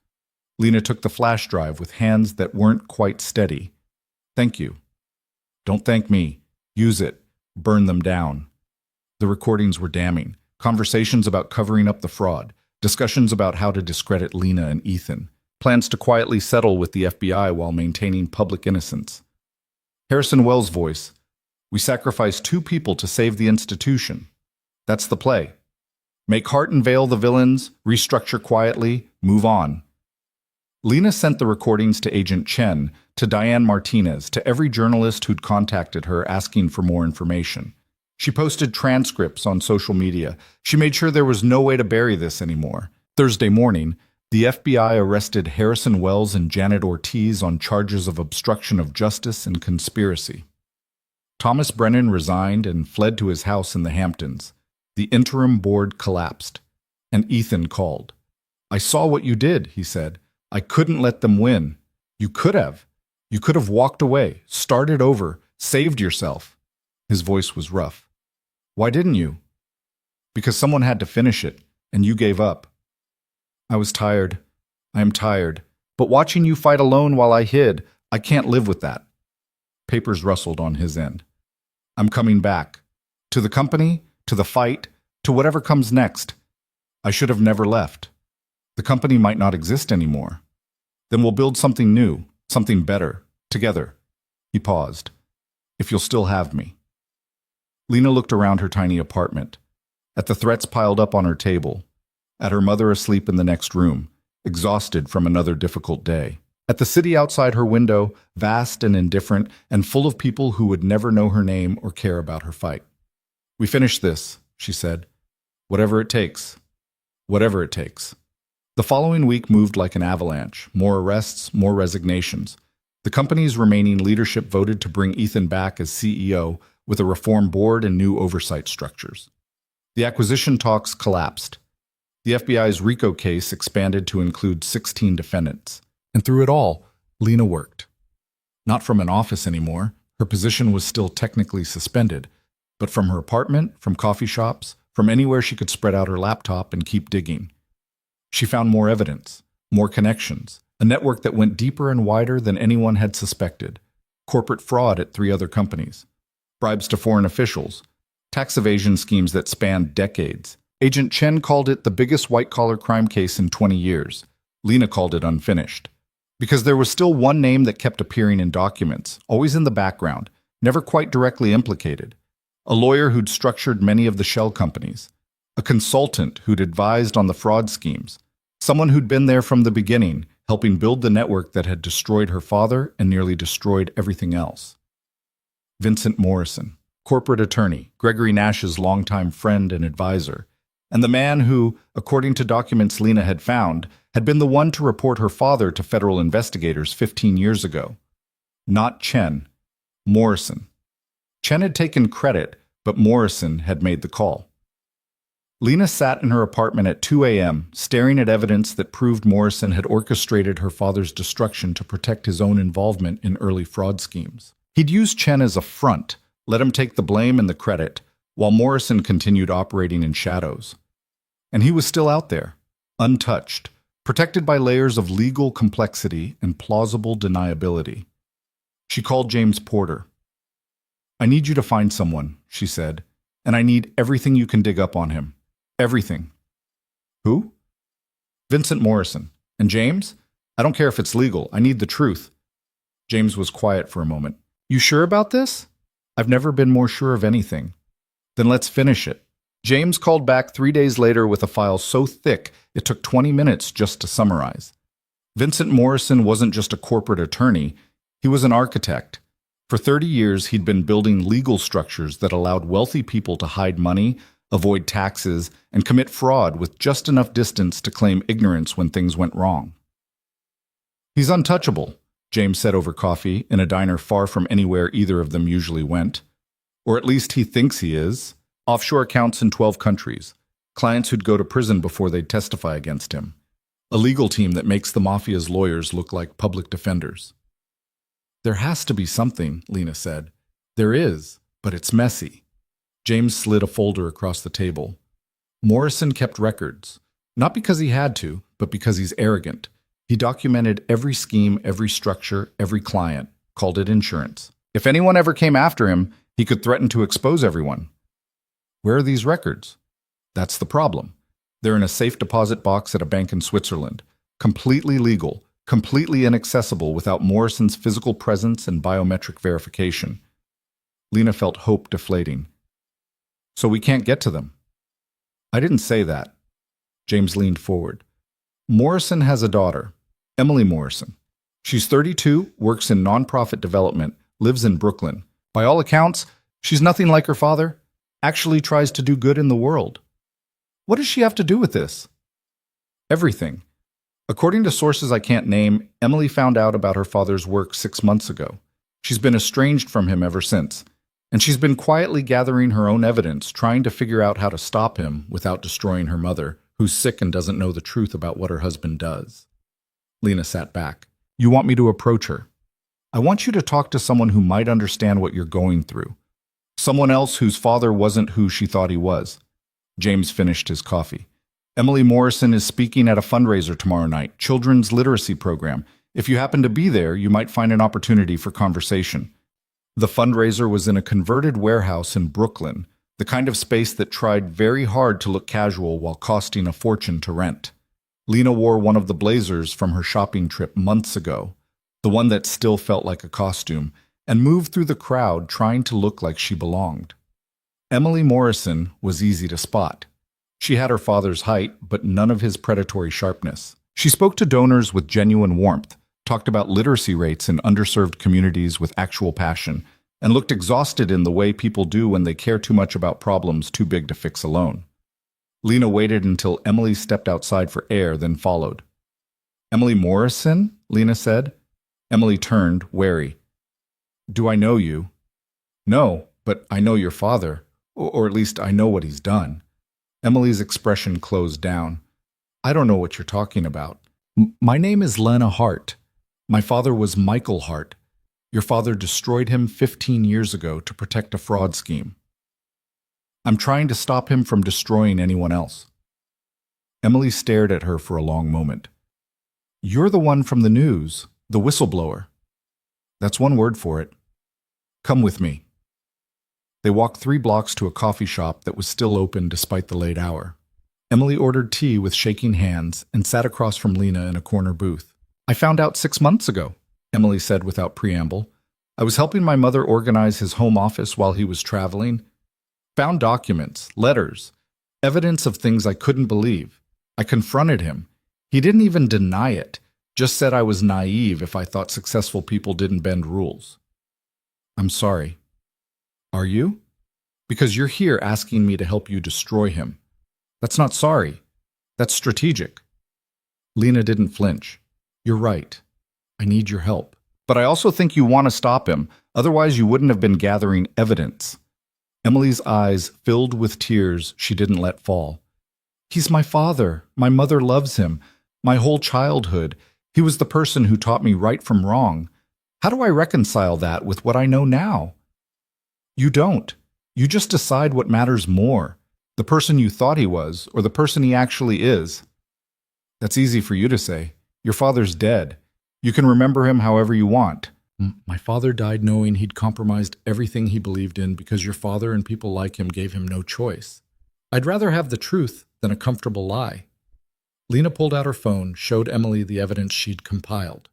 Lena took the flash drive with hands that weren't quite steady. Thank you. Don't thank me. Use it. Burn them down. The recordings were damning. Conversations about covering up the fraud. Discussions about how to discredit Lena and Ethan. Plans to quietly settle with the FBI while maintaining public innocence. Harrison Wells' voice. We sacrificed 2 people to save the institution. That's the play. Make Hart and Vale the villains, restructure quietly, move on. Lena sent the recordings to Agent Chen, to Diane Martinez, to every journalist who'd contacted her asking for more information. She posted transcripts on social media. She made sure there was no way to bury this anymore. Thursday morning, the FBI arrested Harrison Wells and Janet Ortiz on charges of obstruction of justice and conspiracy. Thomas Brennan resigned and fled to his house in the Hamptons. The interim board collapsed, and Ethan called. I saw what you did, he said. I couldn't let them win. You could have. You could have walked away, started over, saved yourself. His voice was rough. Why didn't you? Because someone had to finish it, and you gave up. I was tired. I am tired. But watching you fight alone while I hid, I can't live with that. Papers rustled on his end. I'm coming back. To the company, to the fight, to whatever comes next. I should have never left. The company might not exist anymore. Then we'll build something new, something better, together. He paused. If you'll still have me. Lena looked around her tiny apartment, at the threats piled up on her table, at her mother asleep in the next room, exhausted from another difficult day, at the city outside her window, vast and indifferent and full of people who would never know her name or care about her fight. We finished this, she said. Whatever it takes. Whatever it takes. The following week moved like an avalanche, more arrests, more resignations. The company's remaining leadership voted to bring Ethan back as CEO with a reform board and new oversight structures. The acquisition talks collapsed. The FBI's RICO case expanded to include 16 defendants. And through it all, Lena worked. Not from an office anymore, her position was still technically suspended, but from her apartment, from coffee shops, from anywhere she could spread out her laptop and keep digging. She found more evidence, more connections, a network that went deeper and wider than anyone had suspected. Corporate fraud at 3 other companies, bribes to foreign officials, tax evasion schemes that spanned decades. Agent Chen called it the biggest white-collar crime case in 20 years. Lena called it unfinished. Because there was still one name that kept appearing in documents, always in the background, never quite directly implicated. A lawyer who'd structured many of the shell companies. A consultant who'd advised on the fraud schemes. Someone who'd been there from the beginning, helping build the network that had destroyed her father and nearly destroyed everything else. Vincent Morrison, corporate attorney, Gregory Nash's longtime friend and advisor, and the man who, according to documents Lena had found, had been the one to report her father to federal investigators 15 years ago. Not Chen, Morrison. Chen had taken credit, but Morrison had made the call. Lena sat in her apartment at 2 a.m., staring at evidence that proved Morrison had orchestrated her father's destruction to protect his own involvement in early fraud schemes. He'd used Chen as a front, let him take the blame and the credit, while Morrison continued operating in shadows. And he was still out there, untouched, protected by layers of legal complexity and plausible deniability. She called James Porter. "I need you to find someone," she said, "and I need everything you can dig up on him. Everything." "Who?" "Vincent Morrison. And James? I don't care if it's legal. I need the truth." James was quiet for a moment. "You sure about this?" "I've never been more sure of anything." "Then let's finish it." James called back 3 days later with a file so thick it took 20 minutes just to summarize. Vincent Morrison wasn't just a corporate attorney, he was an architect. For 30 years, he'd been building legal structures that allowed wealthy people to hide money, avoid taxes, and commit fraud with just enough distance to claim ignorance when things went wrong. "He's untouchable," James said over coffee in a diner far from anywhere either of them usually went. "Or at least he thinks he is. Offshore accounts in 12 countries. Clients who'd go to prison before they'd testify against him. A legal team that makes the mafia's lawyers look like public defenders." "There has to be something," Lena said. "There is, but it's messy." James slid a folder across the table. "Morrison kept records. Not because he had to, but because he's arrogant. He documented every scheme, every structure, every client, called it insurance. If anyone ever came after him, he could threaten to expose everyone. Where are these records? That's the problem. They're in a safe deposit box at a bank in Switzerland. Completely legal, completely inaccessible without Morrison's physical presence and biometric verification. Lena felt hope deflating. "So we can't get to them." "I didn't say that." James leaned forward. "Morrison has a daughter, Emily Morrison. She's 32, works in nonprofit development, lives in Brooklyn. By all accounts, she's nothing like her father. Actually tries to do good in the world. What does she have to do with this?" "Everything. According to sources I can't name, Emily found out about her father's work 6 months ago. She's been estranged from him ever since, and she's been quietly gathering her own evidence, trying to figure out how to stop him without destroying her mother, who's sick and doesn't know the truth about what her husband does." Lena sat back. "You want me to approach her? I want you to talk to someone who might understand what you're going through. Someone else whose father wasn't who she thought he was." James finished his coffee. "Emily Morrison is speaking at a fundraiser tomorrow night, children's literacy program. If you happen to be there, you might find an opportunity for conversation." The fundraiser was in a converted warehouse in Brooklyn, the kind of space that tried very hard to look casual while costing a fortune to rent. Lena wore one of the blazers from her shopping trip months ago, the one that still felt like a costume, and moved through the crowd trying to look like she belonged. Emily Morrison was easy to spot. She had her father's height, but none of his predatory sharpness. She spoke to donors with genuine warmth, talked about literacy rates in underserved communities with actual passion, and looked exhausted in the way people do when they care too much about problems too big to fix alone. Lena waited until Emily stepped outside for air, then followed. "Emily Morrison?" Lena said. Emily turned, wary. "Do I know you?" "No, but I know your father, or at least I know what he's done." Emily's expression closed down. "I don't know what you're talking about. My name is Lena Hart. My father was Michael Hart. Your father destroyed him 15 years ago to protect a fraud scheme. I'm trying to stop him from destroying anyone else." Emily stared at her for a long moment. "You're the one from the news, the whistleblower." "That's one word for it. Come with me." They walked 3 blocks to a coffee shop that was still open despite the late hour. Emily ordered tea with shaking hands and sat across from Lena in a corner booth. "I found out 6 months ago," Emily said without preamble. "I was helping my mother organize his home office while he was traveling. Found documents, letters, evidence of things I couldn't believe. I confronted him. He didn't even deny it, just said I was naive if I thought successful people didn't bend rules." "I'm sorry." "Are you? Because you're here asking me to help you destroy him. That's not sorry. That's strategic." Lena didn't flinch. "You're right. I need your help. But I also think you want to stop him. Otherwise, you wouldn't have been gathering evidence." Emily's eyes filled with tears she didn't let fall. He's my father. My mother loves him. My whole childhood. He was the person who taught me right from wrong. How do I reconcile that with what I know now? You don't. You just decide what matters more, the person you thought he was or the person he actually is. That's easy for you to say. Your father's dead. You can remember him however you want. My father died knowing he'd compromised everything he believed in because your father and people like him gave him no choice. I'd rather have the truth than a comfortable lie. Lena pulled out her phone, showed Emily the evidence she'd compiled.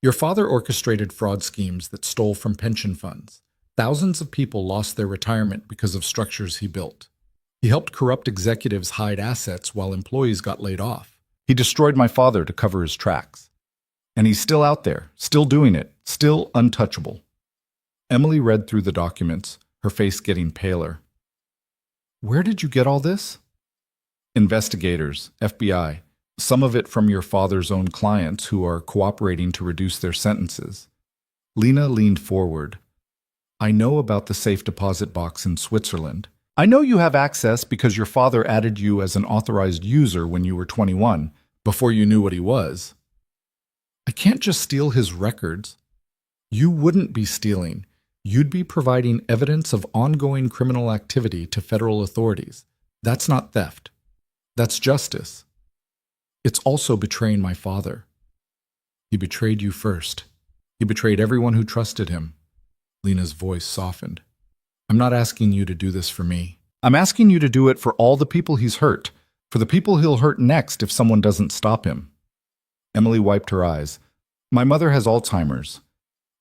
Your father orchestrated fraud schemes that stole from pension funds. Thousands of people lost their retirement because of structures he built. He helped corrupt executives hide assets while employees got laid off. He destroyed my father to cover his tracks. And he's still out there, still doing it, still untouchable. Emily read through the documents, her face getting paler. Where did you get all this? Investigators, FBI, some of it from your father's own clients who are cooperating to reduce their sentences. Lena leaned forward. I know about the safe deposit box in Switzerland. I know you have access because your father added you as an authorized user when you were 21, before you knew what he was. I can't just steal his records. You wouldn't be stealing. You'd be providing evidence of ongoing criminal activity to federal authorities. That's not theft. That's justice. It's also betraying my father. He betrayed you first. He betrayed everyone who trusted him. Lena's voice softened. I'm not asking you to do this for me. I'm asking you to do it for all the people he's hurt, for the people he'll hurt next if someone doesn't stop him. Emily wiped her eyes. My mother has Alzheimer's.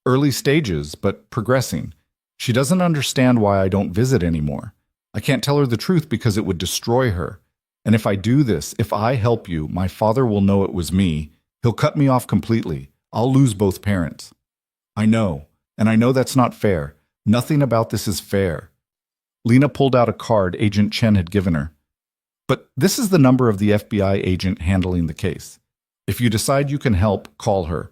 Early stages, but progressing. She doesn't understand why I don't visit anymore. I can't tell her the truth because it would destroy her. And if I do this, if I help you, my father will know it was me. He'll cut me off completely. I'll lose both parents. I know, and I know that's not fair. Nothing about this is fair. Lena pulled out a card Agent Chen had given her. But this is the number of the FBI agent handling the case. If you decide you can help, call her.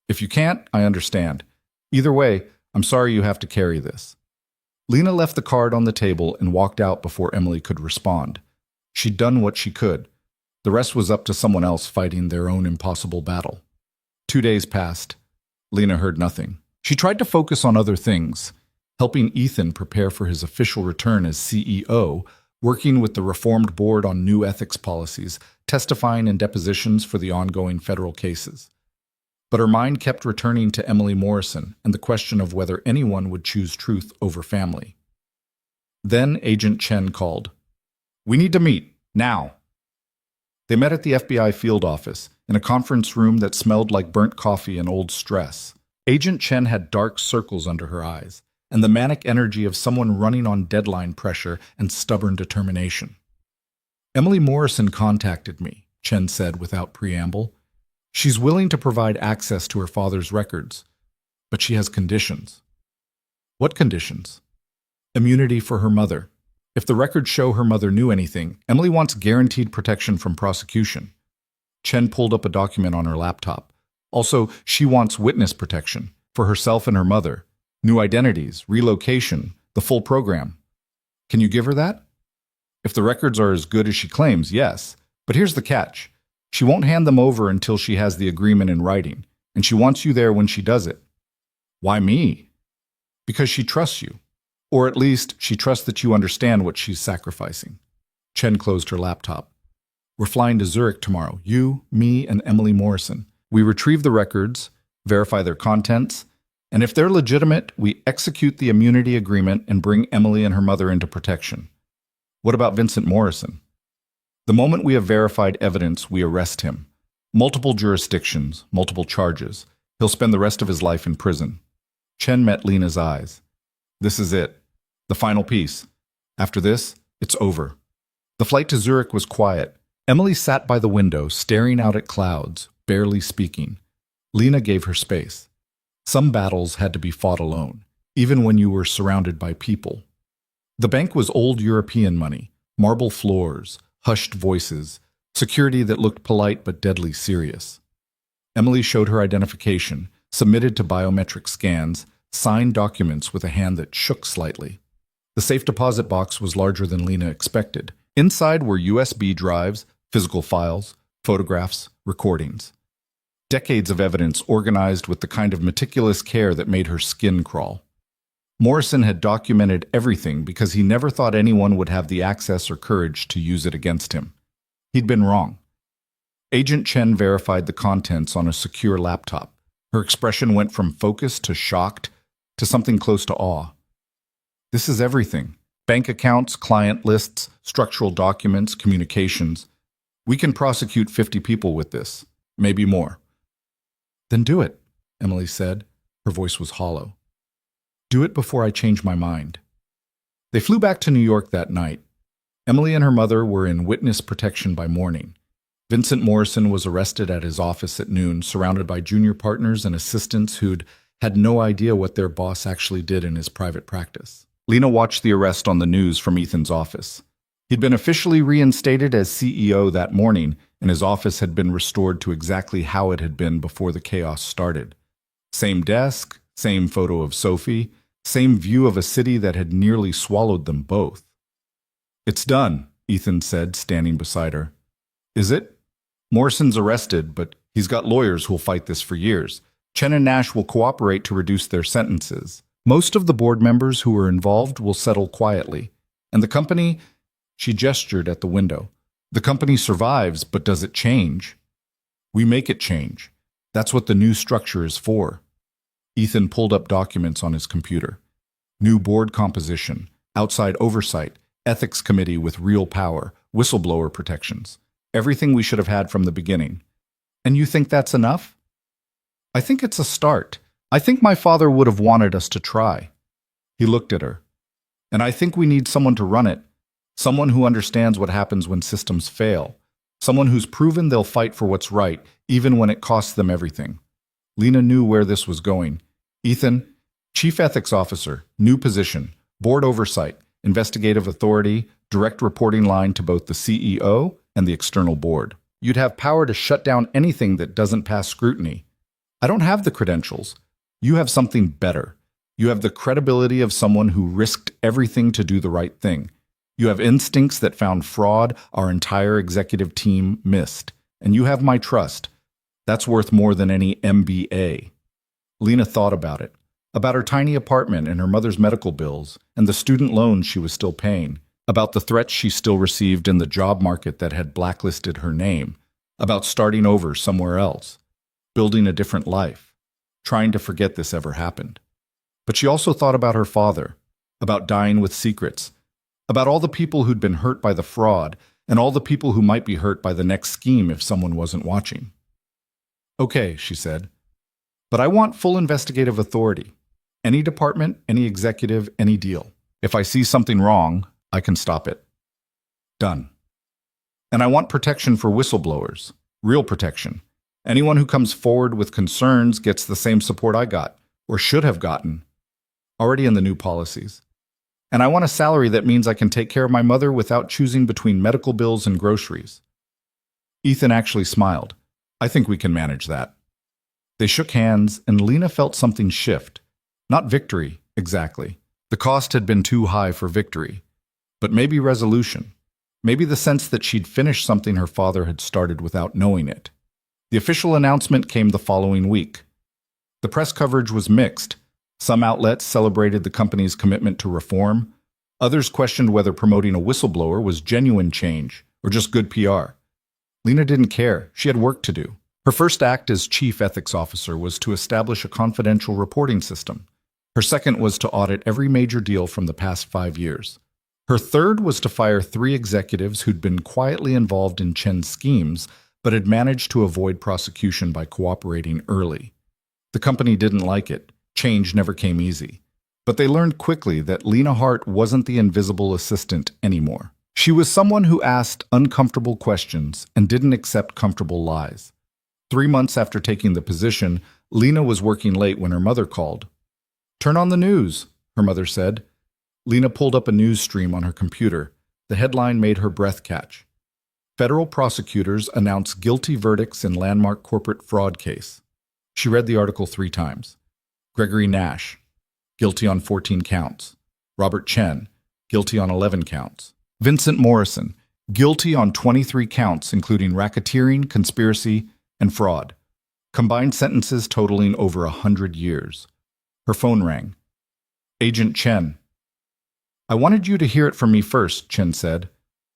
If you can't, I understand. Either way, I'm sorry you have to carry this. Lena left the card on the table and walked out before Emily could respond. She'd done what she could. The rest was up to someone else fighting their own impossible battle. 2 days passed. Lena heard nothing. She tried to focus on other things, helping Ethan prepare for his official return as CEO, working with the reformed board on new ethics policies, testifying in depositions for the ongoing federal cases. But her mind kept returning to Emily Morrison and the question of whether anyone would choose truth over family. Then Agent Chen called. We need to meet, now. They met at the FBI field office, in a conference room that smelled like burnt coffee and old stress. Agent Chen had dark circles under her eyes, and the manic energy of someone running on deadline pressure and stubborn determination. Emily Morrison contacted me, Chen said without preamble. She's willing to provide access to her father's records, but she has conditions. What conditions? Immunity for her mother. If the records show her mother knew anything, Emily wants guaranteed protection from prosecution. Chen pulled up a document on her laptop. Also, she wants witness protection for herself and her mother. New identities, relocation, the full program. Can you give her that? If the records are as good as she claims, yes. But here's the catch. She won't hand them over until she has the agreement in writing, and she wants you there when she does it. Why me? Because she trusts you. Or at least, she trusts that you understand what she's sacrificing. Chen closed her laptop. We're flying to Zurich tomorrow, you, me, and Emily Morrison. We retrieve the records, verify their contents, and if they're legitimate, we execute the immunity agreement and bring Emily and her mother into protection. What about Vincent Morrison? The moment we have verified evidence, we arrest him. Multiple jurisdictions, multiple charges. He'll spend the rest of his life in prison. Chen met Lena's eyes. This is it. The final piece. After this, it's over. The flight to Zurich was quiet. Emily sat by the window, staring out at clouds, barely speaking. Lena gave her space. Some battles had to be fought alone, even when you were surrounded by people. The bank was old European money, marble floors, hushed voices, security that looked polite but deadly serious. Emily showed her identification, submitted to biometric scans, signed documents with a hand that shook slightly. The safe deposit box was larger than Lena expected. Inside were USB drives, physical files, photographs, recordings. Decades of evidence organized with the kind of meticulous care that made her skin crawl. Morrison had documented everything because he never thought anyone would have the access or courage to use it against him. He'd been wrong. Agent Chen verified the contents on a secure laptop. Her expression went from focused to shocked to something close to awe. This is everything. Bank accounts, client lists, structural documents, communications. We can prosecute 50 people with this, maybe more. Then do it, Emily said. Her voice was hollow. Do it before I change my mind. They flew back to New York that night. Emily and her mother were in witness protection by morning. Vincent Morrison was arrested at his office at noon, surrounded by junior partners and assistants who'd had no idea what their boss actually did in his private practice. Lena watched the arrest on the news from Ethan's office. He'd been officially reinstated as CEO that morning, and his office had been restored to exactly how it had been before the chaos started. Same desk, same photo of Sophie, same view of a city that had nearly swallowed them both. It's done, Ethan said, standing beside her. Is it? Morrison's arrested, but he's got lawyers who'll fight this for years. Chen and Nash will cooperate to reduce their sentences. Most of the board members who were involved will settle quietly. And the company, she gestured at the window. The company survives, but does it change? We make it change. That's what the new structure is for. Ethan pulled up documents on his computer. New board composition, outside oversight, ethics committee with real power, whistleblower protections. Everything we should have had from the beginning. And you think that's enough? I think it's a start. I think my father would have wanted us to try. He looked at her. And I think we need someone to run it. Someone who understands what happens when systems fail. Someone who's proven they'll fight for what's right, even when it costs them everything. Lena knew where this was going. Ethan, Chief Ethics Officer, new position, board oversight, investigative authority, direct reporting line to both the CEO and the external board. You'd have power to shut down anything that doesn't pass scrutiny. I don't have the credentials. You have something better. You have the credibility of someone who risked everything to do the right thing. You have instincts that found fraud our entire executive team missed. And you have my trust. That's worth more than any MBA. Lena thought about it. About her tiny apartment and her mother's medical bills, and the student loans she was still paying. About the threats she still received in the job market that had blacklisted her name. About starting over somewhere else. Building a different life. Trying to forget this ever happened. But she also thought about her father. About dying with secrets. About all the people who'd been hurt by the fraud, and all the people who might be hurt by the next scheme if someone wasn't watching. Okay, she said. But I want full investigative authority. Any department, any executive, any deal. If I see something wrong, I can stop it. Done. And I want protection for whistleblowers. Real protection. Anyone who comes forward with concerns gets the same support I got, or should have gotten. Already in the new policies. And I want a salary that means I can take care of my mother without choosing between medical bills and groceries. Ethan actually smiled. I think we can manage that. They shook hands, and Lena felt something shift. Not victory, exactly. The cost had been too high for victory. But maybe resolution. Maybe the sense that she'd finished something her father had started without knowing it. The official announcement came the following week. The press coverage was mixed. Some outlets celebrated the company's commitment to reform. Others questioned whether promoting a whistleblower was genuine change or just good PR. Lena didn't care. She had work to do. Her first act as chief ethics officer was to establish a confidential reporting system. Her second was to audit every major deal from the past 5 years. Her third was to fire 3 executives who'd been quietly involved in Chen's schemes, but had managed to avoid prosecution by cooperating early. The company didn't like it. Change never came easy. But they learned quickly that Lena Hart wasn't the invisible assistant anymore. She was someone who asked uncomfortable questions and didn't accept comfortable lies. 3 months after taking the position, Lena was working late when her mother called. "Turn on the news," her mother said. Lena pulled up a news stream on her computer. The headline made her breath catch. Federal prosecutors announce guilty verdicts in landmark corporate fraud case. She read the article 3 times. Gregory Nash, guilty on 14 counts. Robert Chen, guilty on 11 counts. Vincent Morrison, guilty on 23 counts, including racketeering, conspiracy, and fraud. Combined sentences totaling over 100 years. Her phone rang. Agent Chen. I wanted you to hear it from me first, Chen said.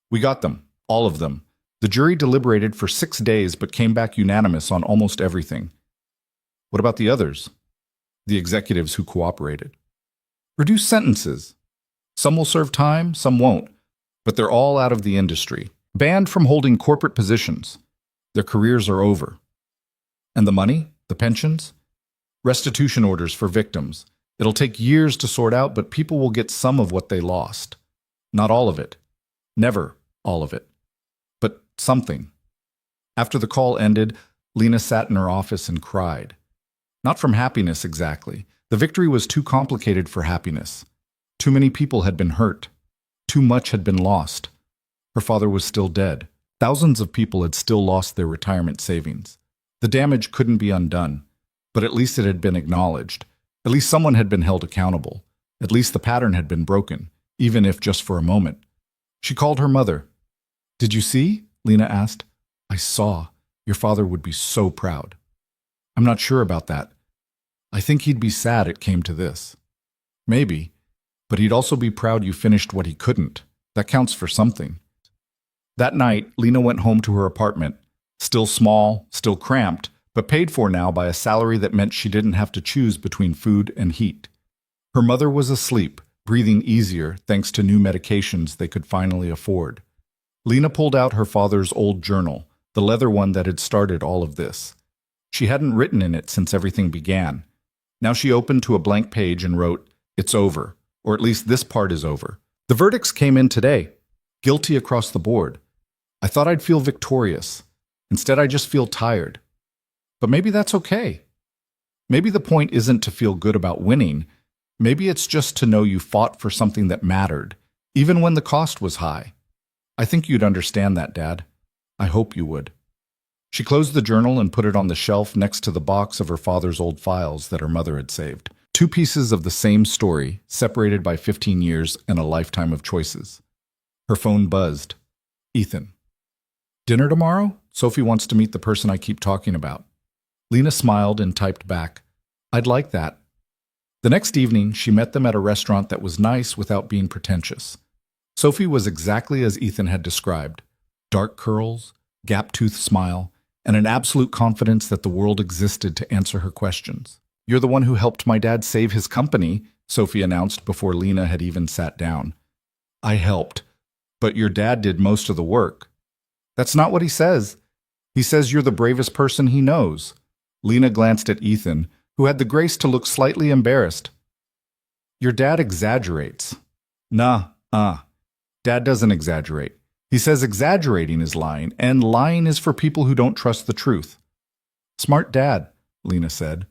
We got them, all of them. The jury deliberated for 6 days but came back unanimous on almost everything. What about the others? The executives who cooperated. Reduce sentences. Some will serve time, some won't, but they're all out of the industry. Banned from holding corporate positions. Their careers are over. And the money? The pensions? Restitution orders for victims. It'll take years to sort out, but people will get some of what they lost. Not all of it. Never all of it. But something. After the call ended, Lena sat in her office and cried. Not from happiness exactly. The victory was too complicated for happiness. Too many people had been hurt. Too much had been lost. Her father was still dead. Thousands of people had still lost their retirement savings. The damage couldn't be undone, but at least it had been acknowledged. At least someone had been held accountable. At least the pattern had been broken, even if just for a moment. She called her mother. Did you see? Lena asked. I saw. Your father would be so proud. I'm not sure about that. I think he'd be sad it came to this. Maybe, but he'd also be proud you finished what he couldn't. That counts for something. That night, Lena went home to her apartment, still small, still cramped, but paid for now by a salary that meant she didn't have to choose between food and heat. Her mother was asleep, breathing easier thanks to new medications they could finally afford. Lena pulled out her father's old journal, the leather one that had started all of this. She hadn't written in it since everything began. Now she opened to a blank page and wrote, "It's over," or at least this part is over. The verdicts came in today. Guilty across the board. I thought I'd feel victorious. Instead, I just feel tired. But maybe that's okay. Maybe the point isn't to feel good about winning. Maybe it's just to know you fought for something that mattered, even when the cost was high. I think you'd understand that, Dad. I hope you would. She closed the journal and put it on the shelf next to the box of her father's old files that her mother had saved. Two pieces of the same story, separated by 15 years and a lifetime of choices. Her phone buzzed. Ethan. Dinner tomorrow? Sophie wants to meet the person I keep talking about. Lena smiled and typed back, I'd like that. The next evening, she met them at a restaurant that was nice without being pretentious. Sophie was exactly as Ethan had described. Dark curls, gap-toothed smile, and an absolute confidence that the world existed to answer her questions. You're the one who helped my dad save his company, Sophie announced before Lena had even sat down. I helped, but your dad did most of the work. That's not what he says. He says you're the bravest person he knows. Lena glanced at Ethan, who had the grace to look slightly embarrassed. Your dad exaggerates. Nah. Dad doesn't exaggerate. He says exaggerating is lying, and lying is for people who don't trust the truth. Smart dad, Lena said.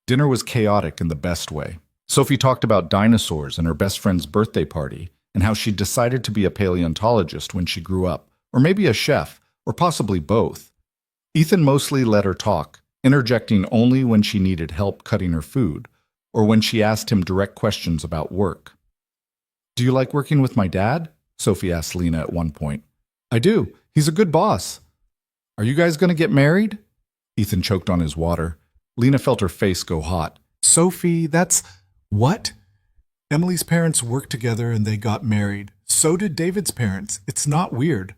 Dinner was chaotic in the best way. Sophie talked about dinosaurs and her best friend's birthday party, and how she decided to be a paleontologist when she grew up, or maybe a chef, or possibly both. Ethan mostly let her talk, interjecting only when she needed help cutting her food, or when she asked him direct questions about work. Do you like working with my dad? Sophie asked Lena at one point. I do. He's a good boss. Are you guys going to get married? Ethan choked on his water. Lena felt her face go hot. Sophie, that's... What? Emily's parents worked together and they got married. So did David's parents. It's not weird.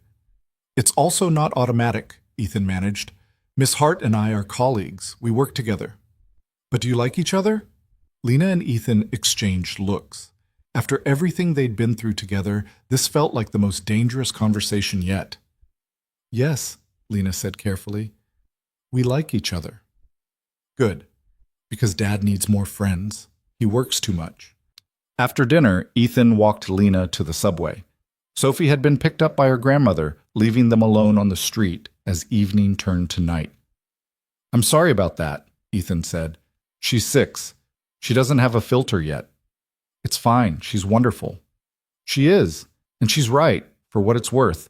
It's also not automatic, Ethan managed. Miss Hart and I are colleagues. We work together. But do you like each other? Lena and Ethan exchanged looks. After everything they'd been through together, this felt like the most dangerous conversation yet. Yes, Lena said carefully. We like each other. Good, because Dad needs more friends. He works too much. After dinner, Ethan walked Lena to the subway. Sophie had been picked up by her grandmother, leaving them alone on the street as evening turned to night. I'm sorry about that, Ethan said. She's 6. She doesn't have a filter yet. It's fine. She's wonderful. She is, and she's right, for what it's worth.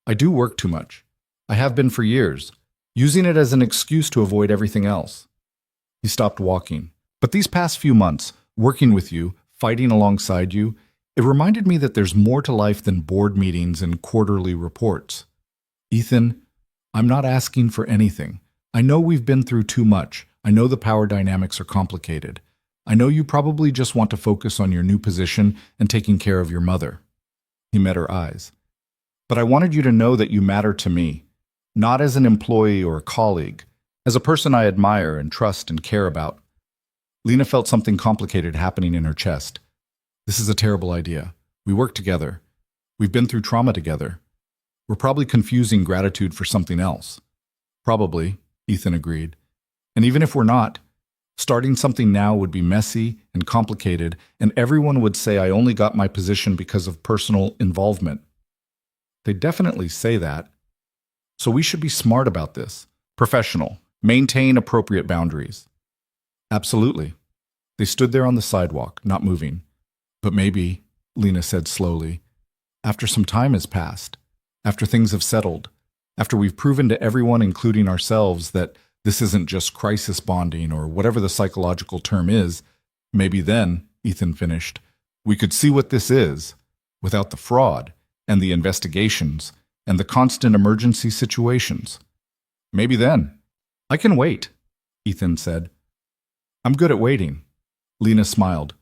I do work too much. I have been for years, using it as an excuse to avoid everything else. He stopped walking. But these past few months, working with you, fighting alongside you, It reminded me that there's more to life than board meetings and quarterly reports. Ethan, I'm not asking for anything. I know we've been through too much. I know the power dynamics are complicated. I know you probably just want to focus on your new position and taking care of your mother. He met her eyes. But I wanted you to know that you matter to me, not as an employee or a colleague, as a person I admire and trust and care about. Lena felt something complicated happening in her chest. This is a terrible idea. We work together. We've been through trauma together. We're probably confusing gratitude for something else. Probably, Ethan agreed. And even if we're not, starting something now would be messy and complicated, and everyone would say I only got my position because of personal involvement. They definitely say that. So we should be smart about this. Professional. Maintain appropriate boundaries. Absolutely. They stood there on the sidewalk, not moving. But maybe, Lena said slowly, after some time has passed, after things have settled, after we've proven to everyone, including ourselves, that this isn't just crisis bonding or whatever the psychological term is, maybe then, Ethan finished, we could see what this is, without the fraud and the investigations and the constant emergency situations. Maybe then. I can wait, Ethan said. I'm good at waiting. Lena smiled.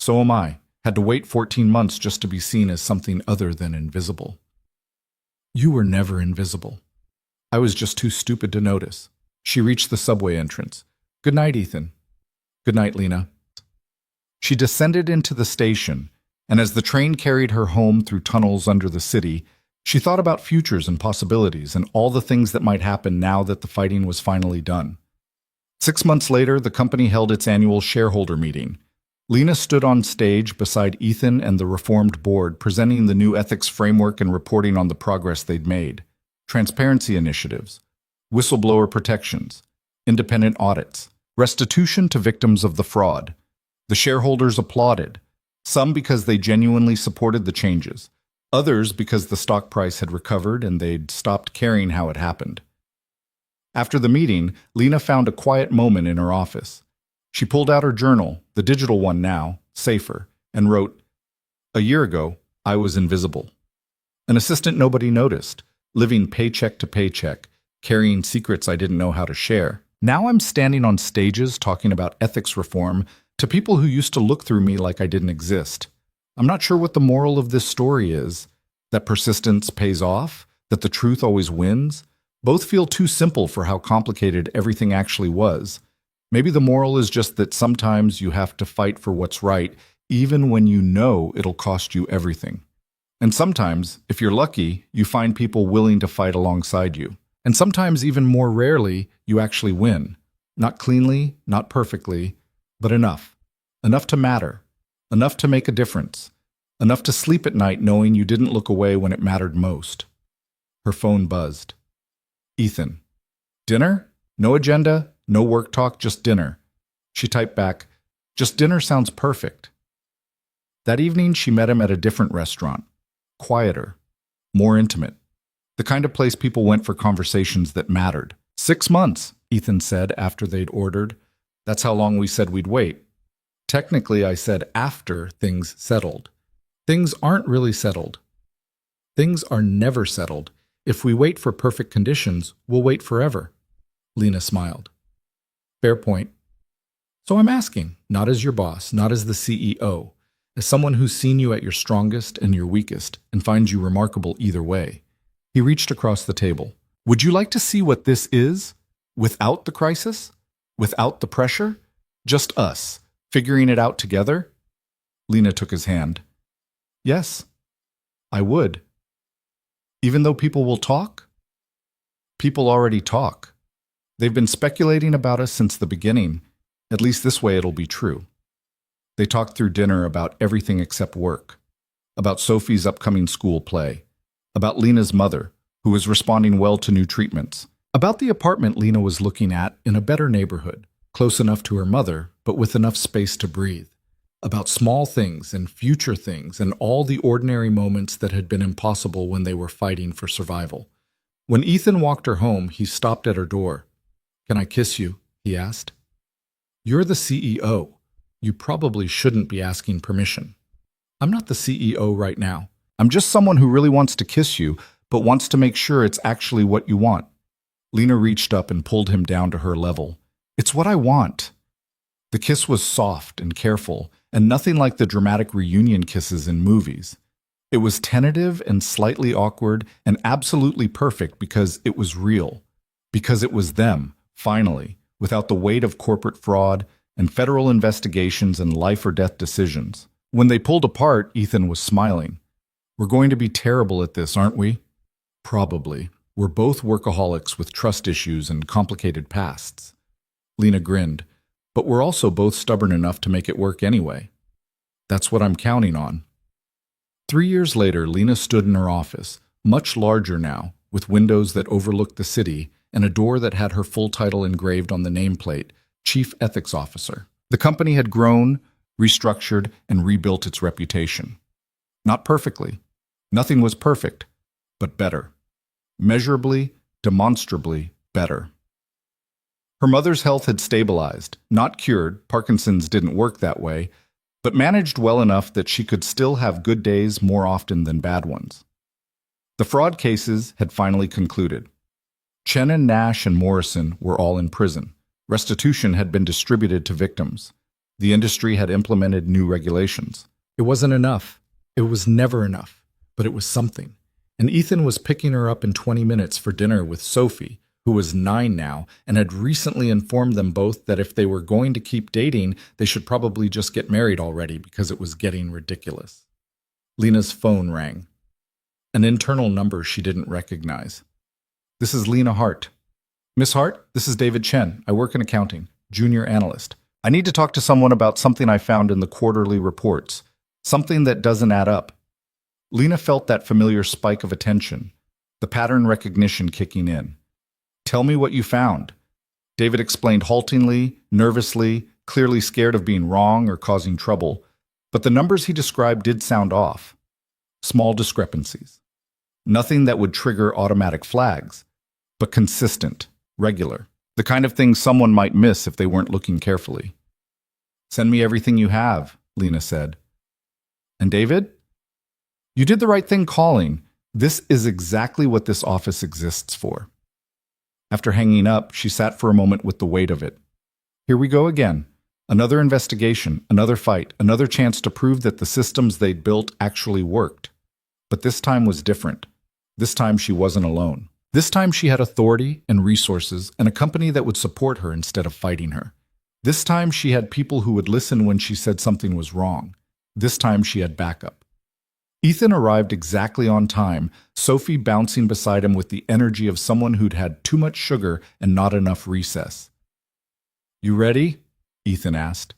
So am I. Had to wait 14 months just to be seen as something other than invisible. You were never invisible. I was just too stupid to notice. She reached the subway entrance. Good night, Ethan. Good night, Lena. She descended into the station, and as the train carried her home through tunnels under the city, she thought about futures and possibilities and all the things that might happen now that the fighting was finally done. 6 months later, the company held its annual shareholder meeting. Lena stood on stage beside Ethan and the reformed board, presenting the new ethics framework and reporting on the progress they'd made. Transparency initiatives, whistleblower protections, independent audits, restitution to victims of the fraud. The shareholders applauded, some because they genuinely supported the changes, others because the stock price had recovered and they'd stopped caring how it happened. After the meeting, Lena found a quiet moment in her office. She pulled out her journal, the digital one now, safer, and wrote, "A year ago, I was invisible. An assistant nobody noticed, living paycheck to paycheck, carrying secrets I didn't know how to share. Now I'm standing on stages talking about ethics reform to people who used to look through me like I didn't exist. I'm not sure what the moral of this story is, that persistence pays off, that the truth always wins. Both feel too simple for how complicated everything actually was. Maybe the moral is just that sometimes you have to fight for what's right, even when you know it'll cost you everything. And sometimes, if you're lucky, you find people willing to fight alongside you. And sometimes, even more rarely, you actually win. Not cleanly, not perfectly, but enough. Enough to matter. Enough to make a difference. Enough to sleep at night knowing you didn't look away when it mattered most." Her phone buzzed. Ethan. Dinner? No agenda? No work talk, just dinner. She typed back, "Just dinner sounds perfect." That evening, she met him at a different restaurant. Quieter. More intimate. The kind of place people went for conversations that mattered. 6 months, Ethan said after they'd ordered. That's how long we said we'd wait. Technically, I said after things settled. Things aren't really settled. Things are never settled. If we wait for perfect conditions, we'll wait forever. Lena smiled. Fair point. So I'm asking, not as your boss, not as the CEO, as someone who's seen you at your strongest and your weakest and finds you remarkable either way. He reached across the table. Would you like to see what this is? Without the crisis? Without the pressure? Just us, figuring it out together? Lena took his hand. Yes, I would. Even though people will talk? People already talk. They've been speculating about us since the beginning. At least this way it'll be true. They talked through dinner about everything except work. About Sophie's upcoming school play. About Lena's mother, who was responding well to new treatments. About the apartment Lena was looking at in a better neighborhood, close enough to her mother, but with enough space to breathe. About small things and future things and all the ordinary moments that had been impossible when they were fighting for survival. When Ethan walked her home, he stopped at her door. "Can I kiss you?" he asked. "You're the CEO. You probably shouldn't be asking permission." I'm not the CEO right now. I'm just someone who really wants to kiss you, but wants to make sure it's actually what you want. Lena reached up and pulled him down to her level. It's what I want. The kiss was soft and careful, and nothing like the dramatic reunion kisses in movies. It was tentative and slightly awkward and absolutely perfect because it was real. Because it was them, finally, without the weight of corporate fraud and federal investigations and life-or-death decisions. When they pulled apart, Ethan was smiling. We're going to be terrible at this, aren't we? Probably. We're both workaholics with trust issues and complicated pasts. Lena grinned. But we're also both stubborn enough to make it work anyway. That's what I'm counting on. 3 years later, Lena stood in her office, much larger now, with windows that overlooked the city and a door that had her full title engraved on the nameplate, Chief Ethics Officer. The company had grown, restructured, and rebuilt its reputation. Not perfectly. Nothing was perfect, but better. Measurably, demonstrably better. Her mother's health had stabilized, not cured, Parkinson's didn't work that way, but managed well enough that she could still have good days more often than bad ones. The fraud cases had finally concluded. Chen and Nash and Morrison were all in prison. Restitution had been distributed to victims. The industry had implemented new regulations. It wasn't enough. It was never enough, but it was something. And Ethan was picking her up in 20 minutes for dinner with Sophie, who was 9 now, and had recently informed them both that if they were going to keep dating, they should probably just get married already because it was getting ridiculous. Lena's phone rang. An internal number she didn't recognize. This is Lena Hart. Miss Hart, this is David Chen. I work in accounting, junior analyst. I need to talk to someone about something I found in the quarterly reports. Something that doesn't add up. Lena felt that familiar spike of attention, the pattern recognition kicking in. Tell me what you found. David explained haltingly, nervously, clearly scared of being wrong or causing trouble, but the numbers he described did sound off. Small discrepancies. Nothing that would trigger automatic flags, but consistent, regular. The kind of thing someone might miss if they weren't looking carefully. Send me everything you have, Lena said. And David? You did the right thing calling. This is exactly what this office exists for. After hanging up, she sat for a moment with the weight of it. Here we go again. Another investigation, another fight, another chance to prove that the systems they'd built actually worked. But this time was different. This time she wasn't alone. This time she had authority and resources and a company that would support her instead of fighting her. This time she had people who would listen when she said something was wrong. This time she had backup. Ethan arrived exactly on time, Sophie bouncing beside him with the energy of someone who'd had too much sugar and not enough recess. You ready? Ethan asked.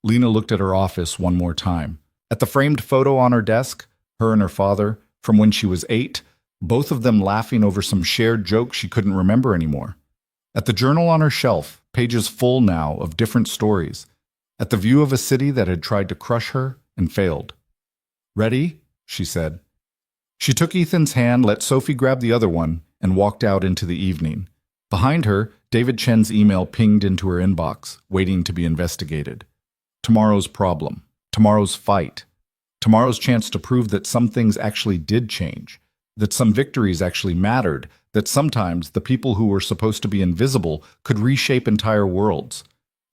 Lena looked at her office one more time. At the framed photo on her desk, her and her father, from when she was 8, both of them laughing over some shared joke she couldn't remember anymore. At the journal on her shelf, pages full now of different stories. At the view of a city that had tried to crush her and failed. Ready? She said. She took Ethan's hand, let Sophie grab the other one, and walked out into the evening. Behind her, David Chen's email pinged into her inbox, waiting to be investigated. Tomorrow's problem. Tomorrow's fight. Tomorrow's chance to prove that some things actually did change. That some victories actually mattered. That sometimes the people who were supposed to be invisible could reshape entire worlds.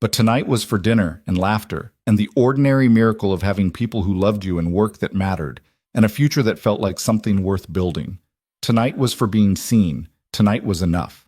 But tonight was for dinner and laughter, and the ordinary miracle of having people who loved you and work that mattered, and a future that felt like something worth building. Tonight was for being seen. Tonight was enough.